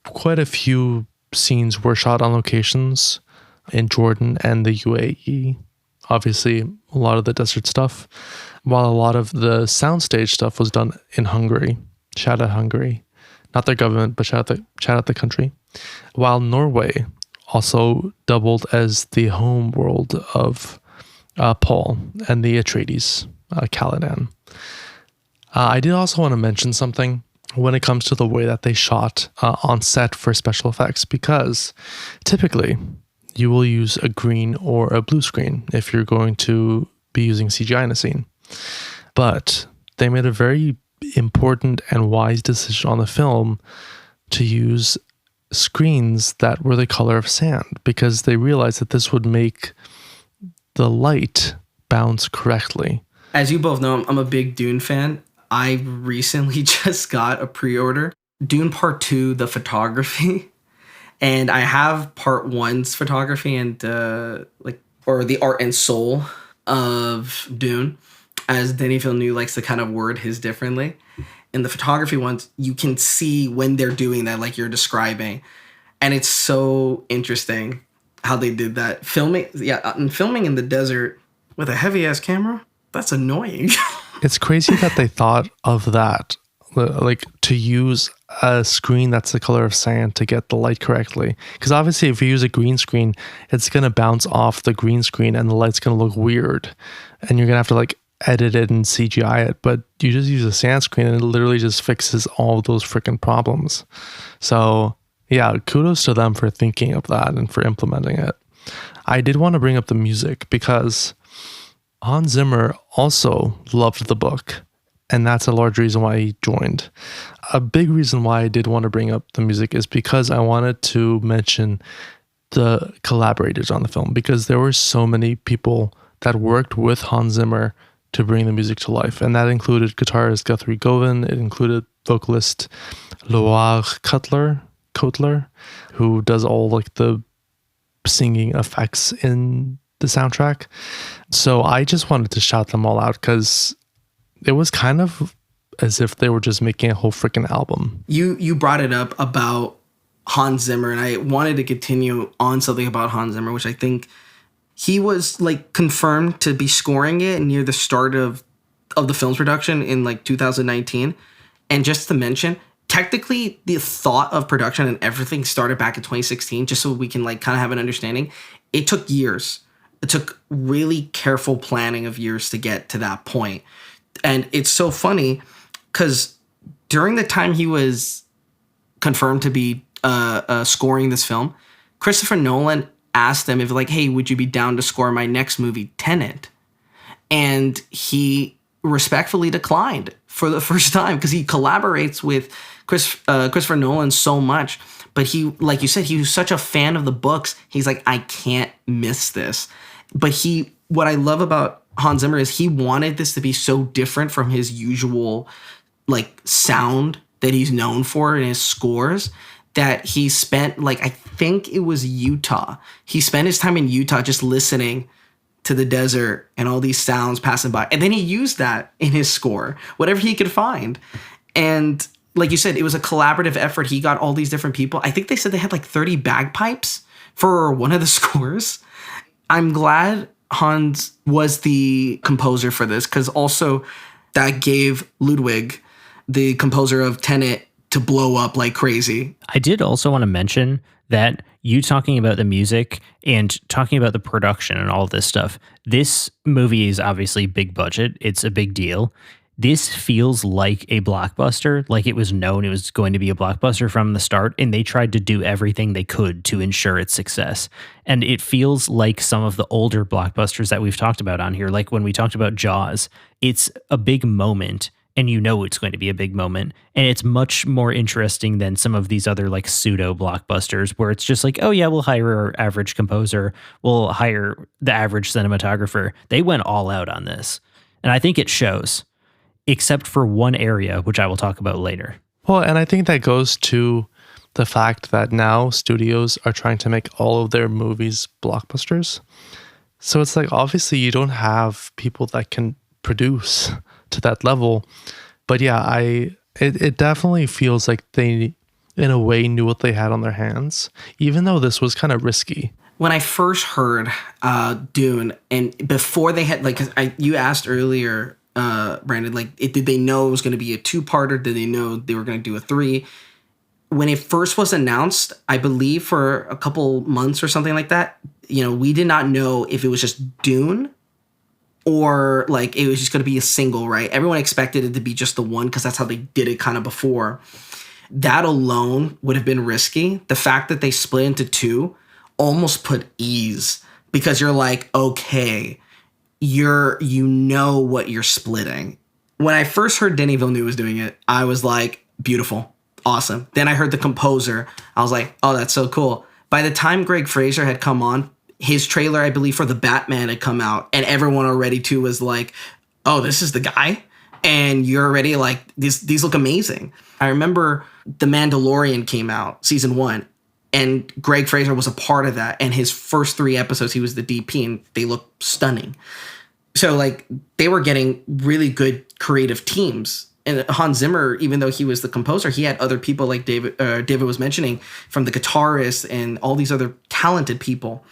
quite a few scenes were shot on locations in Jordan and the UAE. Obviously, a lot of the desert stuff, while a lot of the soundstage stuff was done in Hungary. Shout out Hungary. Not their government, but shout out the country. While Norway also doubled as the home world of Paul and the Atreides, Caladan. I did also want to mention something when it comes to the way that they shot on set for special effects, because typically you will use a green or a blue screen if you're going to be using CGI in a scene. But they made a very important and wise decision on the film to use screens that were the color of sand, because they realized that this would make the light bounce correctly. As you both know, I'm a big Dune fan. I recently just got a pre-order. Dune Part 2, the photography. And I have Part 1's photography and or the art and soul of Dune, as Denis Villeneuve likes to kind of word his differently. In the photography ones, you can see when they're doing that, like you're describing. And it's so interesting how they did that. Filming in the desert with a heavy-ass camera, that's annoying. It's crazy that they thought of that, like to use a screen that's the color of sand to get the light correctly. Because obviously if you use a green screen, it's going to bounce off the green screen and the light's going to look weird. And you're going to have to like edit it and CGI it. But you just use a sand screen and it literally just fixes all of those freaking problems. So yeah, kudos to them for thinking of that and for implementing it. I did want to bring up the music because Hans Zimmer also loved the book, and that's a large reason why he joined. A big reason why I did want to bring up the music is because I wanted to mention the collaborators on the film, because there were so many people that worked with Hans Zimmer to bring the music to life, and that included guitarist Guthrie Govan, it included vocalist Loire Kotler, who does all like the singing effects in the soundtrack. So I just wanted to shout them all out because it was kind of as if they were just making a whole freaking album. You brought it up about Hans Zimmer, and I wanted to continue on something about Hans Zimmer, which I think he was like confirmed to be scoring it near the start of the film's production in like 2019. And just to mention, technically the thought of production and everything started back in 2016, just so we can like kind of have an understanding. It took years. It took really careful planning of years to get to that point. And it's so funny because during the time he was confirmed to be scoring this film, Christopher Nolan asked him if like, hey, would you be down to score my next movie, Tenet? And he respectfully declined for the first time because he collaborates with Christopher Nolan so much. But he, like you said, he was such a fan of the books. He's like, I can't miss this. But what I love about Hans Zimmer is he wanted this to be so different from his usual like sound that he's known for in his scores that he spent like, I think it was Utah. He spent his time in Utah just listening to the desert and all these sounds passing by. And then he used that in his score, whatever he could find. And like you said, it was a collaborative effort. He got all these different people. I think they said they had like 30 bagpipes for one of the scores. I'm glad Hans was the composer for this, because also that gave Ludwig, the composer of Tenet, to blow up like crazy. I did also want to mention that you talking about the music and talking about the production and all of this stuff, this movie is obviously big budget. It's a big deal. This feels like a blockbuster, like it was known it was going to be a blockbuster from the start, and they tried to do everything they could to ensure its success. And it feels like some of the older blockbusters that we've talked about on here, like when we talked about Jaws. It's a big moment, and you know it's going to be a big moment, and it's much more interesting than some of these other like pseudo blockbusters where it's just like, oh yeah, we'll hire our average composer, we'll hire the average cinematographer. They went all out on this, and I think it shows. Except for one area, which I will talk about later. Well, and I think that goes to the fact that now studios are trying to make all of their movies blockbusters. So it's like, obviously you don't have people that can produce to that level. But yeah, it definitely feels like they, in a way, knew what they had on their hands, even though this was kind of risky. When I first heard Dune, and before they had, like, you asked earlier, Brandon, like, did they know it was going to be a 2-parter? Did they know they were going to do a 3? When it first was announced, I believe for a couple months or something like that, we did not know if it was just Dune or like it was just going to be a single, right? Everyone expected it to be just the one because that's how they did it kind of before. That alone would have been risky. The fact that they split into two almost put ease, because you're like, okay, you know what you're splitting. When I first heard Denis Villeneuve was doing it, I was like, beautiful, awesome. Then I heard the composer. I was like, oh, that's so cool. By the time Greg Fraser had come on, his trailer, I believe, for The Batman had come out, and everyone already too was like, oh, this is the guy? And you're already like, these look amazing. I remember The Mandalorian came out, season 1, and Greg Fraser was a part of that. And his first 3 episodes, he was the DP, and they look stunning. So like they were getting really good creative teams. And Hans Zimmer, even though he was the composer, he had other people like David was mentioning, from the guitarist and all these other talented people.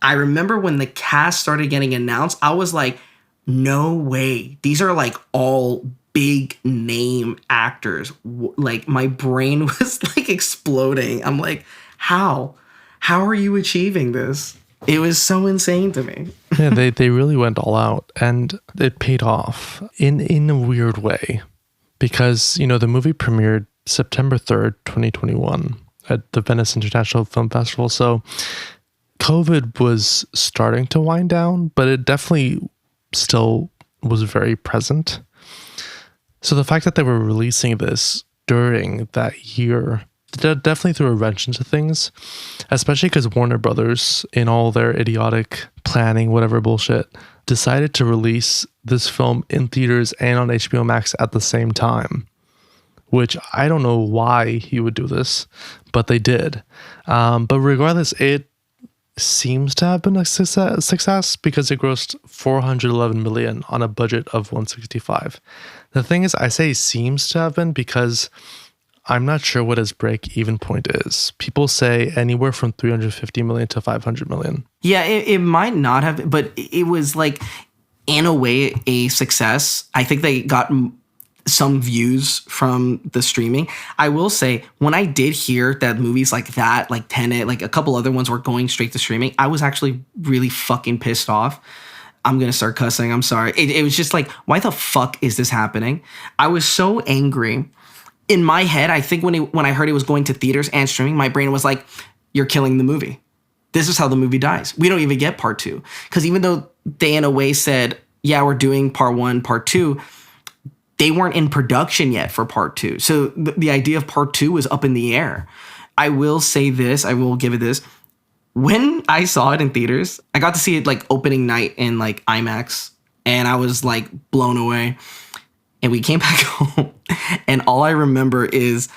I remember when the cast started getting announced, I was like, no way. These are like all big name actors. Like my brain was like exploding. I'm like, how are you achieving this? It was so insane to me. Yeah, they really went all out, and it paid off in a weird way, because, you know, the movie premiered September 3rd, 2021 at the Venice International Film Festival. So COVID was starting to wind down, but it definitely still was very present. So the fact that they were releasing this during that year definitely threw a wrench into things, especially because Warner Brothers, in all their idiotic planning, whatever bullshit, decided to release this film in theaters and on HBO Max at the same time, which I don't know why he would do this, but they did. But regardless, it seems to have been a success because it grossed $411 million on a budget of $165. The thing is, I say seems to have been because I'm not sure what his break-even point is. People say anywhere from $350 million to $500 million. Yeah, it might not have, but it was like, in a way, a success. I think they got some views from the streaming. I will say, when I did hear that movies like that, like Tenet, like a couple other ones were going straight to streaming, I was actually really fucking pissed off. I'm going to start cussing. I'm sorry. It was just like, why the fuck is this happening? I was so angry. In my head, I think when I heard it was going to theaters and streaming, my brain was like, you're killing the movie. This is how the movie dies. We don't even get part 2. Because even though they, in a way, said, yeah, we're doing part 1, part 2, they weren't in production yet for part 2. So the idea of part 2 was up in the air. I will say this. I will give it this. When I saw it in theaters, I got to see it like opening night in like IMAX. And I was like blown away. And we came back home, and all I remember is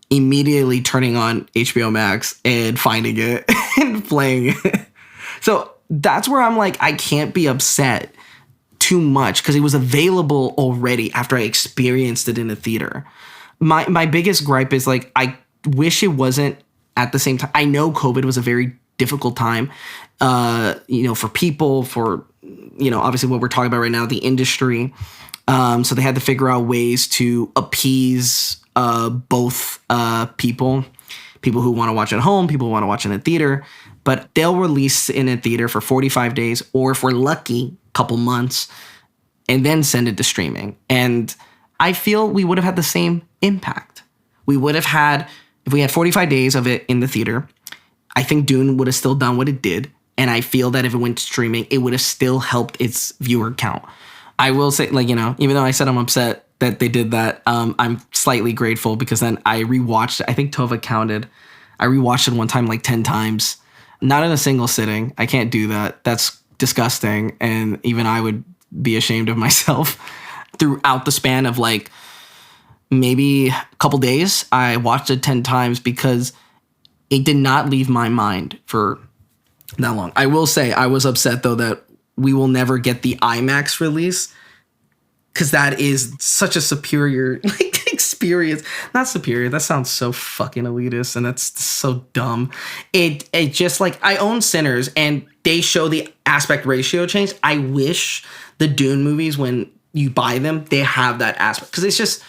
immediately turning on HBO Max and finding it and playing it. So that's where I'm like, I can't be upset too much because it was available already after I experienced it in the theater. My biggest gripe is like, I wish it wasn't at the same time. I know COVID was a very difficult time, for people, for, obviously what we're talking about right now, the industry. So they had to figure out ways to appease both people who want to watch at home, people who want to watch in a theater. But they'll release in a theater for 45 days, or if we're lucky, a couple months, and then send it to streaming. And I feel we would have had the same impact. We would have had, if we had 45 days of it in the theater, I think Dune would have still done what it did. And I feel that if it went to streaming, it would have still helped its viewer count. I will say, even though I said I'm upset that they did that, I'm slightly grateful because then I rewatched it. I think Tova counted. I rewatched it one time like 10 times. Not in a single sitting. I can't do that. That's disgusting. And even I would be ashamed of myself. Throughout the span of like maybe a couple days, I watched it 10 times because it did not leave my mind for that long. I will say I was upset though that we will never get the IMAX release because that is such a superior experience. Not superior. That sounds so fucking elitist and that's so dumb. It just like, I own Sinners and they show the aspect ratio change. I wish the Dune movies, when you buy them, they have that aspect because it's just,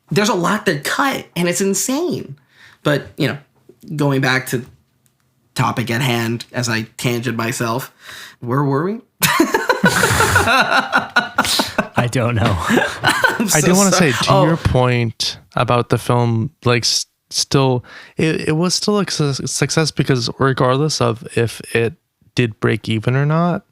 there's a lot to cut and it's insane. But, going back to topic at hand as I tangent myself, where were we? I don't know. I do want to say, to your point about the film, like still, it was still a success because regardless of if it did break even or not,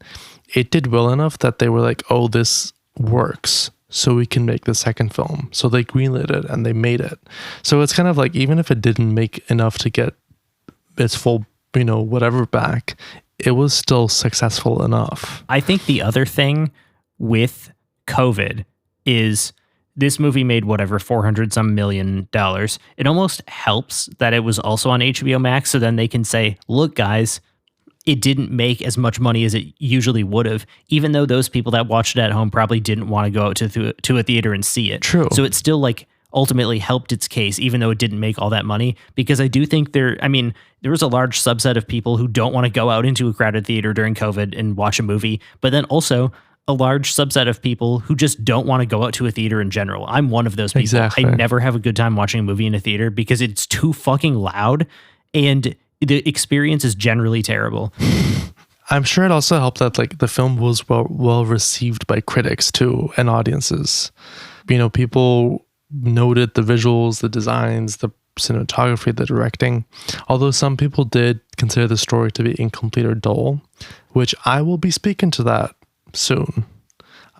it did well enough that they were like, oh, this works, so we can make the second film. So they greenlit it and they made it. So it's kind of like, even if it didn't make enough to get its full, whatever back, it was still successful enough. I think the other thing with COVID is this movie made whatever $400 million. It almost helps that it was also on HBO Max, so then they can say, look guys, it didn't make as much money as it usually would have, even though those people that watched it at home probably didn't want to go out to a theater and see it. True. So it still like ultimately helped its case, even though it didn't make all that money, because I do think there was a large subset of people who don't want to go out into a crowded theater during COVID and watch a movie, but then also a large subset of people who just don't want to go out to a theater in general. I'm one of those people. Exactly. I never have a good time watching a movie in a theater because it's too fucking loud and the experience is generally terrible. I'm sure it also helped that like the film was well received by critics too and audiences. People noted the visuals, the designs, the cinematography, the directing. Although some people did consider the story to be incomplete or dull, which I will be speaking to that soon.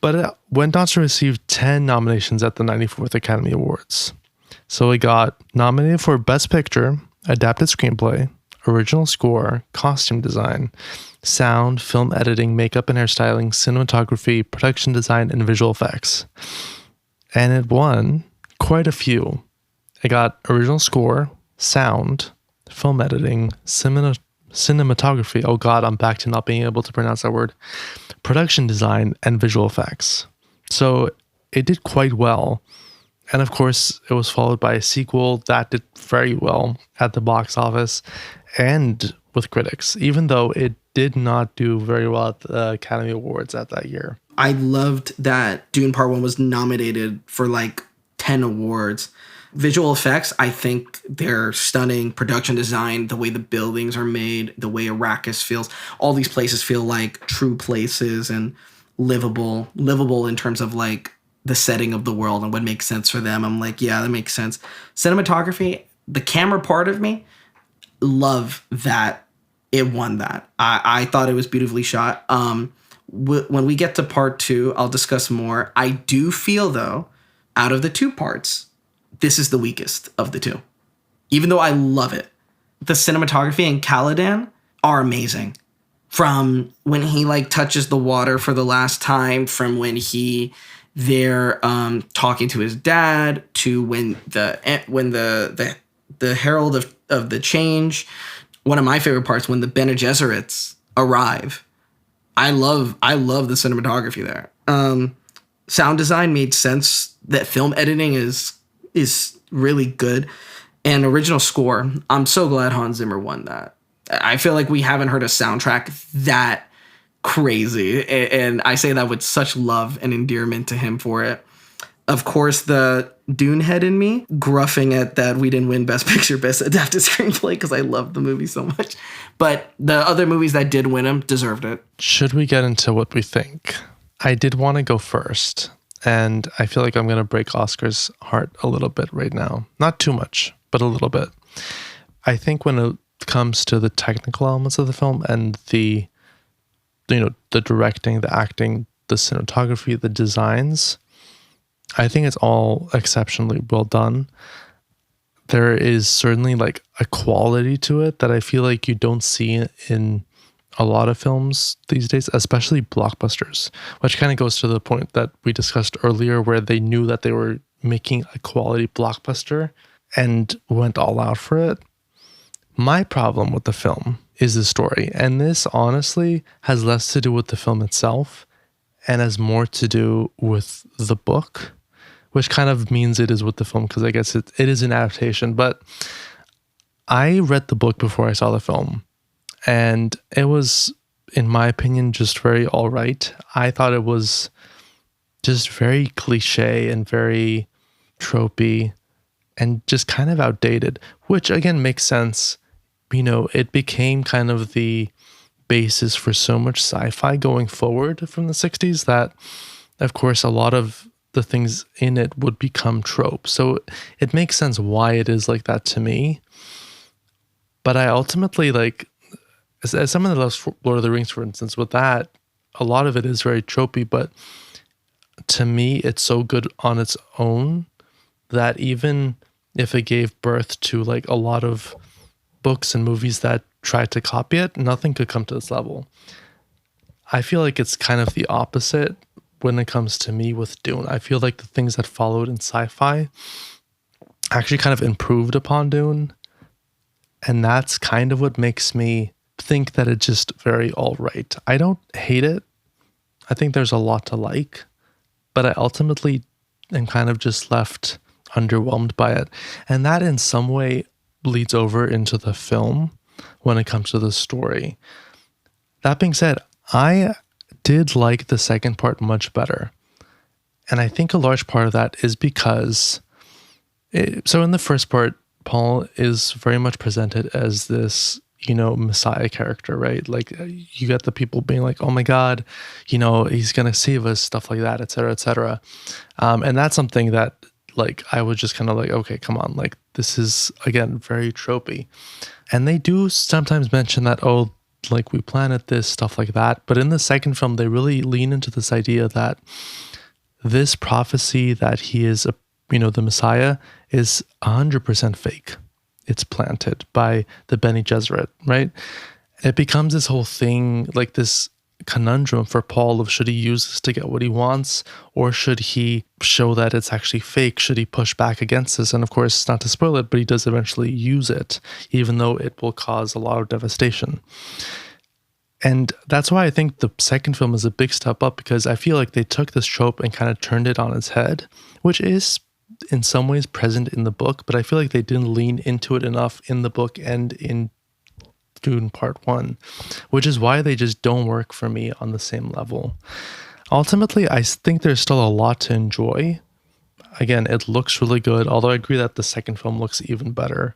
But it went on to receive 10 nominations at the 94th Academy Awards. So it got nominated for Best Picture, Adapted Screenplay, Original Score, Costume Design, Sound, Film Editing, Makeup and Hairstyling, Cinematography, Production Design, and Visual Effects. And it won quite a few. It got Original Score, Sound, Film Editing, Cinematography. Oh God, I'm back to not being able to pronounce that word. Production Design, and Visual Effects. So it did quite well. And of course, it was followed by a sequel that did very well at the box office and with critics, even though it did not do very well at the Academy Awards at that year. I loved that Dune Part 1 was nominated for like 10 awards. Visual effects, I think they're stunning. Production design, the way the buildings are made, the way Arrakis feels. All these places feel like true places and livable in terms of like the setting of the world and what makes sense for them. I'm like, yeah, that makes sense. Cinematography, the camera part of me, love that it won that. I thought it was beautifully shot. When we get to part 2, I'll discuss more. I do feel, though, out of the 2 parts, this is the weakest of the 2. Even though I love it. The cinematography and Caladan are amazing. From when he like touches the water for the last time, from when they're talking to his dad, to when the herald of the change. One of my favorite parts, when the Bene Gesserits arrive. I love the cinematography there. Sound design made sense. That film editing is really good. And original score, I'm so glad Hans Zimmer won that. I feel like we haven't heard a soundtrack that crazy. And I say that with such love and endearment to him for it. Of course, the Dune head in me gruffing at that we didn't win Best Picture, Best Adapted Screenplay because I love the movie so much. But the other movies that did win them deserved it. Should we get into what we think? I did want to go first. And I feel like I'm going to break Oscar's heart a little bit right now. Not too much, but a little bit. I think when it comes to the technical elements of the film and the directing, the acting, the cinematography, the designs, I think it's all exceptionally well done. There is certainly like a quality to it that I feel like you don't see in a lot of films these days, especially blockbusters, which kind of goes to the point that we discussed earlier where they knew that they were making a quality blockbuster and went all out for it. My problem with the film is the story. And this honestly has less to do with the film itself and has more to do with the book, which kind of means it is with the film because I guess it is an adaptation. But I read the book before I saw the film. And it was, in my opinion, just very all right. I thought it was just very cliche and very tropey and just kind of outdated, which again makes sense. It became kind of the basis for so much sci-fi going forward from the 60s that, of course, a lot of the things in it would become tropes. So it makes sense why it is like that to me. But I ultimately, like, as someone that loves Lord of the Rings, for instance, with that, a lot of it is very tropey, but to me, it's so good on its own that even if it gave birth to like a lot of books and movies that tried to copy it, nothing could come to this level. I feel like it's kind of the opposite when it comes to me with Dune. I feel like the things that followed in sci-fi actually kind of improved upon Dune. And that's kind of what makes me think that it's just very all right. I don't hate it. I think there's a lot to like, but I ultimately am kind of just left underwhelmed by it. And that in some way bleeds over into the film when it comes to the story. That being said, I did like the second part much better. And I think a large part of that is because, so in the first part, Paul is very much presented as this, you know, Messiah character, right? Like you get the people being like, oh my God, you know, he's going to save us, stuff like that, et cetera, et cetera. And that's something that like, I was just kind of like, okay, come on. Like this is, again, very tropey. And they do sometimes mention that, oh, like we planted this, stuff like that. But in the second film, they really lean into this idea that this prophecy that he is, you know, the Messiah is 100% fake. It's planted by the Bene Gesserit, right? It becomes this whole thing, like this conundrum for Paul of should he use this to get what he wants, or should he show that it's actually fake? Should he push back against this? And of course, not to spoil it, but he does eventually use it, even though it will cause a lot of devastation. And that's why I think the second film is a big step up, because I feel like they took this trope and kind of turned it on its head, which is in some ways present in the book, but I feel like they didn't lean into it enough in the book and in Dune Part 1, which is why they just don't work for me on the same level. Ultimately, I think there's still a lot to enjoy. Again, it looks really good, although I agree that the second film looks even better.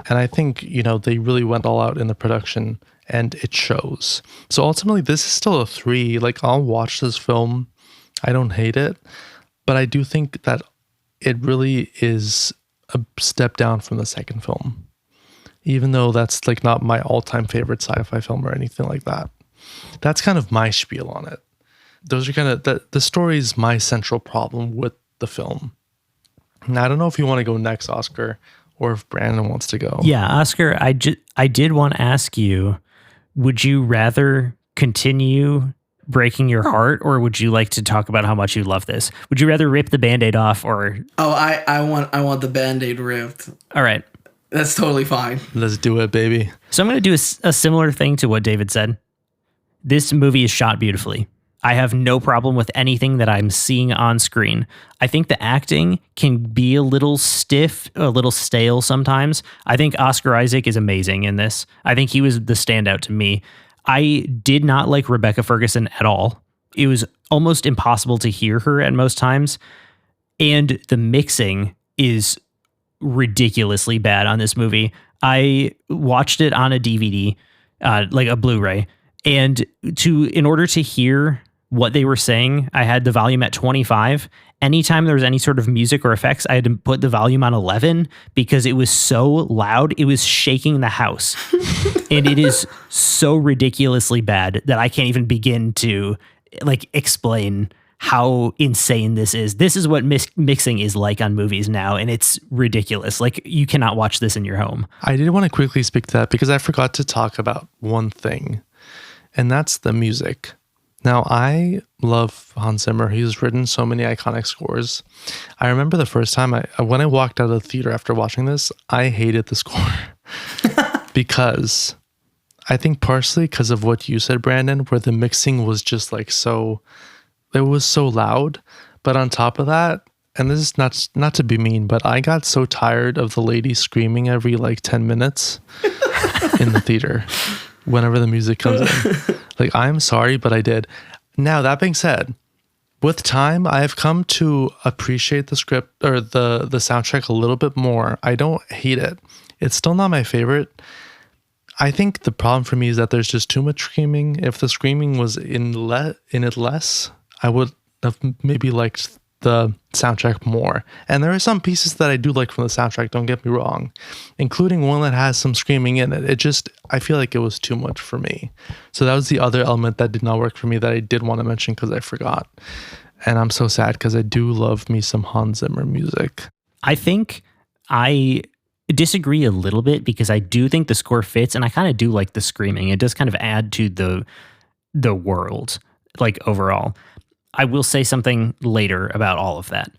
And I think, you know, they really went all out in the production and it shows. So ultimately, this is still a 3. Like, I'll watch this film. I don't hate it, but I do think that it really is a step down from the second film, even though that's like not my all-time favorite sci-fi film or anything like that. That's kind of my spiel on it. Those are kind of the story is my central problem with the film. Now, I don't know if you want to go next, Oscar, or if Brandon wants to go. Yeah, Oscar, I did want to ask you, would you rather continue breaking your heart, or would you like to talk about how much you love this? Would you rather rip the Band-Aid off, or? Oh, I want the Band-Aid ripped. All right. That's totally fine. Let's do it, baby. So I'm going to do a similar thing to what David said. This movie is shot beautifully. I have no problem with anything that I'm seeing on screen. I think the acting can be a little stiff, a little stale sometimes. I think Oscar Isaac is amazing in this. I think he was the standout to me. I did not like Rebecca Ferguson at all. It was almost impossible to hear her at most times. And the mixing is ridiculously bad on this movie. I watched it on a DVD, like a Blu-ray. And in order to hear what they were saying, I had the volume at 25. Anytime there was any sort of music or effects, I had to put the volume on 11 because it was so loud. It was shaking the house. And it is so ridiculously bad that I can't even begin to like explain how insane this is. This is what mixing is like on movies now, and it's ridiculous. Like, you cannot watch this in your home. I did want to quickly speak to that because I forgot to talk about one thing, and that's the music. Now, I love Hans Zimmer. He's written so many iconic scores. I remember the first time when I walked out of the theater after watching this, I hated the score because I think partially because of what you said, Brandon, where the mixing was just like so, it was so loud. But on top of that, and this is not to be mean, but I got so tired of the lady screaming every like 10 minutes in the theater whenever the music comes in. Like, I'm sorry, but I did. Now, that being said, with time, I have come to appreciate the script or the soundtrack a little bit more. I don't hate it. It's still not my favorite. I think the problem for me is that there's just too much screaming. If the screaming was in it less, I would have maybe liked the soundtrack more. And there are some pieces that I do like from the soundtrack, don't get me wrong, including one that has some screaming in it. I feel like it was too much for me. So that was the other element that did not work for me that I did want to mention because I forgot. And I'm so sad because I do love me some Hans Zimmer music. I think I disagree a little bit because I do think the score fits, and I kind of do like the screaming. It does kind of add to the world, like overall. I will say something later about all of that.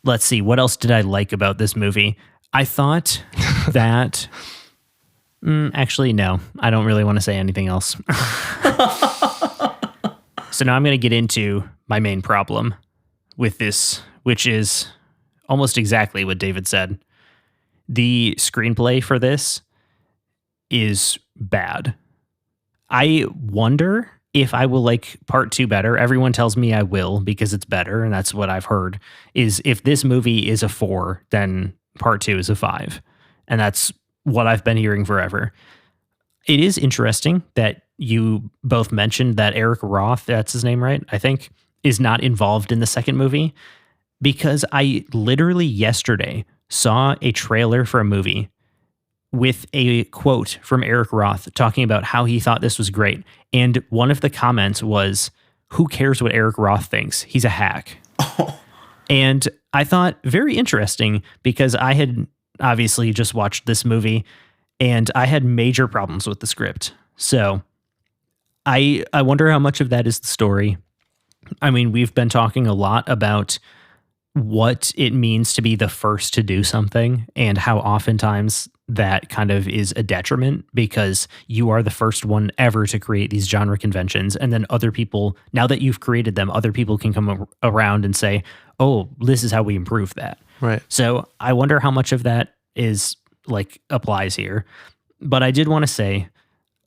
Let's see. What else did I like about this movie? I thought that... actually, no. I don't really want to say anything else. So now I'm going to get into my main problem with this, which is almost exactly what David said. The screenplay for this is bad. I wonder if I will like part 2 better. Everyone tells me I will because it's better, and that's what I've heard, is if this movie is a 4, then part 2 is a 5. And that's what I've been hearing forever. It is interesting that you both mentioned that Eric Roth, that's his name, right? I think, is not involved in the second movie, because I literally yesterday saw a trailer for a movie with a quote from Eric Roth talking about how he thought this was great. And one of the comments was, "Who cares what Eric Roth thinks? He's a hack." And I thought, very interesting, because I had obviously just watched this movie and I had major problems with the script. So I wonder how much of that is the story. I mean, we've been talking a lot about what it means to be the first to do something and how oftentimes that kind of is a detriment because you are the first one ever to create these genre conventions. And then other people, now that you've created them, other people can come around and say, oh, this is how we improve that. Right. So I wonder how much of that is like applies here. But I did want to say,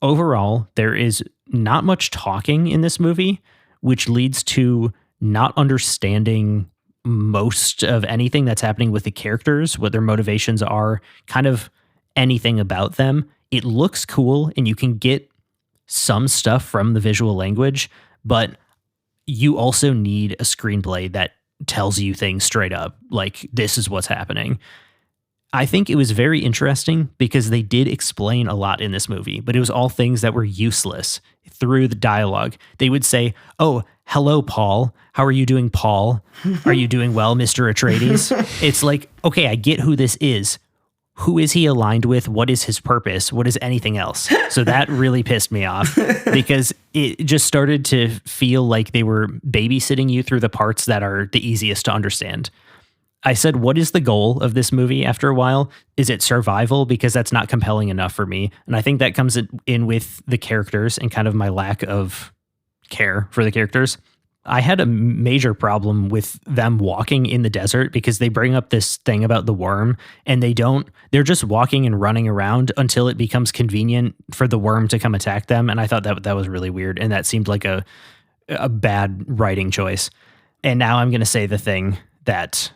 overall, there is not much talking in this movie, which leads to not understanding most of anything that's happening with the characters, what their motivations are, kind of anything about them. It looks cool and you can get some stuff from the visual language, but you also need a screenplay that tells you things straight up, like this is what's happening. I think it was very interesting because they did explain a lot in this movie, but it was all things that were useless through the dialogue. They would say, oh, hello, Paul. How are you doing, Paul? Are you doing well, Mr. Atreides? It's like, okay, I get who this is. Who is he aligned with? What is his purpose? What is anything else? So that really pissed me off because it just started to feel like they were babysitting you through the parts that are the easiest to understand. I said, what is the goal of this movie after a while? Is it survival? Because that's not compelling enough for me. And I think that comes in with the characters and kind of my lack of care for the characters. I had a major problem with them walking in the desert because they bring up this thing about the worm and they're just walking and running around until it becomes convenient for the worm to come attack them. And I thought that was really weird. And that seemed like a bad writing choice. And now I'm going to say the thing that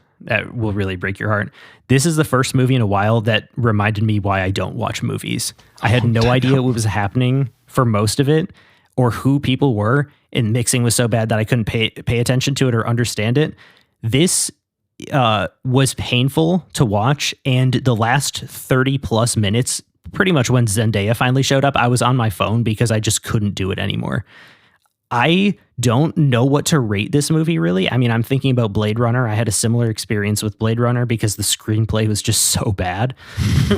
will really break your heart. This is the first movie in a while that reminded me why I don't watch movies. I had no idea what was happening for most of it or who people were, and mixing was so bad that I couldn't pay attention to it or understand it. This was painful to watch, and the last 30 plus minutes, pretty much when Zendaya finally showed up, I was on my phone because I just couldn't do it anymore. I don't know what to rate this movie, really. I mean, I'm thinking about Blade Runner. I had a similar experience with Blade Runner because the screenplay was just so bad.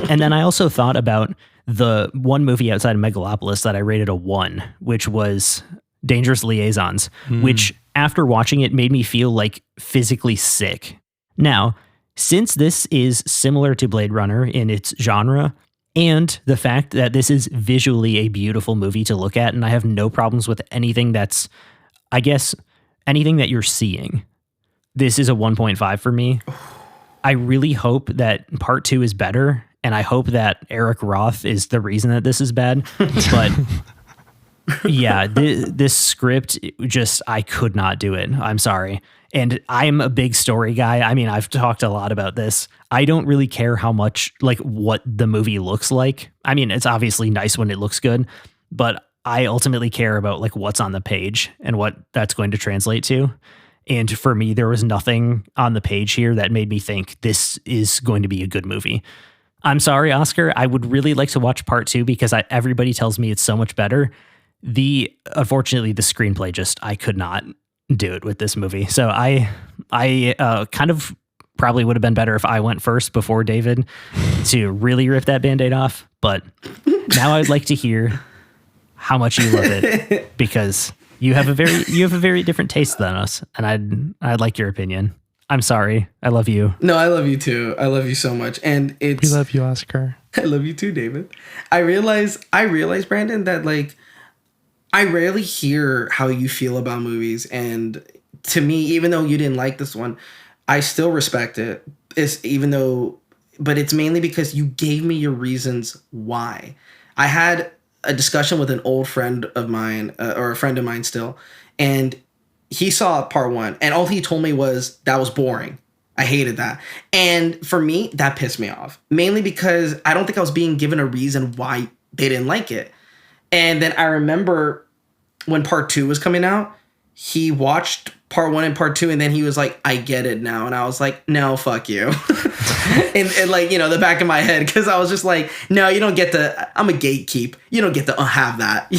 And then I also thought about the one movie outside of Megalopolis that I rated a 1, which was Dangerous Liaisons, which after watching it made me feel like physically sick. Now, since this is similar to Blade Runner in its genre, and the fact that this is visually a beautiful movie to look at, and I have no problems with anything that's, I guess, anything that you're seeing. This is a 1.5 for me. I really hope that part 2 is better, and I hope that Eric Roth is the reason that this is bad. But Yeah, this script just, I could not do it. I'm sorry. And I'm a big story guy. I mean, I've talked a lot about this. I don't really care how much, like, what the movie looks like. I mean, it's obviously nice when it looks good, but I ultimately care about like what's on the page and what that's going to translate to. And for me, there was nothing on the page here that made me think this is going to be a good movie. I'm sorry, Oscar. I would really like to watch part 2 because everybody tells me it's so much better. Unfortunately, the screenplay just, I could not do it with this movie. So I kind of probably would have been better if I went first before David to really rip that Band-Aid off. But now I'd like to hear how much you love it, because you have a very different taste than us, and I'd like your opinion. I'm sorry. I love you. No, I love you too. I love you so much. And We love you, Oscar. I love you too, David. I realize, Brandon, that like I rarely hear how you feel about movies, and to me, even though you didn't like this one, I still respect it. But it's mainly because you gave me your reasons why. I had a discussion with an old friend of mine, or a friend of mine still, and he saw part 1, and all he told me was that was boring. I hated that. And for me, that pissed me off, mainly because I don't think I was being given a reason why they didn't like it. And then I remember when part 2 was coming out, he watched part 1 and part 2, and then he was like, I get it now. And I was like, no, fuck you. and like, you know, the back of my head, because I was just like, no, you don't get to, I'm a gatekeep. You don't get to have that.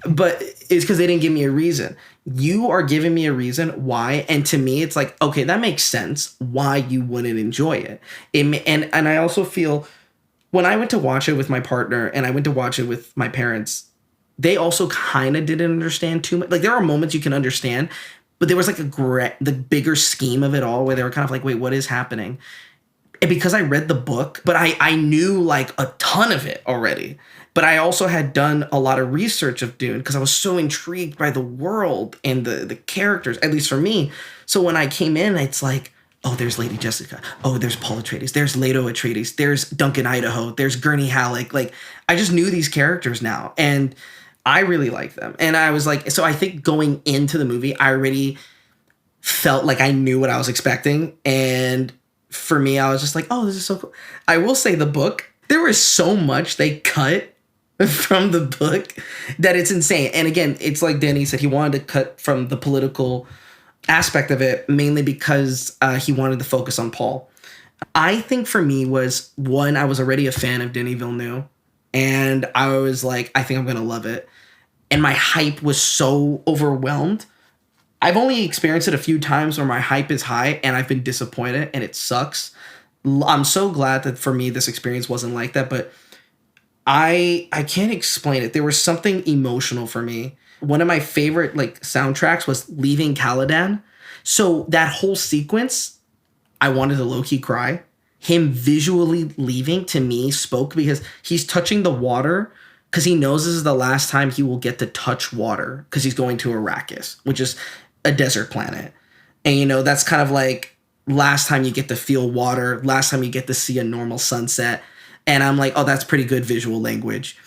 But it's because they didn't give me a reason. You are giving me a reason why. And to me, it's like, okay, that makes sense why you wouldn't enjoy it. And I also feel when I went to watch it with my partner and I went to watch it with my parents, they also kind of didn't understand too much. Like, there are moments you can understand, but there was like the bigger scheme of it all where they were kind of like, wait, what is happening? And because I read the book, but I knew like a ton of it already. But I also had done a lot of research of Dune because I was so intrigued by the world and the characters, at least for me. So when I came in, it's like, oh, there's Lady Jessica. Oh, there's Paul Atreides. There's Leto Atreides. There's Duncan Idaho. There's Gurney Halleck. Like, I just knew these characters now, and I really like them. And I was like, so I think going into the movie, I already felt like I knew what I was expecting. And for me, I was just like, oh, this is so cool. I will say the book, there was so much they cut from the book that it's insane. And again, it's like Denis said, he wanted to cut from the political aspect of it, mainly because he wanted to focus on Paul. I think for me was, one, I was already a fan of Denis Villeneuve, and I was like, I think I'm going to love it. And my hype was so overwhelmed. I've only experienced it a few times where my hype is high and I've been disappointed and it sucks. I'm so glad that for me, this experience wasn't like that, but I can't explain it. There was something emotional for me. One of my favorite like soundtracks was Leaving Caladan. So that whole sequence, I wanted to low-key cry. Him visually leaving, to me, spoke, because he's touching the water because he knows this is the last time he will get to touch water, because he's going to Arrakis, which is a desert planet. And, you know, that's kind of like last time you get to feel water, last time you get to see a normal sunset. And I'm like, oh, that's pretty good visual language.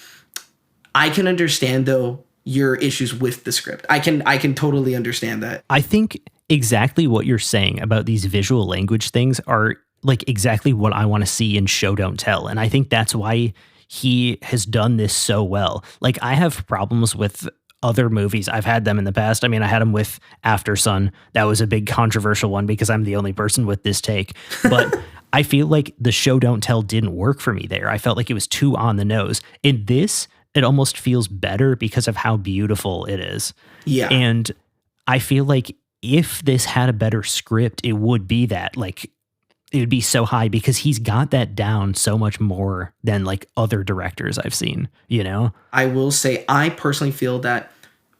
I can understand, though, your issues with the script. I can totally understand that. I think exactly what you're saying about these visual language things are like exactly what I want to see in Show Don't Tell. And I think that's why he has done this so well. Like, I have problems with other movies. I've had them in the past. I mean, I had them with After Sun. That was a big controversial one because I'm the only person with this take. But I feel like the Show Don't Tell didn't work for me there. I felt like it was too on the nose. In this, it almost feels better because of how beautiful it is. Yeah. And I feel like if this had a better script, it would be that, like, it would be so high because he's got that down so much more than like other directors I've seen, you know? I will say, I personally feel that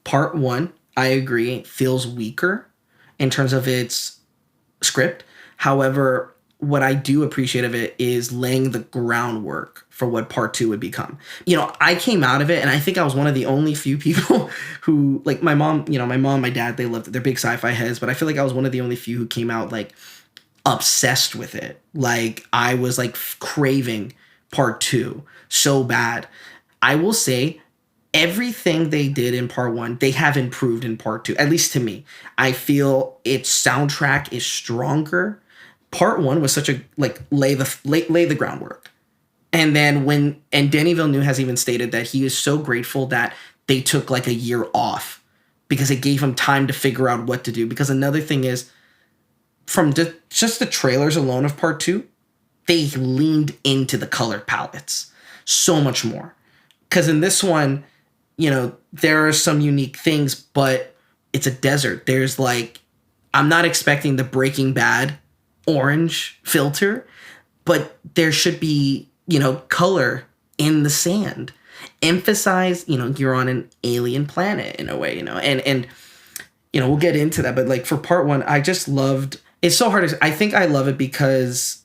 part 1, I agree, feels weaker in terms of its script. However, what I do appreciate of it is laying the groundwork for what part 2 would become. You know, I came out of it, and I think I was one of the only few people who, like, my mom, my dad, they loved it. They're big sci-fi heads, but I feel like I was one of the only few who came out like obsessed with it. Like, I was like craving part 2 so bad. I will say, everything they did in part 1, they have improved in part 2, at least to me. I feel its soundtrack is stronger. Part 1 was such a, like, lay the groundwork. And then Denis Villeneuve has even stated that he is so grateful that they took like a year off because it gave him time to figure out what to do. Because another thing is, from just the trailers alone of part 2, they leaned into the color palettes so much more. Because in this one, you know, there are some unique things, but it's a desert. There's like, I'm not expecting the Breaking Bad orange filter, but there should be, you know, color in the sand. Emphasize, you know, you're on an alien planet in a way, you know, and you know, we'll get into that. But like for part 1, I just loved, it's so hard. I think I love it because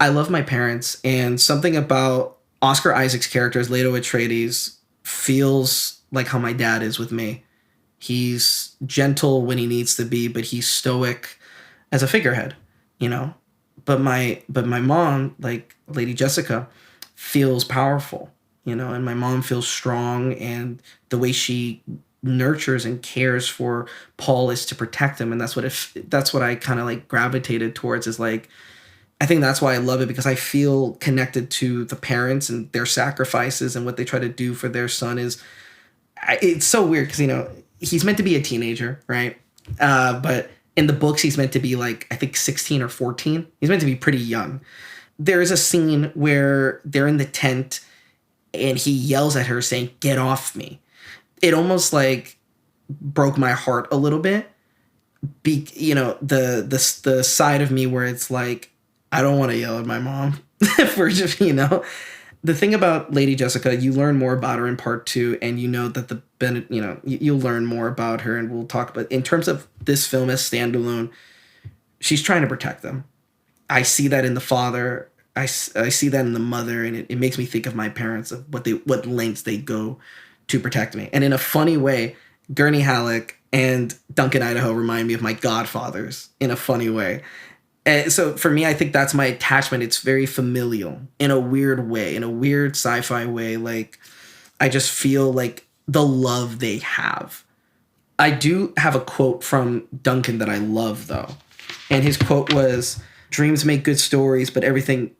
I love my parents, and something about Oscar Isaac's character as Leto Atreides feels like how my dad is with me. He's gentle when he needs to be, but he's stoic as a figurehead, you know. But my mom, like Lady Jessica, feels powerful, you know, and my mom feels strong, and the way she nurtures and cares for Paul is to protect him, and that's what I kind of like gravitated towards, is like, I think that's why I love it, because I feel connected to the parents and their sacrifices and what they try to do for their son. It's so weird because, you know, he's meant to be a teenager, right? But in the books, he's meant to be like, I think 16 or 14. He's meant to be pretty young. There is a scene where they're in the tent and he yells at her saying, "Get off me." It almost like broke my heart a little bit. You know, the side of me where it's like, I don't want to yell at my mom for just, you know. The thing about Lady Jessica, you learn more about her in part 2, and you know that you know, you'll learn more about her, and we'll talk about, in terms of this film as standalone, she's trying to protect them. I see that in the father. I see that in the mother, and it makes me think of my parents, of what lengths they go to protect me. And in a funny way, Gurney Halleck and Duncan Idaho remind me of my godfathers in a funny way. And so for me, I think that's my attachment. It's very familial in a weird way, in a weird sci-fi way. Like, I just feel like the love they have. I do have a quote from Duncan that I love, though. And his quote was, "Dreams make good stories, but everything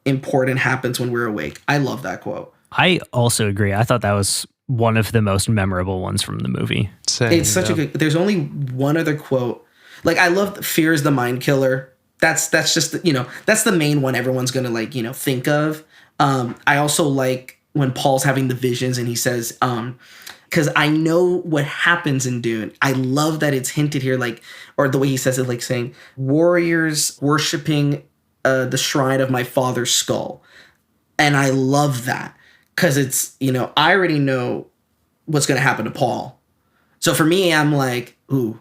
important happens when we're awake." I love that quote. I also agree. I thought that was one of the most memorable ones from the movie. It's such a good... There's only one other quote. Like, I love "Fear is the mind killer." That's just, you know, that's the main one everyone's going to, like, you know, think of. I also like when Paul's having the visions and he says, because I know what happens in Dune. I love that it's hinted here, like, or the way he says it, like saying, "Warriors worshiping the shrine of my father's skull." And I love that because it's, you know, I already know what's going to happen to Paul. So for me, I'm like, ooh,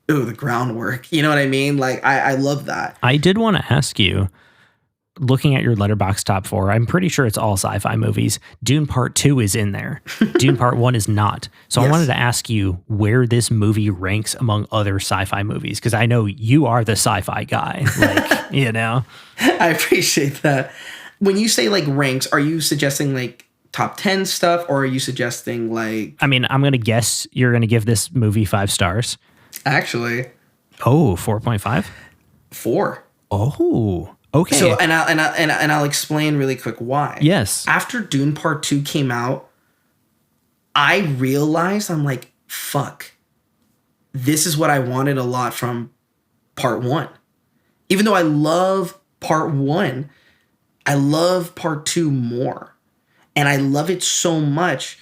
the groundwork. You know what I mean? Like, I love that. I did want to ask you, looking at your Letterboxd top 4, I'm pretty sure it's all sci-fi movies. Dune Part 2 is in there. Dune Part 1 is not. So yes. I wanted to ask you where this movie ranks among other sci-fi movies, because I know you are the sci-fi guy. Like, you know? I appreciate that. When you say, like, ranks, are you suggesting, like, top 10 stuff, or are you suggesting, like... I mean, I'm going to guess you're going to give this movie 5 stars. Actually. Oh, 4.5? 4. Oh, okay. So, and I'll explain really quick why. Yes. After Dune Part 2 came out, I realized, I'm like, fuck. This is what I wanted a lot from Part 1. Even though I love Part 1, I love Part 2 more. And I love it so much.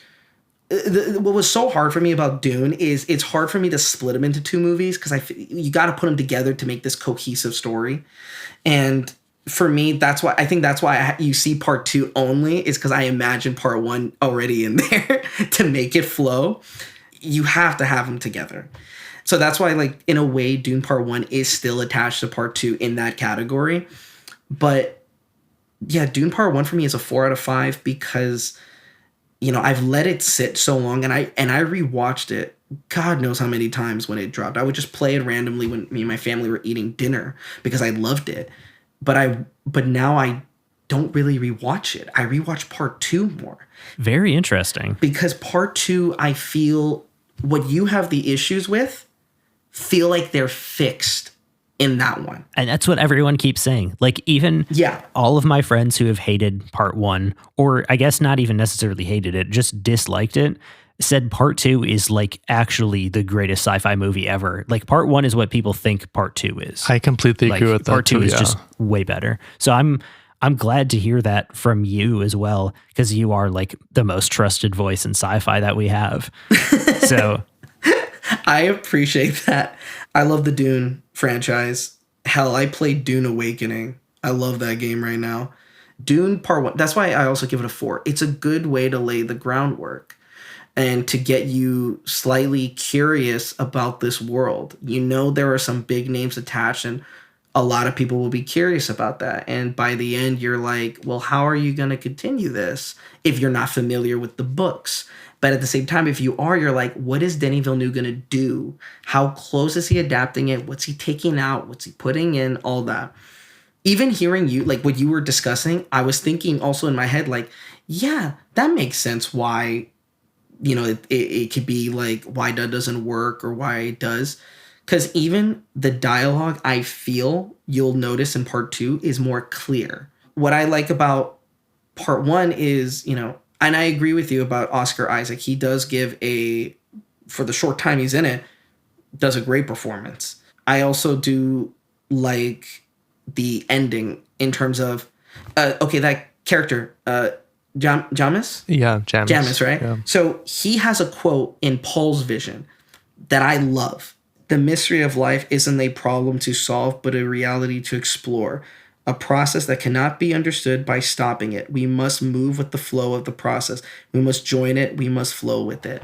What was so hard for me about Dune is it's hard for me to split them into 2 movies, because you got to put them together to make this cohesive story. And for me, that's why you see Part 2 only, is because I imagine Part 1 already in there to make it flow. You have to have them together. So that's why, like, in a way, Dune Part 1 is still attached to Part 2 in that category. But yeah, Dune Part 1 for me is a 4 out of 5 because, you know, I've let it sit so long, and I rewatched it God knows how many times when it dropped. I would just play it randomly when me and my family were eating dinner because I loved it. But now I don't really rewatch it. I rewatch part 2 more. Very interesting. Because part 2, I feel what you have the issues with feel like they're fixed in that one. And that's what everyone keeps saying. Like, even all of my friends who have hated part 1, or I guess not even necessarily hated it, just disliked it, said part 2 is like actually the greatest sci-fi movie ever. Like, part 1 is what people think part 2 is. I completely agree with that. Part 2 is just way better. So I'm glad to hear that from you as well, because you are like the most trusted voice in sci-fi that we have. So I appreciate that. I love the Dune franchise. Hell, I played Dune Awakening. I love that game right now. Dune Part 1, that's why I also give it a 4. It's a good way to lay the groundwork and to get you slightly curious about this world. You know, there are some big names attached, and a lot of people will be curious about that. And by the end, you're like, well, how are you going to continue this if you're not familiar with the books? But at the same time, if you are, you're like, what is Denis Villeneuve going to do? How close is he adapting it? What's he taking out? What's he putting in? All that. Even hearing you, like what you were discussing, I was thinking also in my head, like, yeah, that makes sense why, you know, it could be like why that doesn't work or why it does. Because even the dialogue, I feel you'll notice in part 2 is more clear. What I like about part 1 is, you know, and I agree with you about Oscar Isaac. He does give for the short time he's in it, does a great performance. I also do like the ending in terms of, that character, Jamis? Yeah, Jamis. Jamis, right? Yeah. So he has a quote in Paul's vision that I love. The mystery of life isn't a problem to solve, but a reality to explore. A process that cannot be understood by stopping it. We must move with the flow of the process. We must join it. We must flow with it.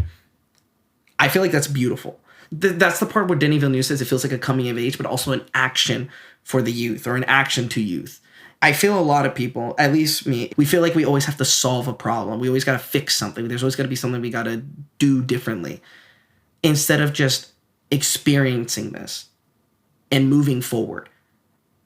I feel like that's beautiful. That's the part where Denis Villeneuve says it feels like a coming of age, but also an action for the youth or an action to youth. I feel a lot of people, at least me, we feel like we always have to solve a problem. We always got to fix something. There's always got to be something we got to do differently instead of just experiencing this and moving forward.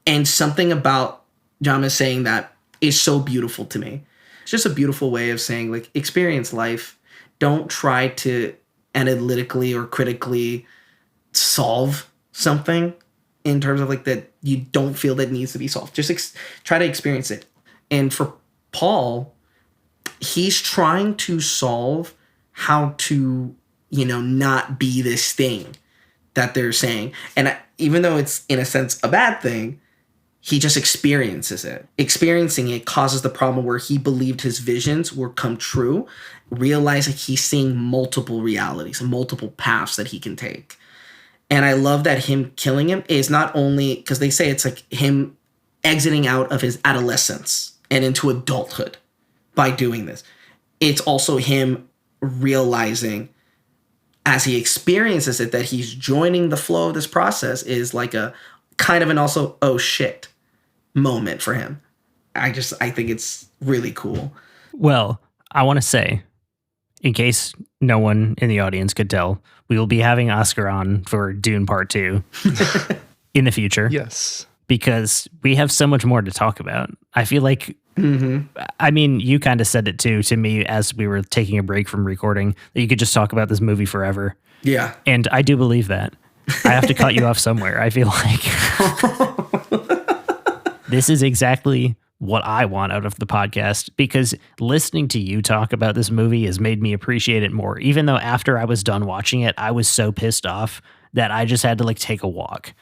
And something about Jamis saying that is so beautiful to me. It's just a beautiful way of saying, like, experience life. Don't try to analytically or critically solve something in terms of like that you don't feel that needs to be solved. Just try to experience it. And for Paul, he's trying to solve how to, you know, not be this thing that they're saying. And even though it's in a sense a bad thing, he just experiences it. Experiencing it causes the problem where he believed his visions would come true, realizing he's seeing multiple realities and multiple paths that he can take. And I love that him killing him is not only, because they say it's like him exiting out of his adolescence and into adulthood by doing this. It's also him realizing as he experiences it that he's joining the flow of this process is like a kind of an also, oh shit moment for him. I think it's really cool. Well, I want to say, in case no one in the audience could tell, we will be having Oscar on for Dune Part 2 in the future. Yes. Because we have so much more to talk about. I feel like, I mean, you kind of said it too to me as we were taking a break from recording, that you could just talk about this movie forever. Yeah. And I do believe that. I have to cut you off somewhere. I feel like this is exactly what I want out of the podcast, because listening to you talk about this movie has made me appreciate it more. Even though after I was done watching it, I was so pissed off that I just had to like take a walk.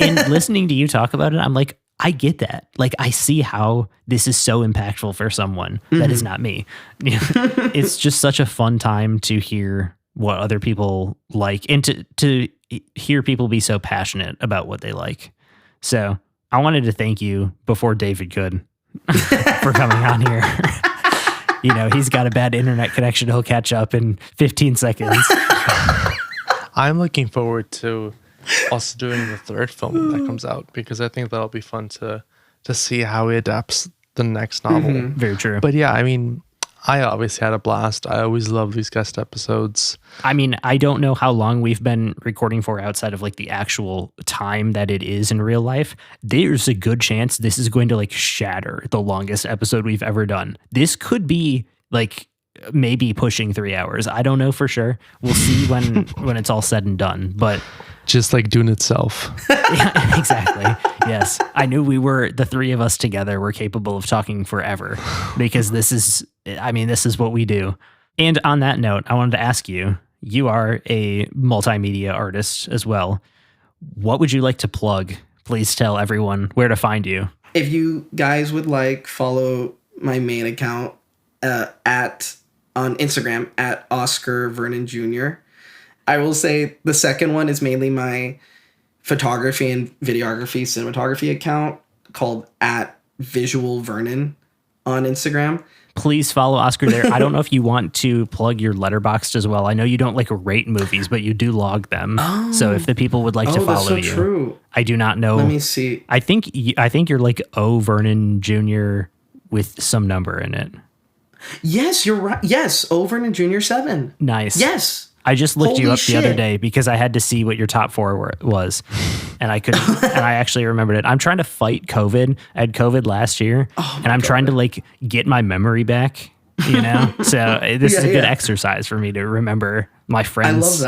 And listening to you talk about it, I'm like, I get that. Like, I see how this is so impactful for someone that is not me. It's just such a fun time to hear what other people like and to hear people be so passionate about what they like. So I wanted to thank you before David could for coming on here. You know, he's got a bad internet connection. He'll catch up in 15 seconds. I'm looking forward to also doing the third film that comes out, because I think that'll be fun to see how he adapts the next novel. Very true. But yeah, I mean, I obviously had a blast. I always love these guest episodes. I mean, I don't know how long we've been recording for outside of like the actual time that it is in real life. There's a good chance this is going to like shatter the longest episode we've ever done. This could be like maybe pushing 3 hours. I don't know for sure. We'll see when it's all said and done. But just like Dune itself. Yeah, exactly. Yes. I knew the three of us together were capable of talking forever because this is what we do. And on that note, I wanted to ask you, you are a multimedia artist as well. What would you like to plug? Please tell everyone where to find you. If you guys would like, follow my main account on Instagram at Oscar Vernon Jr. I will say the second one is mainly my photography and videography, cinematography account called at Visual Vernon on Instagram. Please follow Oscar there. I don't know if you want to plug your Letterboxd as well. I know you don't like rate movies, but you do log them. Oh. So if the people would like to follow that's so you, true. I do not know. Let me see. I think you're like O Vernon Jr. with some number in it. Yes, you're right. Yes, O Vernon Jr. 7. Nice. Yes. I just looked you up the other day because I had to see what your top 4 was, and I couldn't. And I actually remembered it. I'm trying to fight COVID. I had COVID last year, and I'm trying to like get my memory back. You know, so this is a good exercise for me to remember my friends'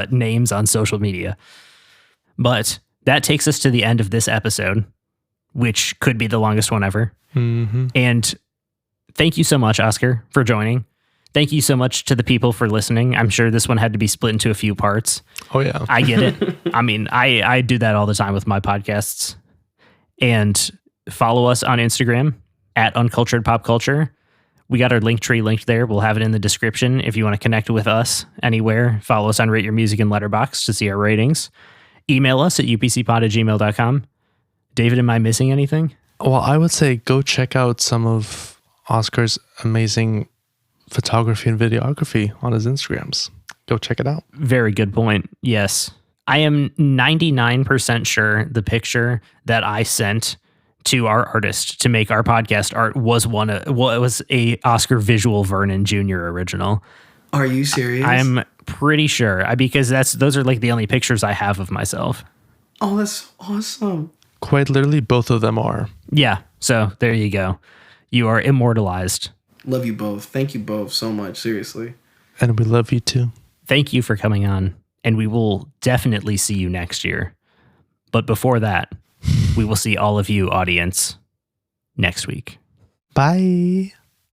names on social media. But that takes us to the end of this episode, which could be the longest one ever. Mm-hmm. And thank you so much, Oscar, for joining. Thank you so much to the people for listening. I'm sure this one had to be split into a few parts. Oh, yeah. I get it. I mean, I do that all the time with my podcasts. And follow us on Instagram at Uncultured Pop Culture. We got our link tree linked there. We'll have it in the description if you want to connect with us anywhere. Follow us on Rate Your Music and Letterboxd to see our ratings. Email us at upcpod@gmail.com. David, am I missing anything? Well, I would say go check out some of Oscar's amazing photography and videography on his Instagrams. Go check it out. Very good point. Yes. I am 99% sure the picture that I sent to our artist to make our podcast art was it was a Oscar Visual Vernon Jr. original. Are you serious? I'm pretty sure because those are like the only pictures I have of myself. Oh, that's awesome. Quite literally, both of them are. Yeah. So there you go. You are immortalized. Love you both. Thank you both so much. Seriously. And we love you too. Thank you for coming on. And we will definitely see you next year. But before that, we will see all of you, audience, next week. Bye.